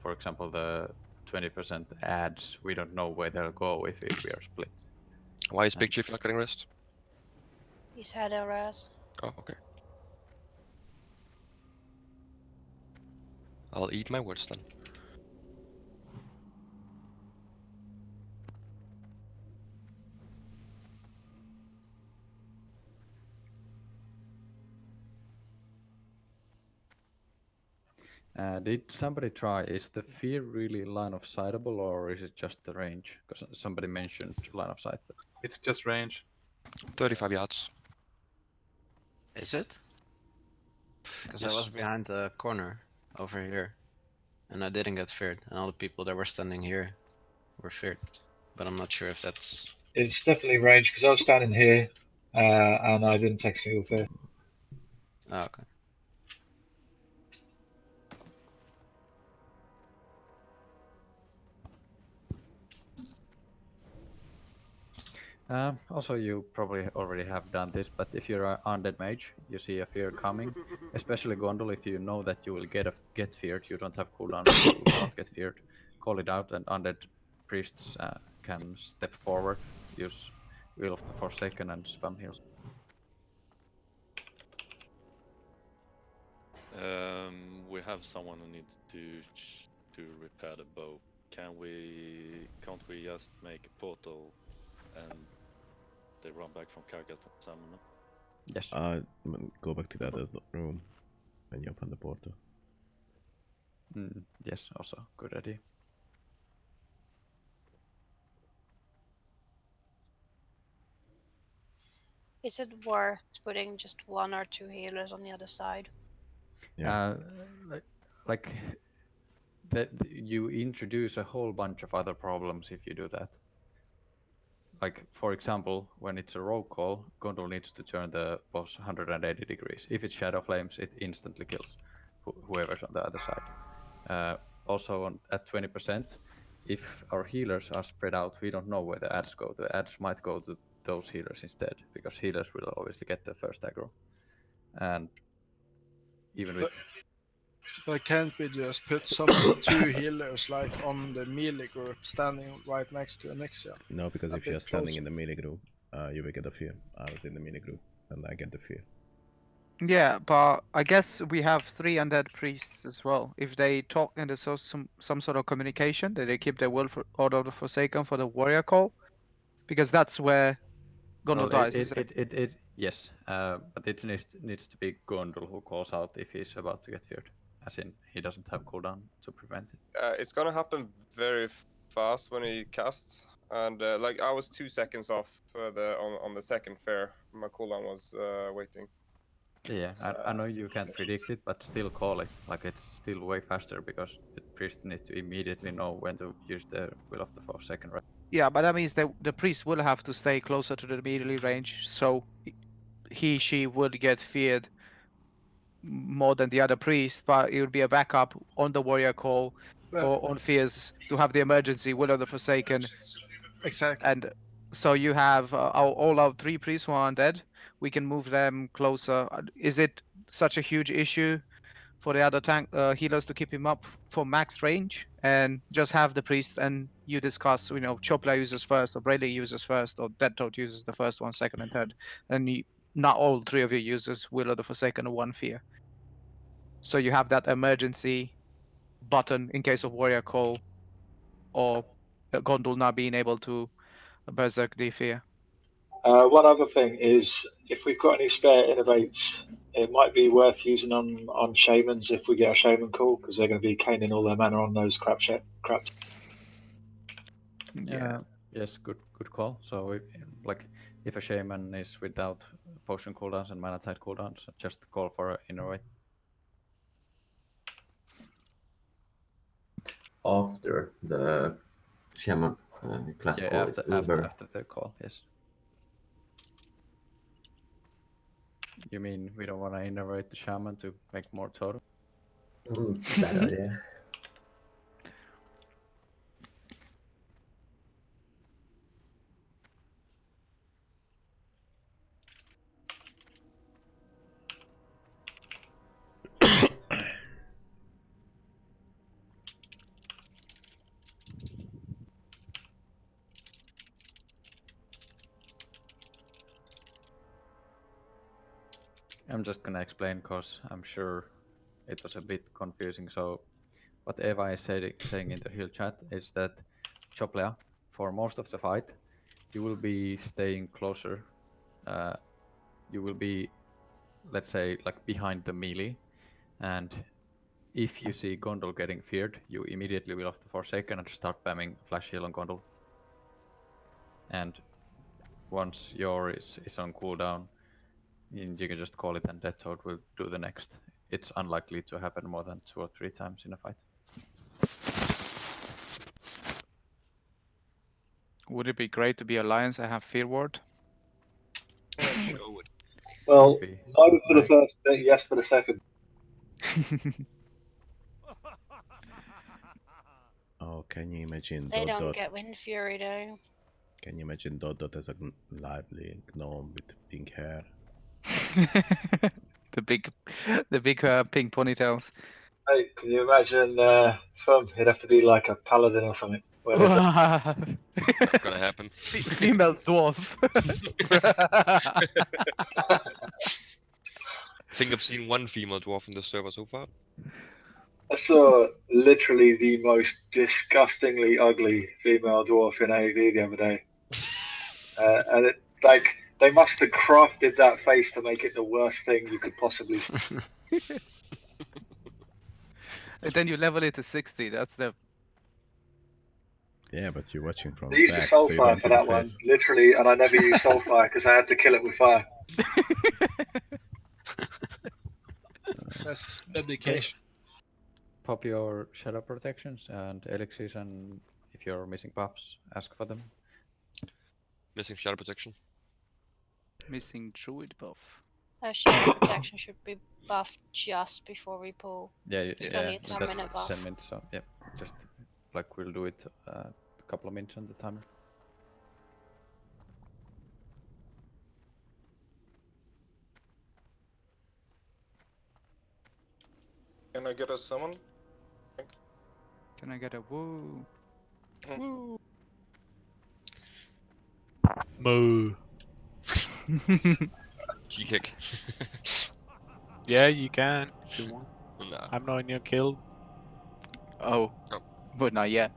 for example, the 20% ads, we don't know where they'll go if we are split. Why is Big Chief not getting rest? He's had a rest. Oh, okay. I'll eat my words then. Did somebody try, is the fear really line of sightable or is it just the range? Because somebody mentioned line of sight. It's just range. 35 yards. Is it? Because I Yes. was behind the corner over here, and I didn't get feared, and all the people that were standing here were feared. But I'm not sure if that's. It's definitely range because I was standing here and I didn't take a single fear. Oh, okay. Also, you probably already have done this, but if you're an undead mage, you see a fear coming, especially Gondol, if you know that you will get feared, you don't have cooldown to not get feared, call it out, and undead priests can step forward, use Will of the Forsaken and spam heals. We have someone who needs to repair the bow. Can't we just make a portal and they run back from Kargat and summon them? Yes. Go back to the other room when you open the portal. Yes, also good idea. Is it worth putting just one or two healers on the other side? Yeah. Like that, you introduce a whole bunch of other problems if you do that. Like, for example, when it's a roll call, Gondol needs to turn the boss 180 degrees. If it's Shadow Flames, it instantly kills whoever's on the other side. Also, at 20%, if our healers are spread out, we don't know where the ads go. The ads might go to those healers instead, because healers will obviously get the first aggro. And even with... But can't we just put some two healers like on the melee group standing right next to Anixia? No, because A if you're bit standing closer. in the melee group, you will get the fear. I was in the melee group, and I get the fear. Yeah, but I guess we have 3 undead priests as well. If they talk and there's some sort of communication, that they keep their will for Order of the Forsaken for the warrior call, because that's where Gondor dies, isn't it? Yes, but it needs to be Gondor who calls out if he's about to get feared. As in, he doesn't have cooldown to prevent it. It's gonna happen very fast when he casts, and like I was 2 seconds off on the second fair. My cooldown was waiting. Yeah, I know you can't predict it, but still call it. Like, it's still way faster because the priest needs to immediately know when to use the Will of the Forsaken, right? Yeah, but that means that the priest will have to stay closer to the melee range, so she would get feared more than the other priest, but it would be a backup on the warrior call or on fears to have the emergency Will of the Forsaken. Exactly. And so you have all our 3 priests who are undead. We can move them closer. Is it such a huge issue for the other tank healers to keep him up for max range, and just have the priest and you discuss. You know, Chopla uses first, or Brayley uses first, or Dead Toad uses the first one, second, and third, and not all three of your users will of the Forsaken or one fear. So you have that emergency button in case of warrior call, or Gondul not being able to berserk the fear. One other thing is, if we've got any spare innovates, it might be worth using on shamans if we get a shaman call, because they're going to be caning all their mana on those craps. Yeah. Yes, good call. So if a shaman is without potion cooldowns and mana tide cooldowns, just call for an innovate. After the shaman class Yeah, call is over. after the call, yes. You mean we don't want to innovate the shaman to make more totem? Bad idea. I'm just gonna explain because I'm sure it was a bit confusing. So what Eva is saying in the hill chat is that Choplea, for most of the fight, you will be staying closer. You will be, let's say, like behind the melee, and if you see Gondol getting feared, you immediately will off the Forsaken and start spamming flash heal on Gondol. And once your is on cooldown, you can just call it and Death Toad will do the next. It's unlikely to happen more than 2 or 3 times in a fight. Would it be great to be Alliance and have Fear Ward? Sure would. Well, Be no for the nice. first bit, yes for the second. Oh, can you imagine They don't Dot? get Wind Fury though. Can you imagine Dot as a lively gnome with pink hair? the big pink ponytails. Hey, can you imagine Thumb? He'd have to be like a paladin or something. Not gonna happen. Female dwarf. I think I've seen one female dwarf in the server so far. I saw literally the most disgustingly ugly female dwarf in AV the other day, and it, like they must have crafted that face to make it the worst thing you could possibly see. And then you level it to 60. That's the. Yeah, but you're watching from I used back, a so you soulfire don't for see the that one, face. literally, and I never used soulfire because I had to kill it with fire. That's dedication. Pop your shadow protections and elixirs, and if you're missing buffs, ask for them. Missing shadow protection. Missing druid buff. Shadow protection should be buffed just before we pull. Yeah, It's only a 10-minute buff. 10 minutes, so yeah, just like we'll do it a couple of minutes on the timer. Can I get a summon? Can I get a woo? Woo! Moo. G-kick. Yeah, you can if you want. Nah. I'm not in your kill. Oh. But not yet.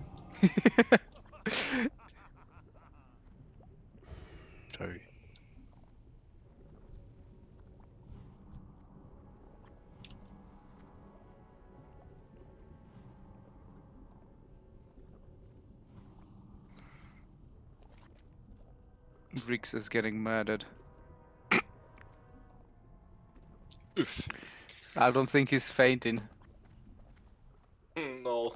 Sorry. Rix is getting murdered. Oof. I don't think he's fainting. No.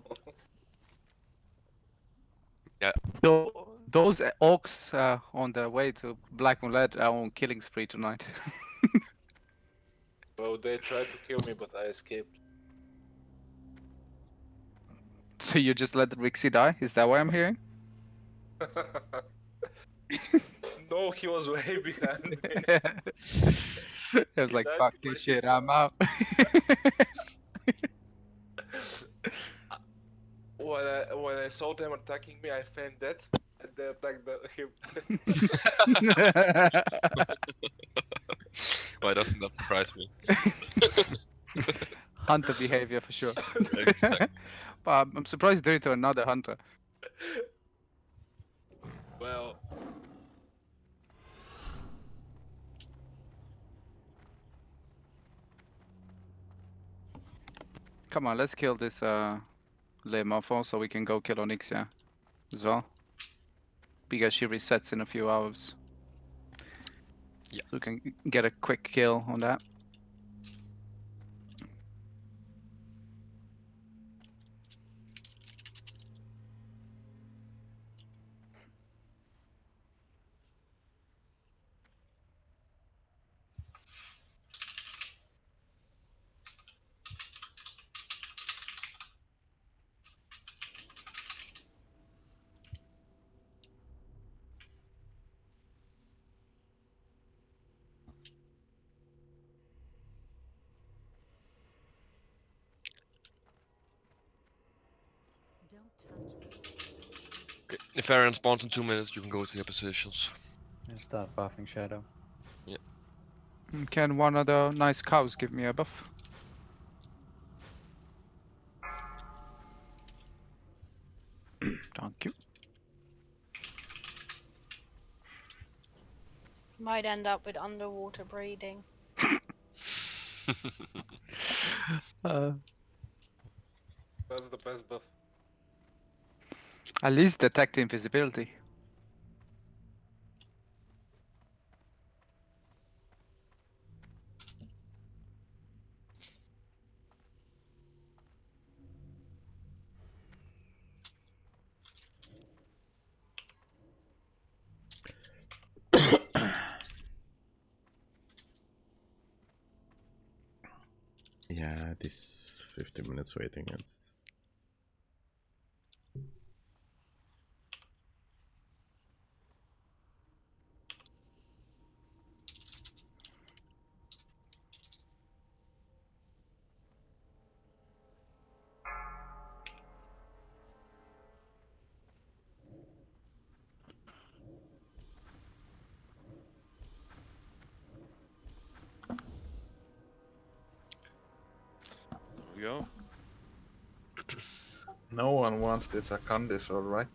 Yeah. Those orcs on their way to Black Mullet are on killing spree tonight. Well, they tried to kill me, but I escaped. So you just let Rixie die? Is that what I'm hearing? No, he was way behind me. I was like, fuck this shit, I'm out. when I saw them attacking me, I feigned death, and they attacked him. Why doesn't that surprise me? Hunter behavior for sure. Exactly. But I'm surprised you did it to another hunter. Well, Come on, let's kill this Le Morpho so we can go kill Onyxia as well. Because she resets in a few hours. Yeah. So we can get a quick kill on that. Okay. If Aaron spawns in 2 minutes, you can go to your positions. And start buffing Shadow. Yeah. Can one of the nice cows give me a buff? Thank you. Might end up with underwater breeding. that's the best buff. At least detect invisibility. Yeah, this 15 minutes waiting. It's... There we go. No one wants this Akandis, alright?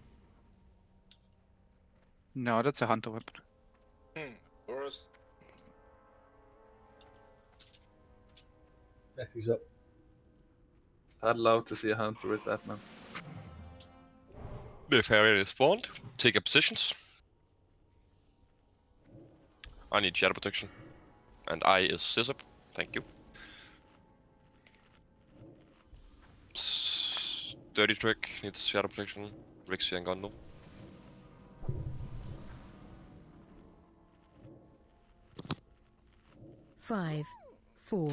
No, that's a hunter weapon. Of course. He's up. I'd love to see a hunter with that, man. If Harriet is spawned, take your positions. I need shadow protection. And I is Sysop. Thank you. Dirty Trick needs shadow protection. Rixie and Gondel. Five, 4,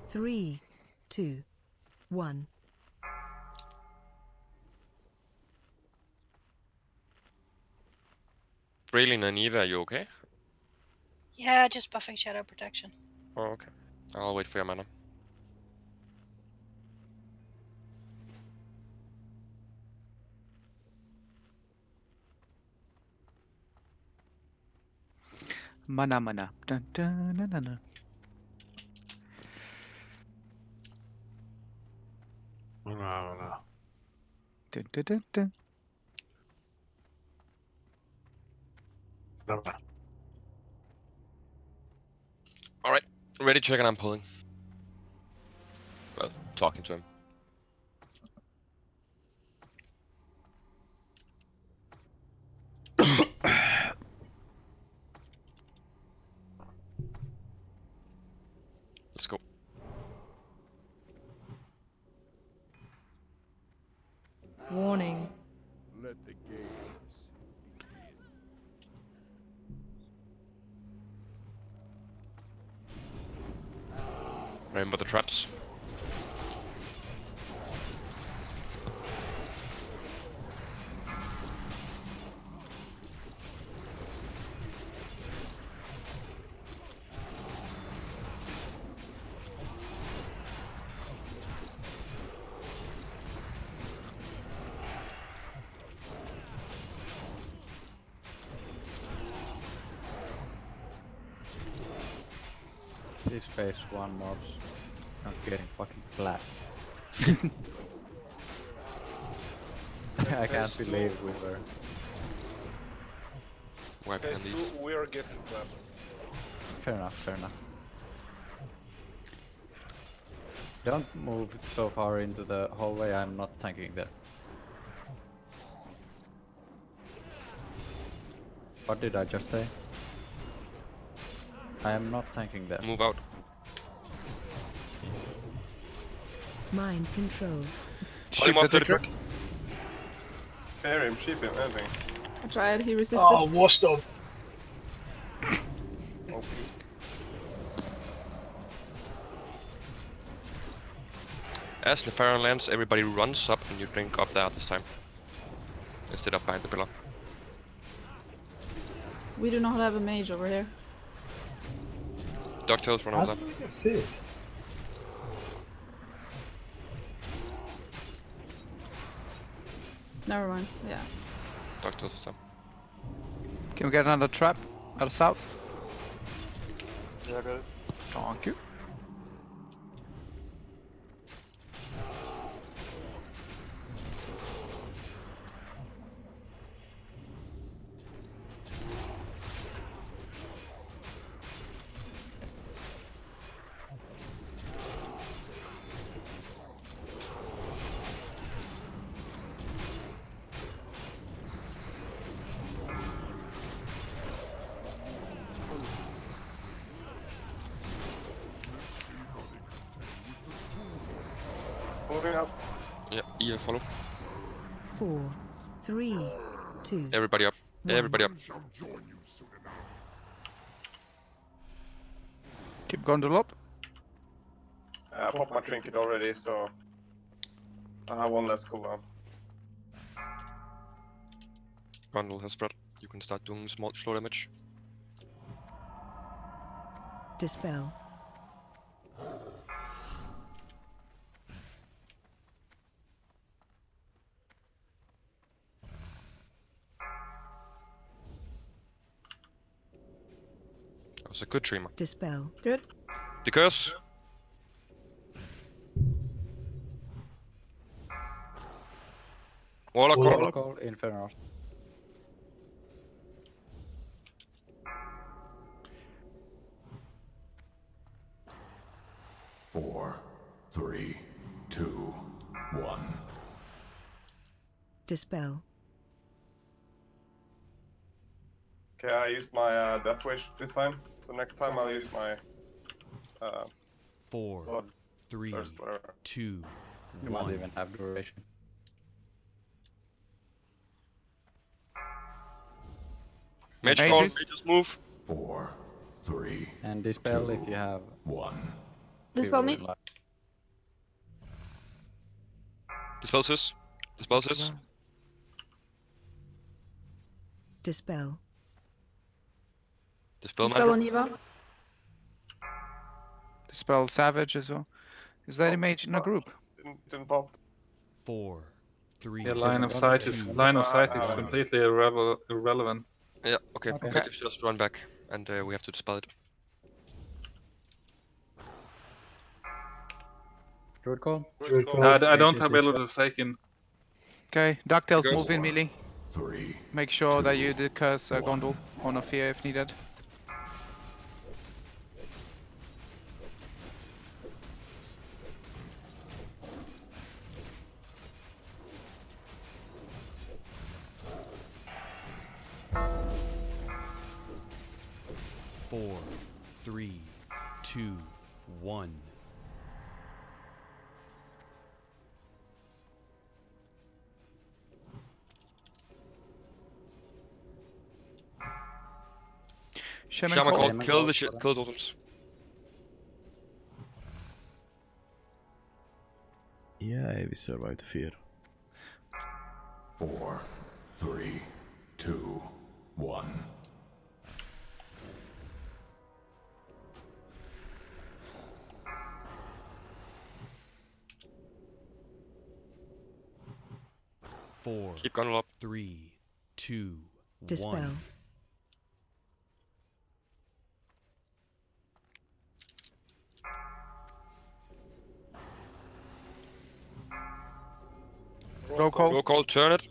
3, 2, 1. Braylin and Eva, are you okay? Yeah, just buffing shadow protection. Oh, okay. I'll wait for your mana. Mana mana. Dun, dun, dun, dun, dun. Dun, dun, dun, dun. Alright, ready check and I'm pulling. Well, talking to him. Let's go. Warning. Let the games Remember the traps. These phase 1 mobs are getting fucking flat. I can't Phase believe two. we were. Wipe Phase hand these. 2, we are getting that. Fair enough, fair enough. Don't move so far into the hallway, I'm not tanking there. What did I just say? I am not tanking there. Move out. Mind control. Pull him off to the truck. Spare him, sheep him, anything. I tried, he resisted. Oh, washed up. As the fire lands, everybody runs up and you drink up there this time. Instead of behind the pillar. We do not have a mage over here. DuckTales run over there. Never mind, yeah. DuckTales is up. Can we get another trap out of south? Yeah, I got it. Thank you. Moving up. Yeah, EL follow. 4, 3, 2. Everybody up. Everybody up. Keep Gondol up. I popped my trinket already, so I have one less cooldown. Bundle has spread. You can start doing slow damage. Dispel. That was a good dreamer. Dispel. Good. The curse. Warlock call. Warlock call, Inferno. Four, three, two, one. Dispel. Okay, I used my Death Wish this time, so next time I'll use my Four, blood three, thirst, whatever. two, You might one. even have duration. Mage call, Mages? mages move. Four, three, And dispel if you have. one. Dispel me. Dispels this. Dispels this. Dispel. Dispel Dispel on Mandra. Eva. Dispel Savage as well. Is there any mage in a group? Didn't pop. Four, three. Yeah, line of sight is completely irrelevant. Yeah, okay. Okay. Natives just run back and we have to dispel it. Druid call? Druid call. I don't have ability to take in. Okay, DuckTales Because- move in melee. Three. Make sure that you did curse Gondol on a fear if needed. Four, three, two, one. Shaman Shaman call. call, Shaman kill call the for them. kill totems. Yeah, we survived fear. Four, three, two, one. Four, Keep gunning up. three, two, Dispel. one. Roll call. Roll call, turn it.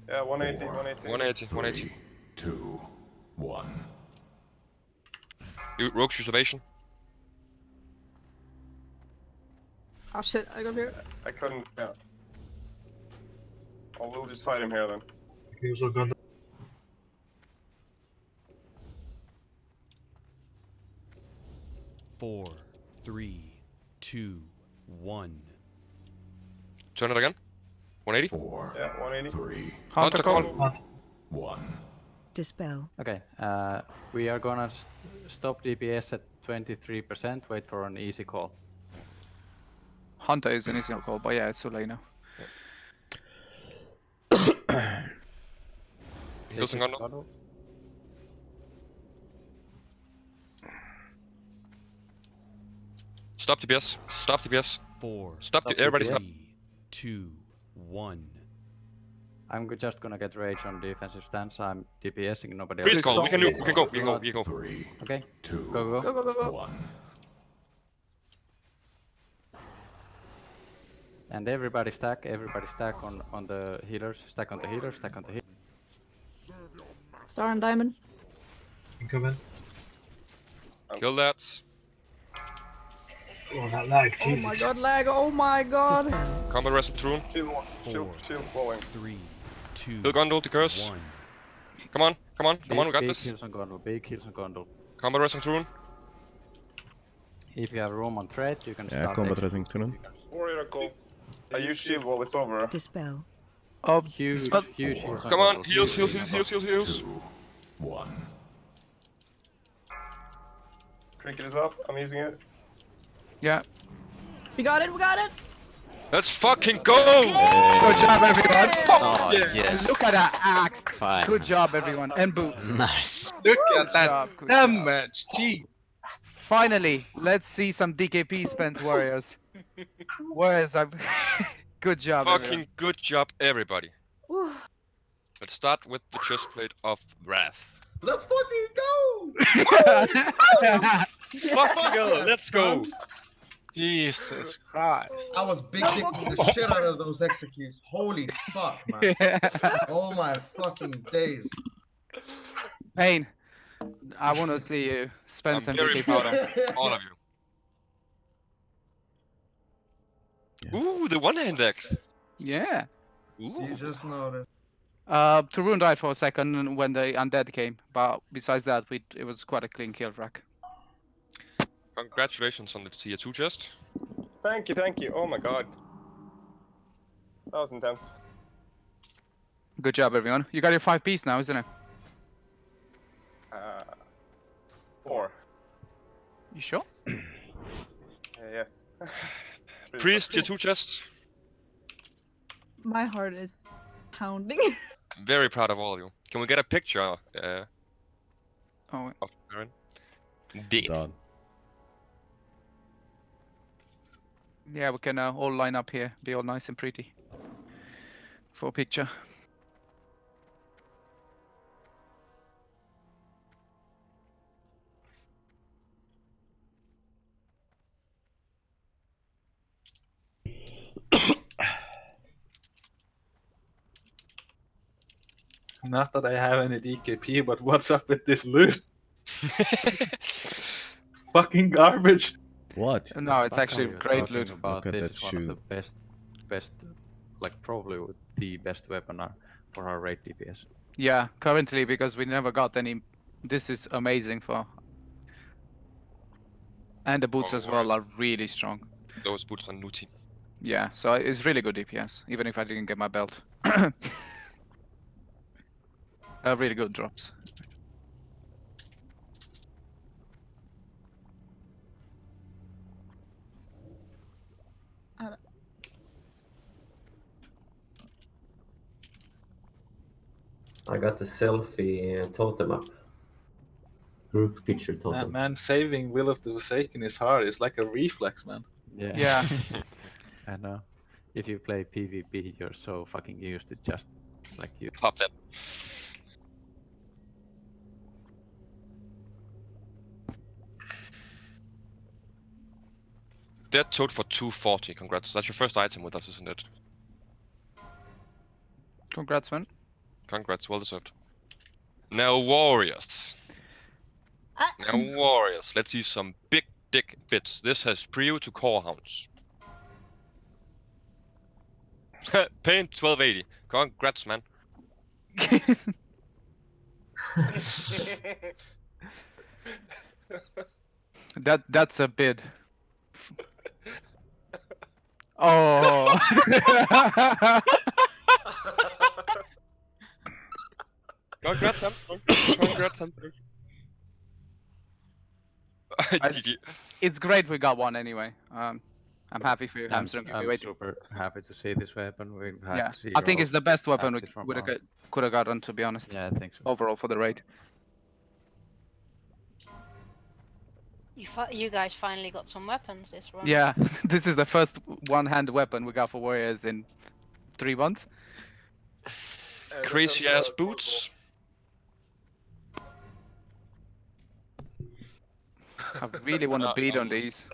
Yeah, 180, 180. 180, 180. 3, 2, 1. Rogue's observation. Oh shit, I got here. I couldn't, yeah. Oh, we'll just fight him here then. He also got 4, 3, 2, 1. Turn it again. 180. 4, Yeah, 180. 3, Hunter call. 1. Dispel. Okay, we are gonna stop DPS at 23%, wait for an easy call. Hunter is an easy call, but yeah, it's too late now. Heals and Gondor. Stop DPS. Stop DPS. 4, Stop. Everybody stop. 3, 2, 1. I'm just gonna get rage on defensive stance. I'm DPSing, nobody Priest else. call. We can go. We can go. 3, Okay. 2, Go. Go. 1. And everybody stack on the healers. Stack on the healers. Star and diamond. incoming. Kill that. Oh, that lag. Oh Jesus. my god, lag. Oh my god. Dispel. Combat rest rune. Shield blowing. 3, 2, Kill Gondor to curse. 1. Come on, we got big this. Heals on Gondor. Big heals on Gondor. Combat rest rune. If you have room on threat, you can Yeah, start. combat executing. resing tunnel. Warrior call. I use shield while it's over. Dispel. Oh, Huge dispel. heals on Come on, Gondor. heals. Two, 1. Trinket is up. I'm using it. Yeah. We got it. Let's fucking go! Good job, everyone. Oh, yes. Look at that axe. Fine. Good job, everyone. And boots. Nice. Look Good at that job, good job. damage. Gee. Finally, let's see some DKP spent warriors. Warriors are. Good job, Fucking good job, everybody. Whew. Let's start with the chest plate of wrath. Let's fucking go! everyone. Fucking hell, let's go! Jesus Christ. I was big dicking the shit out of those executes. Holy fuck, man. Oh my fucking days. Pain. I want to see you spend I'm some very DKP. proud of all of you. Ooh, the one-hand axe. Yeah. Ooh. You just noticed. Tarun died for a second when the undead came, but besides that, it was quite a clean kill, Rack. Congratulations on the tier 2 chest. Thank you. Oh my god. That was intense. Good job, everyone. You got your 5 piece now, isn't it? 4. You sure? Yes. Priest, tier 2 chest. My heart is pounding. Very proud of all of you. Can we get a picture Oh, of Aaron? Dead. Done. yeah, we can all line up here, be all nice and pretty for a picture. Not that I have any DKP, but what's up with this loot? Fucking garbage. What? No, it's Fuck actually are you great talking loot. About? Look at This that is one shoe. of the best, like probably the best weapon for our raid DPS. Yeah, currently because we never got any. This is amazing for. And the boots Oh, as well are really strong. Those boots are nutty. Yeah, so it's really good DPS, even if I didn't get my belt. Really good drops. I got the selfie totem up. Group picture totem. Man, saving Will of the Forsaken is hard. It's like a reflex, man. Yeah. Yeah. I know. If you play PvP, you're so fucking used to just like you pop them. Dead toad for 240. Congrats. That's your first item with us, isn't it? Congrats, man. Congrats, well deserved. Now warriors. Now warriors. Let's see some big dick bits. This has prio to core hounds. Paint 1280. Congrats, man. That's a bid. Oh. Congrats, Hamster. Congrats, Hamster. GG. It's great we got one anyway. I'm happy for you, Hamster. I'm super happy to see this weapon. We've had Yeah, zero I think it's the best weapon we axes from could our- have gotten, to be honest. Yeah, I think so. Overall for the raid. You guys finally got some weapons this run. Yeah, this is the first one-hand weapon we got for warriors in 3 months. Crazy ass boots. I really want to beat on these.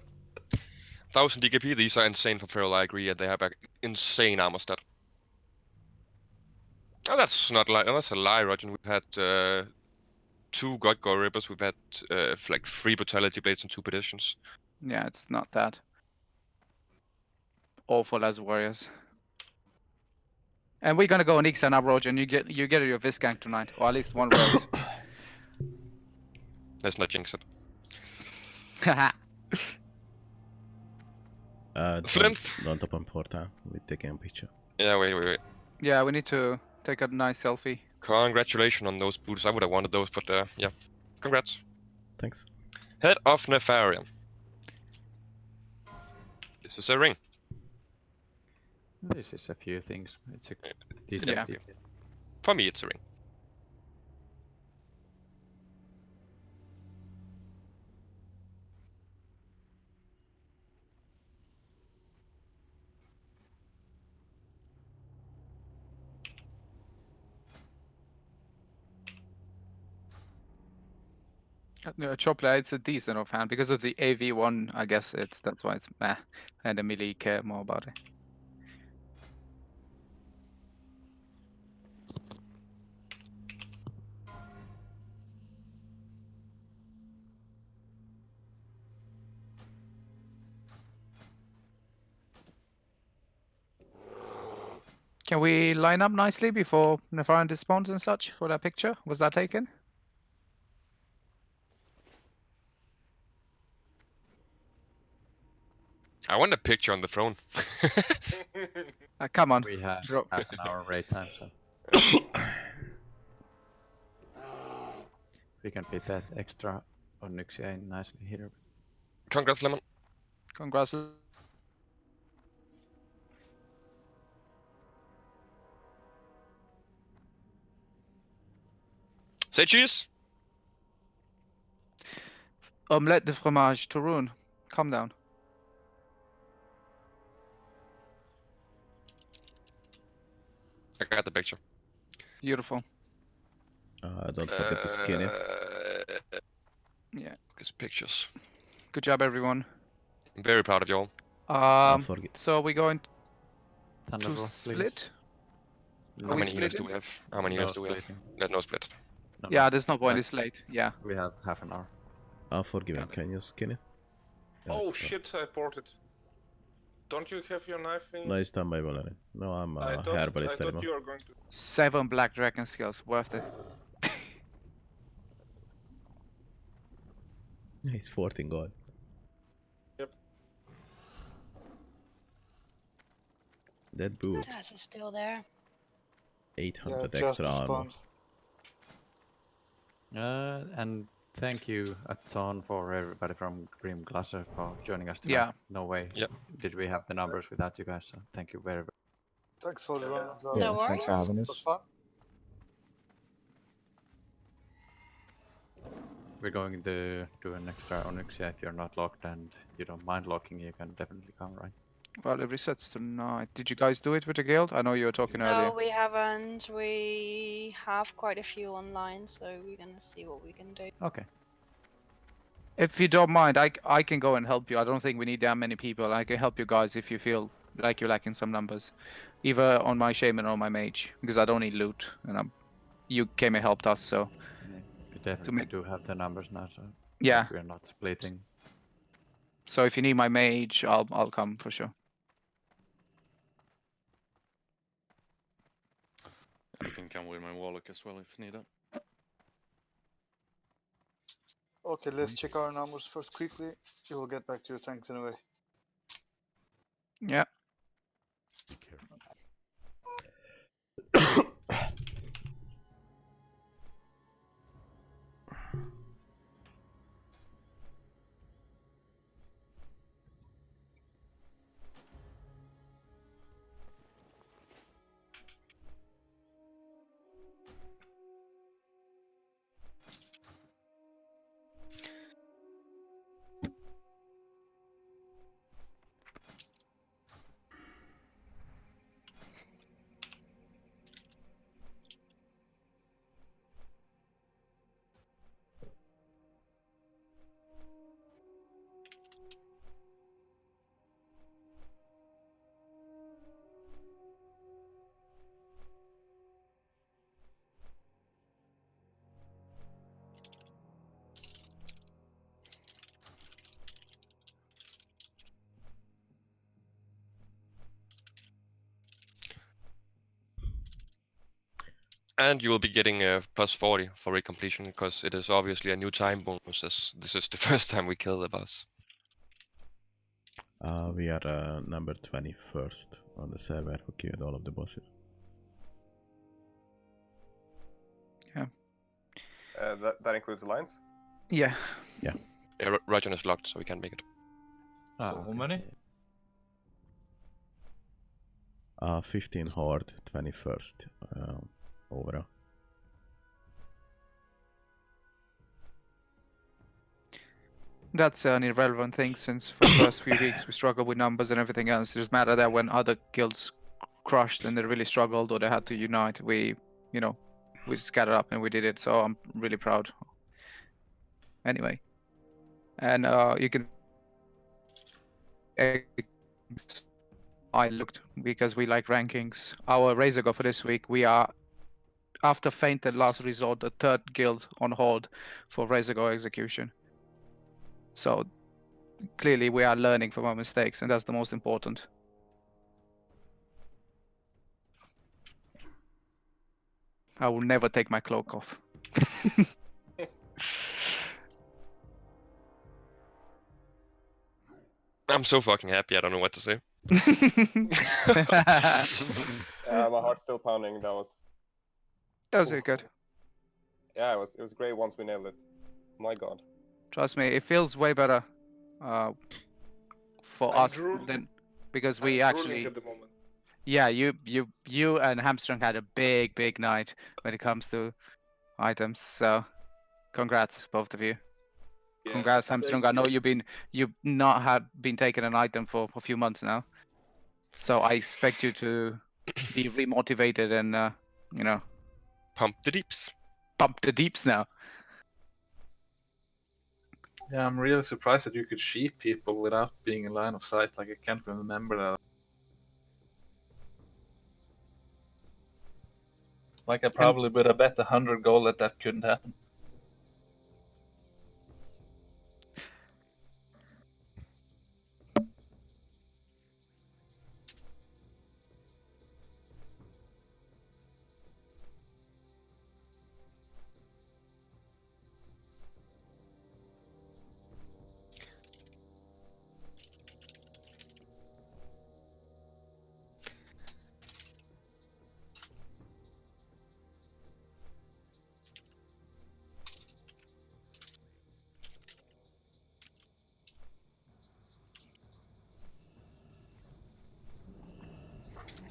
1000 DKP, these are insane for Feral, I agree, and they have an insane armor stat. Oh, that's not like that's a lie, Roger. We've had 2 God Gore Rippers, we've had like 3 Brutality Blades and 2 Petitions. Yeah, it's not that awful as warriors. And we're gonna go on Ixia now, Roger, and you get your Viskank tonight, or at least one road. Let's not jinx it. Flint. Don't open portal. We're taking a picture. Yeah, wait. Yeah, we need to take a nice selfie. Congratulations on those boots. I would have wanted those, but yeah. Congrats. Thanks. Head of Nefarian. This is a ring. This is a few things. It's a decent. Yeah. For me, it's a ring. Chopla, it's a decent offhand because of the AV1. I guess that's why it's meh, and Emily care more about it. Can we line up nicely before Nefarian despawns and such for that picture? Was that taken? I want a picture on the throne. Come on. We have Bro. half an hour raid time, so we can fit that extra Onyxia in nicely here. Congrats, Lemon. Congrats. Say cheese. Omelette de fromage, Tarun. Calm down. I got the picture. Beautiful. Don't forget to skin it. Yeah. Look at pictures. Good job, everyone. I'm very proud of y'all. So we're going to Thunderbolt, split. How many healers do we have? How many healers do we have? There's no split. Yeah, there's no point. It's late. Yeah. We have half an hour. Unforgiven, can you skin it? Oh shit, I ported. Don't you have your knife in? Nice time by Valerie. No, I'm I a thought herbalist anymore. you were going to. 7 black dragon skills, worth it. He's 14 gold. Yep. That boot. Taz is still there. 800 extra armor. And thank you a ton for everybody from Grim Glasser for joining us tonight. Yeah. No way. Yep. Did we have the numbers without you guys? So thank you very much. Thanks for the run as well. No worries. Thanks for having us. Was fun. We're going to do an extra Onyxia. If you're not locked and you don't mind locking, you can definitely come, right? Well, it resets tonight. Did you guys do it with the guild? I know you were talking earlier. No, we haven't. We have quite a few online, so we're gonna see what we can do. Okay. If you don't mind, I can go and help you. I don't think we need that many people. I can help you guys if you feel like you're lacking some numbers. either on my shaman or my mage, because I don't need loot, and you came and helped us, so. Yeah, we definitely do have the numbers now, so Yeah. we're not splitting. So if you need my mage, I'll come for sure. I can come with my warlock as well if needed. Okay, let's check our numbers first quickly. You will get back to your tanks anyway. Yeah. And you will be getting a plus 40 for recompletion because it is obviously a new time bonus as this is the first time we kill the boss. We are number 21st on the server who killed all of the bosses. Yeah. That includes alliance? Yeah. Yeah. Yeah, Rajan is locked, so we can't make it. So how many? 15 Horde, 21st overall. That's an irrelevant thing since for the first few weeks we struggled with numbers and everything else. It just matter that when other guilds crushed and they really struggled or they had to unite, we scattered up and we did it. So I'm really proud. Anyway, and you can. I looked because we like rankings. Our Razor Go for this week, we are after Feint and Last Resort, the third guild on Horde for Razor Go execution. So clearly we are learning from our mistakes, and that's the most important. I will never take my cloak off. I'm so fucking happy, I don't know what to say. My heart's still pounding. That was good. Yeah, it was great once we nailed it. My god. Trust me, it feels way better for I'm us than because we I'm actually. drooling at the moment. Yeah, you and Hamstrung had a big night when it comes to items. So, congrats both of you. Yeah, Congrats, Hamstrung. thank I know you. you've not have been taking an item for a few months now. So I expect you to be remotivated and pump the deeps. Pump the deeps now. Yeah, I'm really surprised that you could sheep people without being in line of sight. Like, I can't remember that. Like, I probably would have bet 100 gold that that couldn't happen.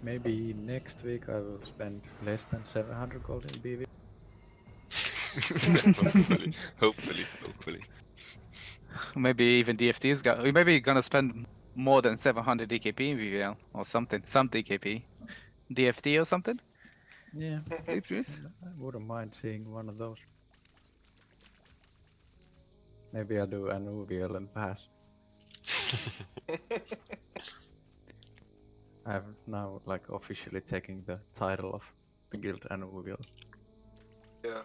Maybe next week I will spend less than 700 gold in BW. Hopefully. Maybe even DFT is we maybe gonna spend more than 700 DKP in VVL or something, some DKP, DFT or something. Yeah, please. I wouldn't mind seeing one of those. Maybe I'll do an UVL and pass. I've now like officially taken the title of the guild Annual. Yeah.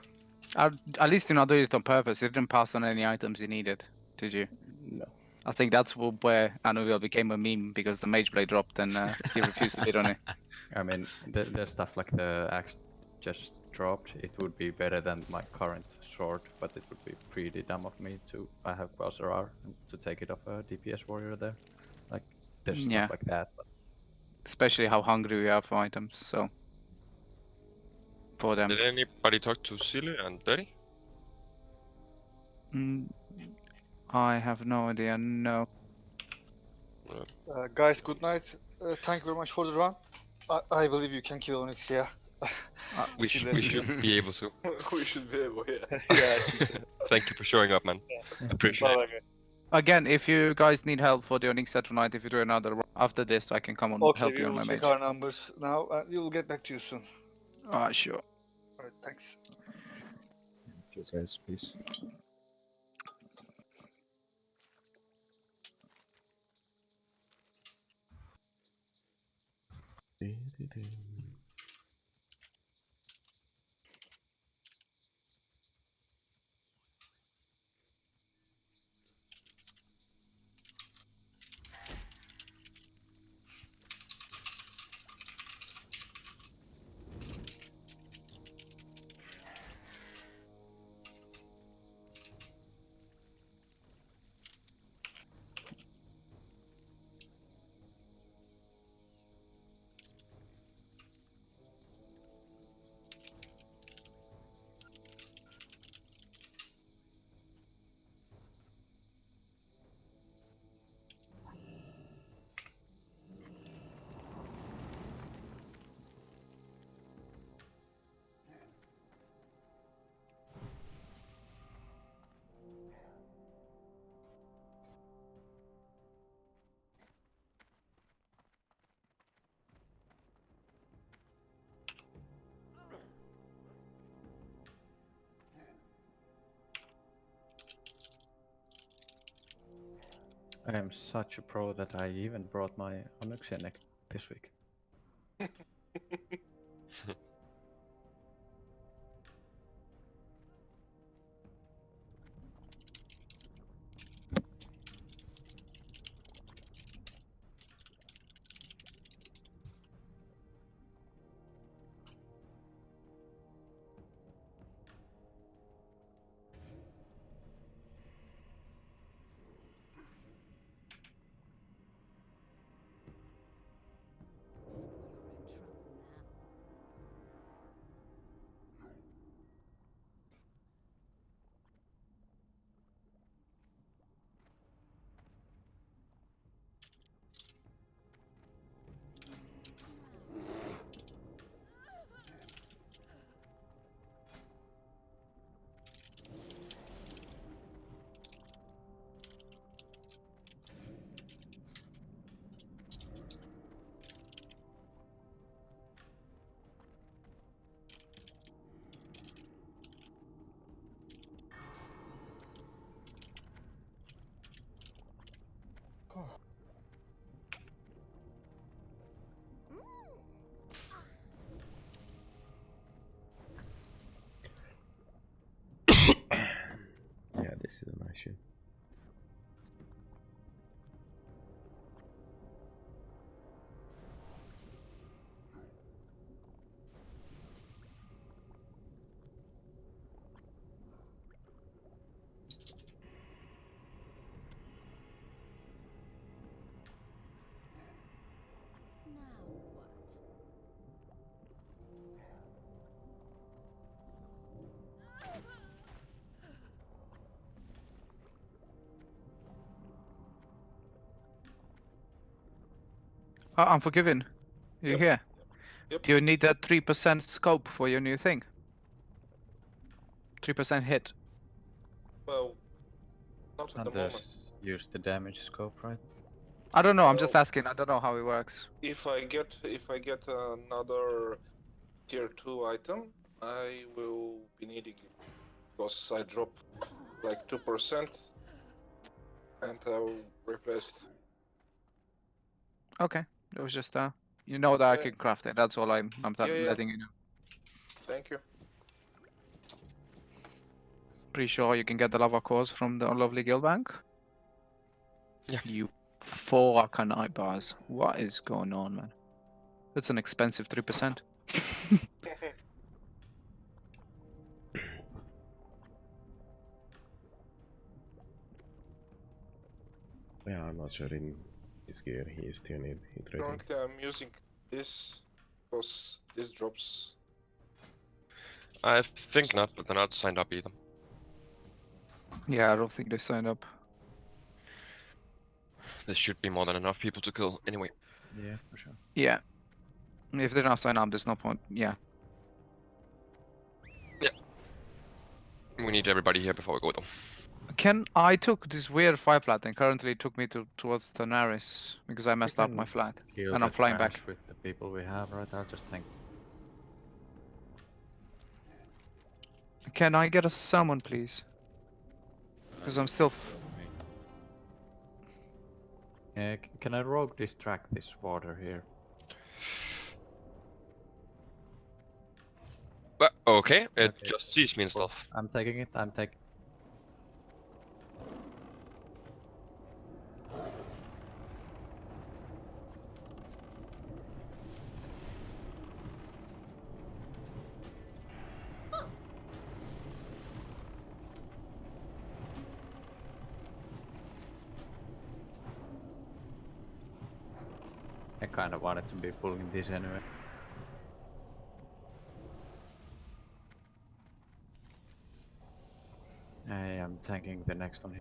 At least you not do it on purpose. You didn't pass on any items you needed, did you? No. I think that's where Anuvil became a meme because the mage blade dropped and he refused to bid on it. I mean, the stuff like the axe just dropped. It would be better than my current sword, but it would be pretty dumb of me to. I have Bowser and to take it off a DPS warrior there. Like there's Yeah. stuff like that. But Especially how hungry we are for items. So for them. Did anybody talk to Silly and Dirty? I have no idea. No. Guys, good night. Thank you very much for the run. I believe you can kill Onyx, yeah. We See you should later. be able to. We should be able, yeah. Yeah, I think so. Thank you for showing up, man. Appreciate it. Again, if you guys need help for the Onyx set tonight, if you do another run after this, I can come and Okay, help we you on will my check mage. our numbers now and we will get back to you soon. Sure. Alright, thanks. Cheers, guys. Peace. I am such a pro that I even brought my Onyxia neck this week. Yeah, this is an issue. Unforgiven. You Yep. here? Yep. Do you need that 3% scope for your new thing? 3% hit. Well, not at the And moment. use the damage scope, right? I don't know. I'm just Well, asking. I don't know how it works. If I get another tier 2 item, I will be needing it because I drop like 2% and I'll replace it. Okay. It was just You know that I Okay. can craft it. That's all I'm Yeah, yeah. letting you know. Thank you. Pretty sure you can get the lava cores from the lovely guild bank. Yeah. You 4 Arcanite bars. What is going on, man? That's an expensive 3%. Yeah, I'm not sure in his gear he still need hit rating. Currently, I'm using this because this drops. I think not, but they're not signed up either. Yeah, I don't think they signed up. There should be more than enough people to kill anyway. Yeah, for sure. Yeah. If they're not signed up, there's no point. Yeah. We need everybody here before we go though. I took this weird flight flat and currently it took me towards Daenerys because I messed up my flight. Kill And I'm the flying trash back. with the people we have, right? I'll just think. Can I get a summon, please? Because I'm still. Can I rogue distract this water here? But okay, it Okay. just sees me and Cool. stuff. I'm taking it. I'm taking. I kind of wanted to be pulling this anyway. I am tanking the next one.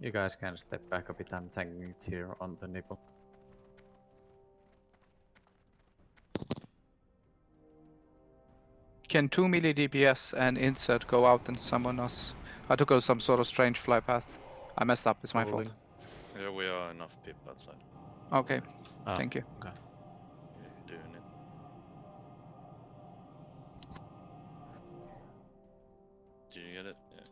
You guys can step back a bit. I'm tanking it here on the nipple. Can 2 melee DPS and insert go out and summon us? I took some sort of strange fly path. I messed up. It's my fault. Yeah, we are enough people outside. Okay. Thank you. Okay. You're doing it. Did you get it? Yeah.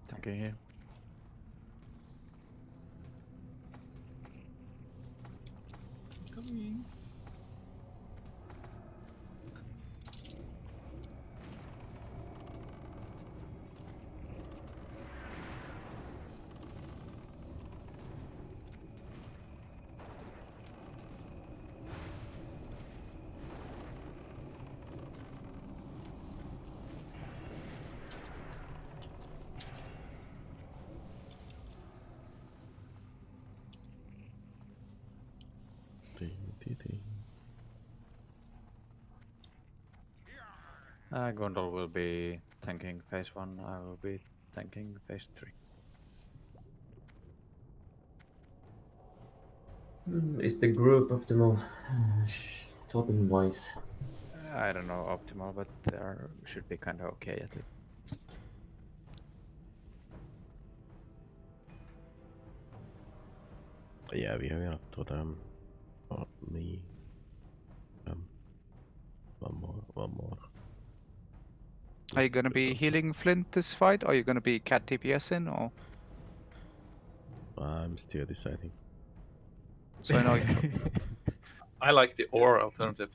Tanking here. Coming. Gondol will be tanking phase 1. I will be tanking phase 3. Is the group optimal? Totem wise. I don't know optimal, but they should be kind of okay at least. Yeah, we have enough totem. Oh, me. One more. Are you gonna be healing Flint this fight? Or are you gonna be cat TPS in or? I'm still deciding. So I know if I like the ore alternative.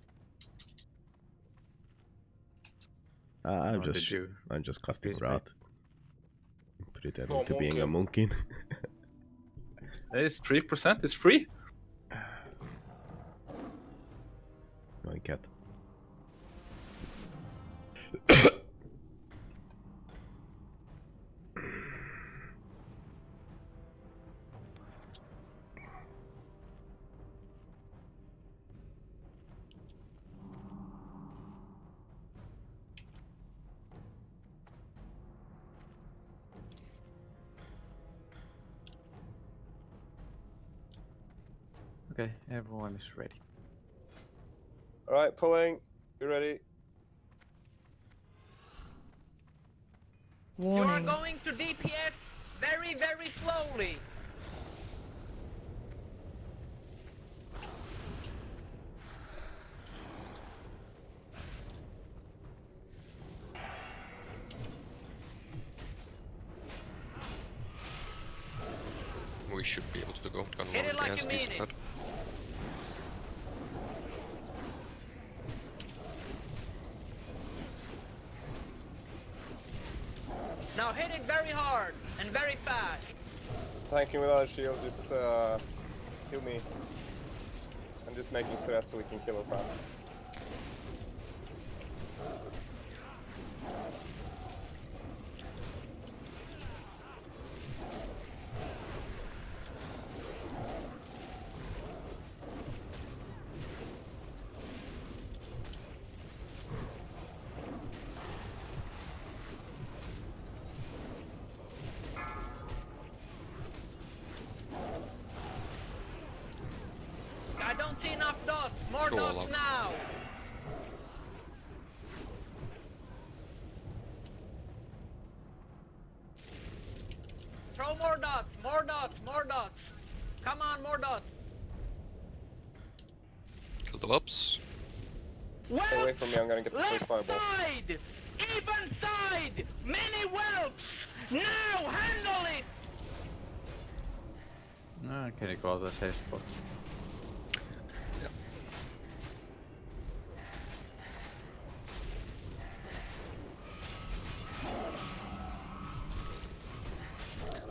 I'm Oh, did you just casting participate? Wrath. Pretending Oh, to being a Monkin. Monkin. It's 3%. It's free. cat. Okay, everyone is ready. All right, pulling. You ready? You are going to DPS very, very slowly. We should be able to go. Hit it like you mean it. Now hit it very hard and very fast. Tanking without a shield, just heal me. I'm just making threats so we can kill her fast. I don't see enough dots. More Sure, dots love. now. Throw more dots, more dots, more dots. Come on, more dots. Kill the whelps. Stay away from me, I'm gonna get the first fireball. Side, even side, many whelps. Now handle it. Can you go to the safe spots?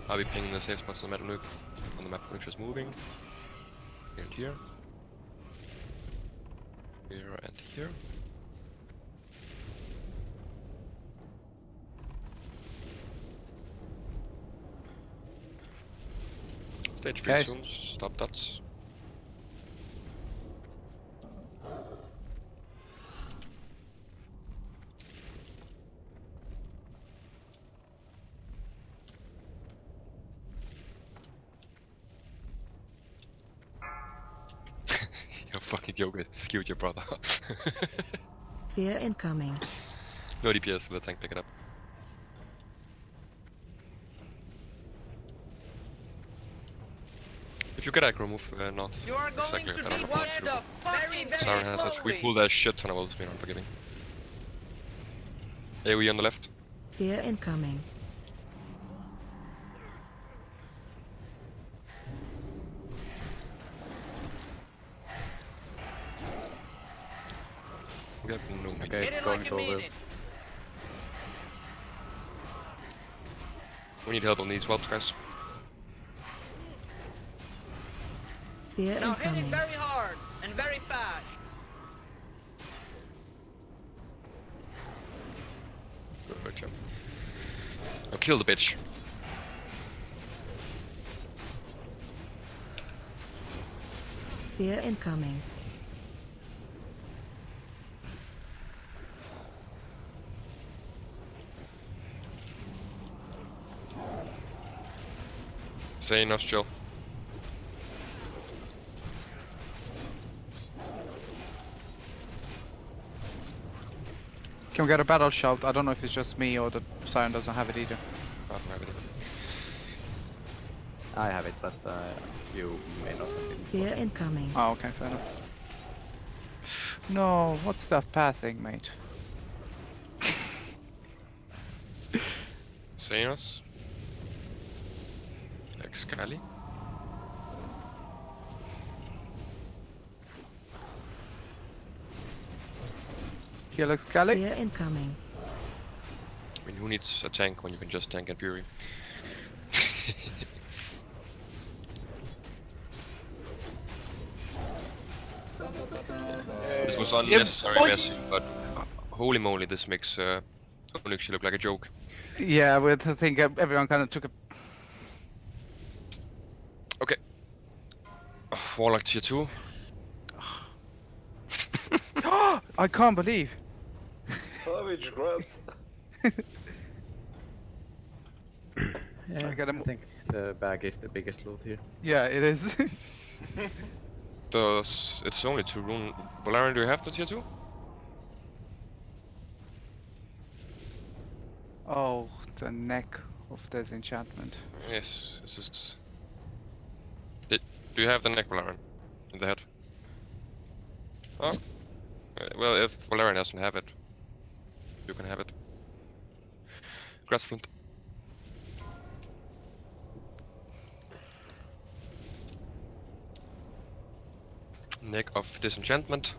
I'll be pinging the safe spots on the map nuke on the map when it's just moving. Here and here. Here and here. Stage 3 Guys. soon, stop dots. Your fucking yoga skewed your brother. Fear incoming. No DPS, let tank pick it up. If you get aggro, move north. You are going Exactly, to I don't know DPS how to very, very Siren has us. We slowly. pulled a shit ton of ults, being unforgiving. AoE on the left. Fear incoming. We have no meat. Okay, Hit it going like to you mean will. it. We need help on these whelps, guys. Fear Now hit it incoming. very hard and very fast. Good job. Now kill the bitch. Fear incoming. Say nostril. Can we get a battle shout? I don't know if it's just me or the Siren doesn't have it either. I don't have it. I have it, but you may not have it. Fear incoming. Oh, okay, fair enough. No, what's that path thing, mate? Say us. Excali. Helix Cali? Fear incoming. I mean, who needs a tank when you can just tank and Fury? This was unnecessary messy, but holy moly, this makes Onyx look like a joke. Yeah, I think everyone kind of took a. Okay. Warlock tier 2. I can't believe. Savage grats. Yeah, I I think the bag is the biggest loot here. Yeah, it is. It's only 2 rune. Valerian, do you have the tier 2? Oh, the neck of this enchantment. Yes, this is. Do you have the neck, Valerian? In the head? Oh. Well, if Valerian doesn't have it, you can have it. Grassflint. Neck of Disenchantment.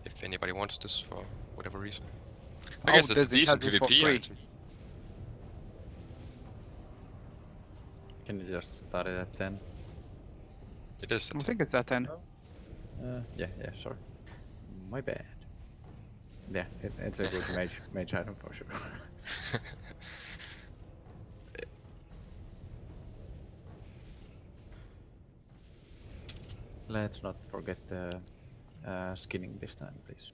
If anybody wants this for whatever reason. I guess it's a decent PvP item. Can you just start it at 10? It is. I think it's at 10. Yeah, sorry. My bad. Yeah, it's a good mage item for sure. Let's not forget the skinning this time, please.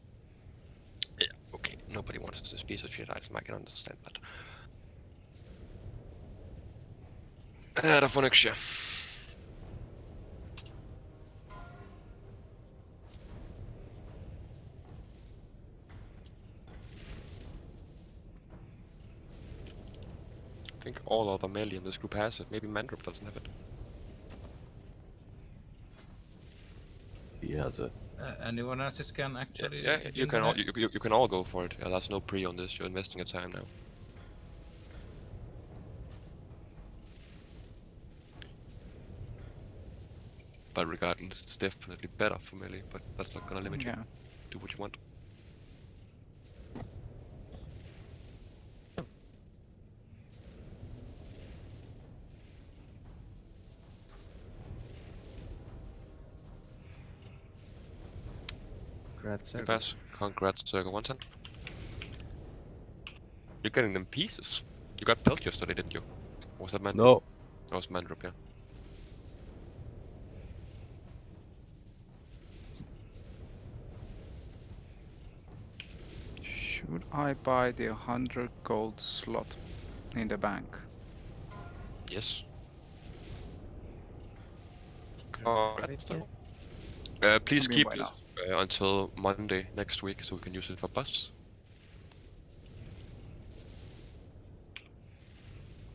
Yeah, okay. Nobody wants this piece of shit item, I can understand that. Ära for next year. I think all other melee in this group has it. Maybe Mandrup doesn't have it. He has it. Anyone else can actually. Yeah, you can all go for it. Yeah, there's no pre on this. You're investing your time now. But regardless, it's definitely better for melee. But that's not gonna limit you. Do what you want. Congrats, Congrats, Circle 110. You're getting them pieces. You got Pelt yesterday, didn't you? Or was that Mandrup? No. That was Mandrup, yeah. Should I buy the 100 gold slot in the bank? Yes. Please keep this until Monday next week so we can use it for bus.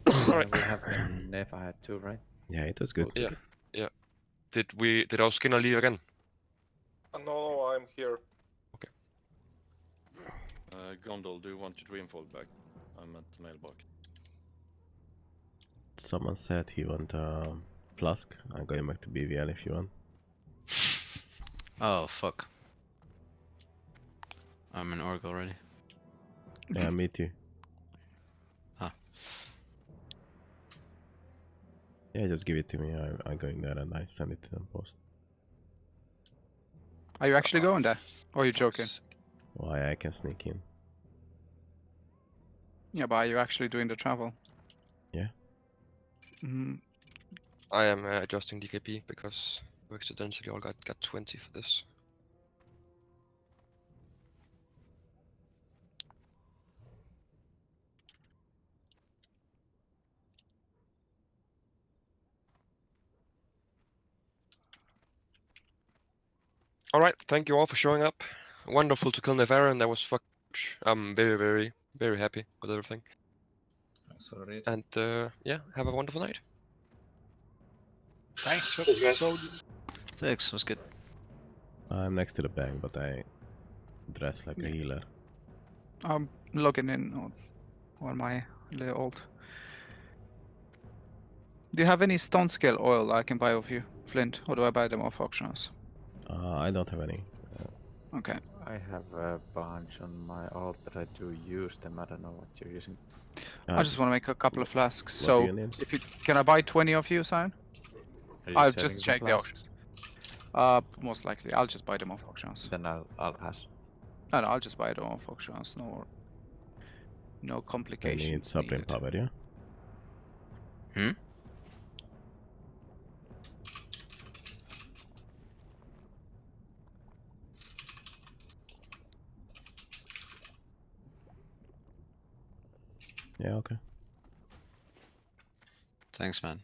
We have been if I had to, right? Yeah, it was good. Yeah. Did our Skinner leave again? No, I'm here. Gondol, do you want your Dreamfall back? I'm at the mailbox. Someone said he want flask. I'm going back to BWL if you want. Oh fuck. I'm in org already. Yeah, me too. Ah. Yeah, just give it to me. I go in there and I send it to them post. Are you actually going there? Or are you joking? Why I can sneak in. Yeah, but are you actually doing the travel? Yeah. I am adjusting DKP because we accidentally all got 20 for this. Alright, thank you all for showing up. Wonderful to kill Nevera, and that was fuck. I'm very happy with everything. Thanks for the read. And yeah, have a wonderful night. Thanks. Thanks, was good. I'm next to the bank, but I dress like a healer. I'm logging in on my little alt. Do you have any stone scale oil I can buy off you, Flint, or do I buy them off auctioners? I don't have any. Okay. I have a bunch on my alt, but I do use them. I don't know what you're using. I just want to make a couple of flasks. What do So, you need? can I buy 20 of you, Sion? Are you I'll selling just check the flasks? auctions. Most likely. I'll just buy them off auctions. Then I'll pass. No, I'll just buy them off auctions. No I need complications supreme needed. power, yeah? Hmm? Yeah, okay. Thanks, man.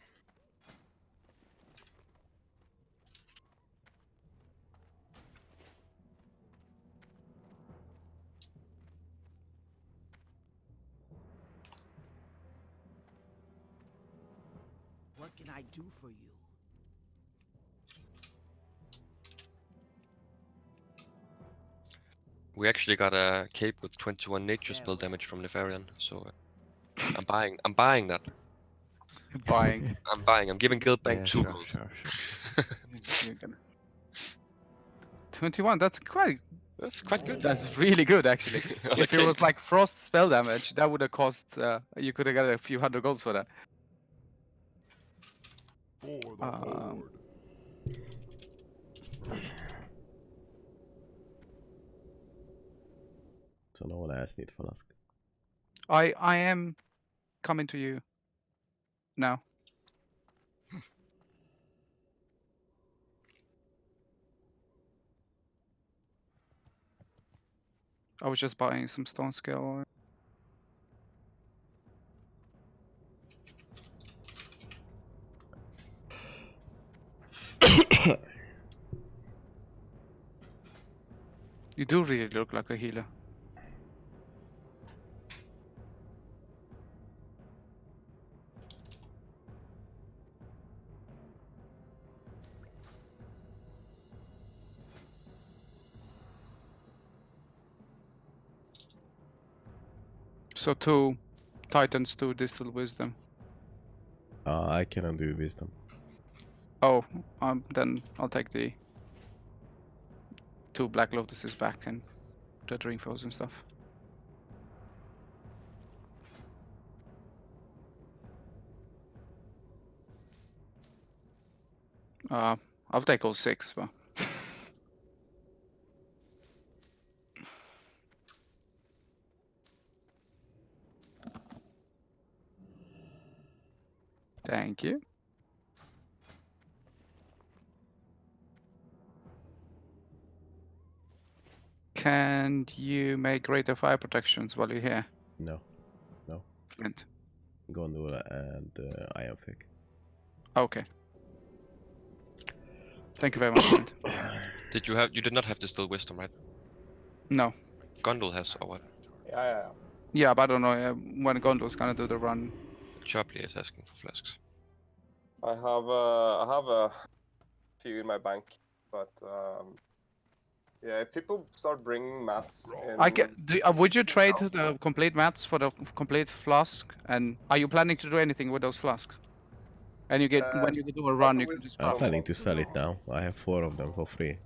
What can I do for you? We actually got a cape with 21 nature spell damage from Nefarian, so I'm buying that. Buying. I'm buying. I'm giving Guildbank Yeah, 2 sure, gold. sure. You're gonna... 21, that's quite... That's quite good. That's really good, actually. If it Okay. was like frost spell damage, that would have cost... you could have got a few hundred golds for that. Så någon är snittflask. I am coming to you now. I was just buying some stone scale. You do really look like a healer. So 2 Titans, 2 Distal Wisdom. I cannot do wisdom. Oh, then I'll take the 2 Black Lotuses back and the Dream Foes and stuff. I'll take all 6, but... Thank you. Can you make greater fire protections while you're here? No. No. Flint. Gondola and Iron Fig. Okay. Thank you very much, Flint. You did not have Distill Wisdom, right? No. Gondol has, or what? Yeah. Yeah, but I don't know when Gondol's gonna do the run. Chopley is asking for flasks. I have a few in my bank, but yeah, if people start bringing mats in... Would you trade the complete mats for the complete flask? And are you planning to do anything with those flasks? And you get when you do a run, you can just. I'm planning to sell it now. I have 4 of them for free.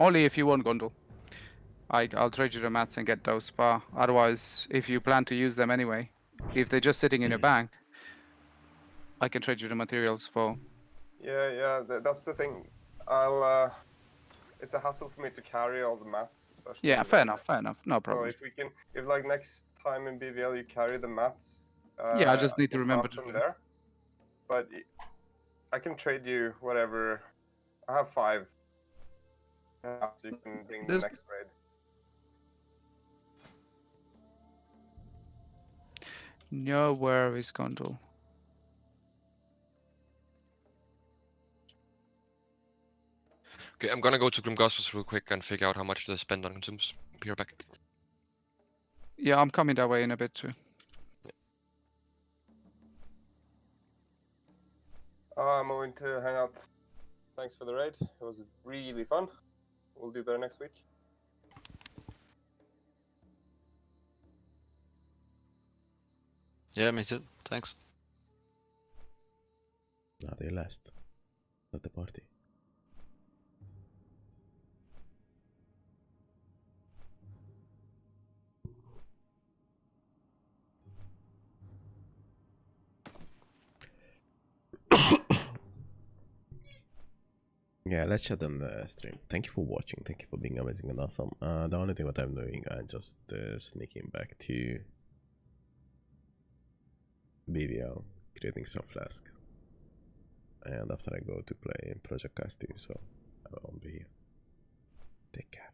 Only if you want Gondol. I'll trade you the mats and get those spa. Otherwise, if you plan to use them anyway, if they're just sitting in your bank, I can trade you the materials for. Yeah, that's the thing. It's a hassle for me to carry all the mats. Yeah, fair enough, no problem. So if like next time in BWL you carry the mats. Yeah, I just need to can remember craft to them do it. there. But I can trade you whatever. I have 5. So you can bring the next raid. No, where is Gondol? Okay, I'm gonna go to Grimgospels real quick and figure out how much they spend on consumes. Be right back. Yeah, I'm coming that way in a bit too. I'm going to hang out. Thanks for the raid. It was really fun. We'll do better next week. Yeah, me too. Thanks. Now they last. At the party. Yeah, let's shut down the stream. Thank you for watching. Thank you for being amazing and awesome. The only thing what I'm doing, I'm just sneaking back to BWL, creating some flask. And after I go to play Project Cast 2, so I won't be here. Take care.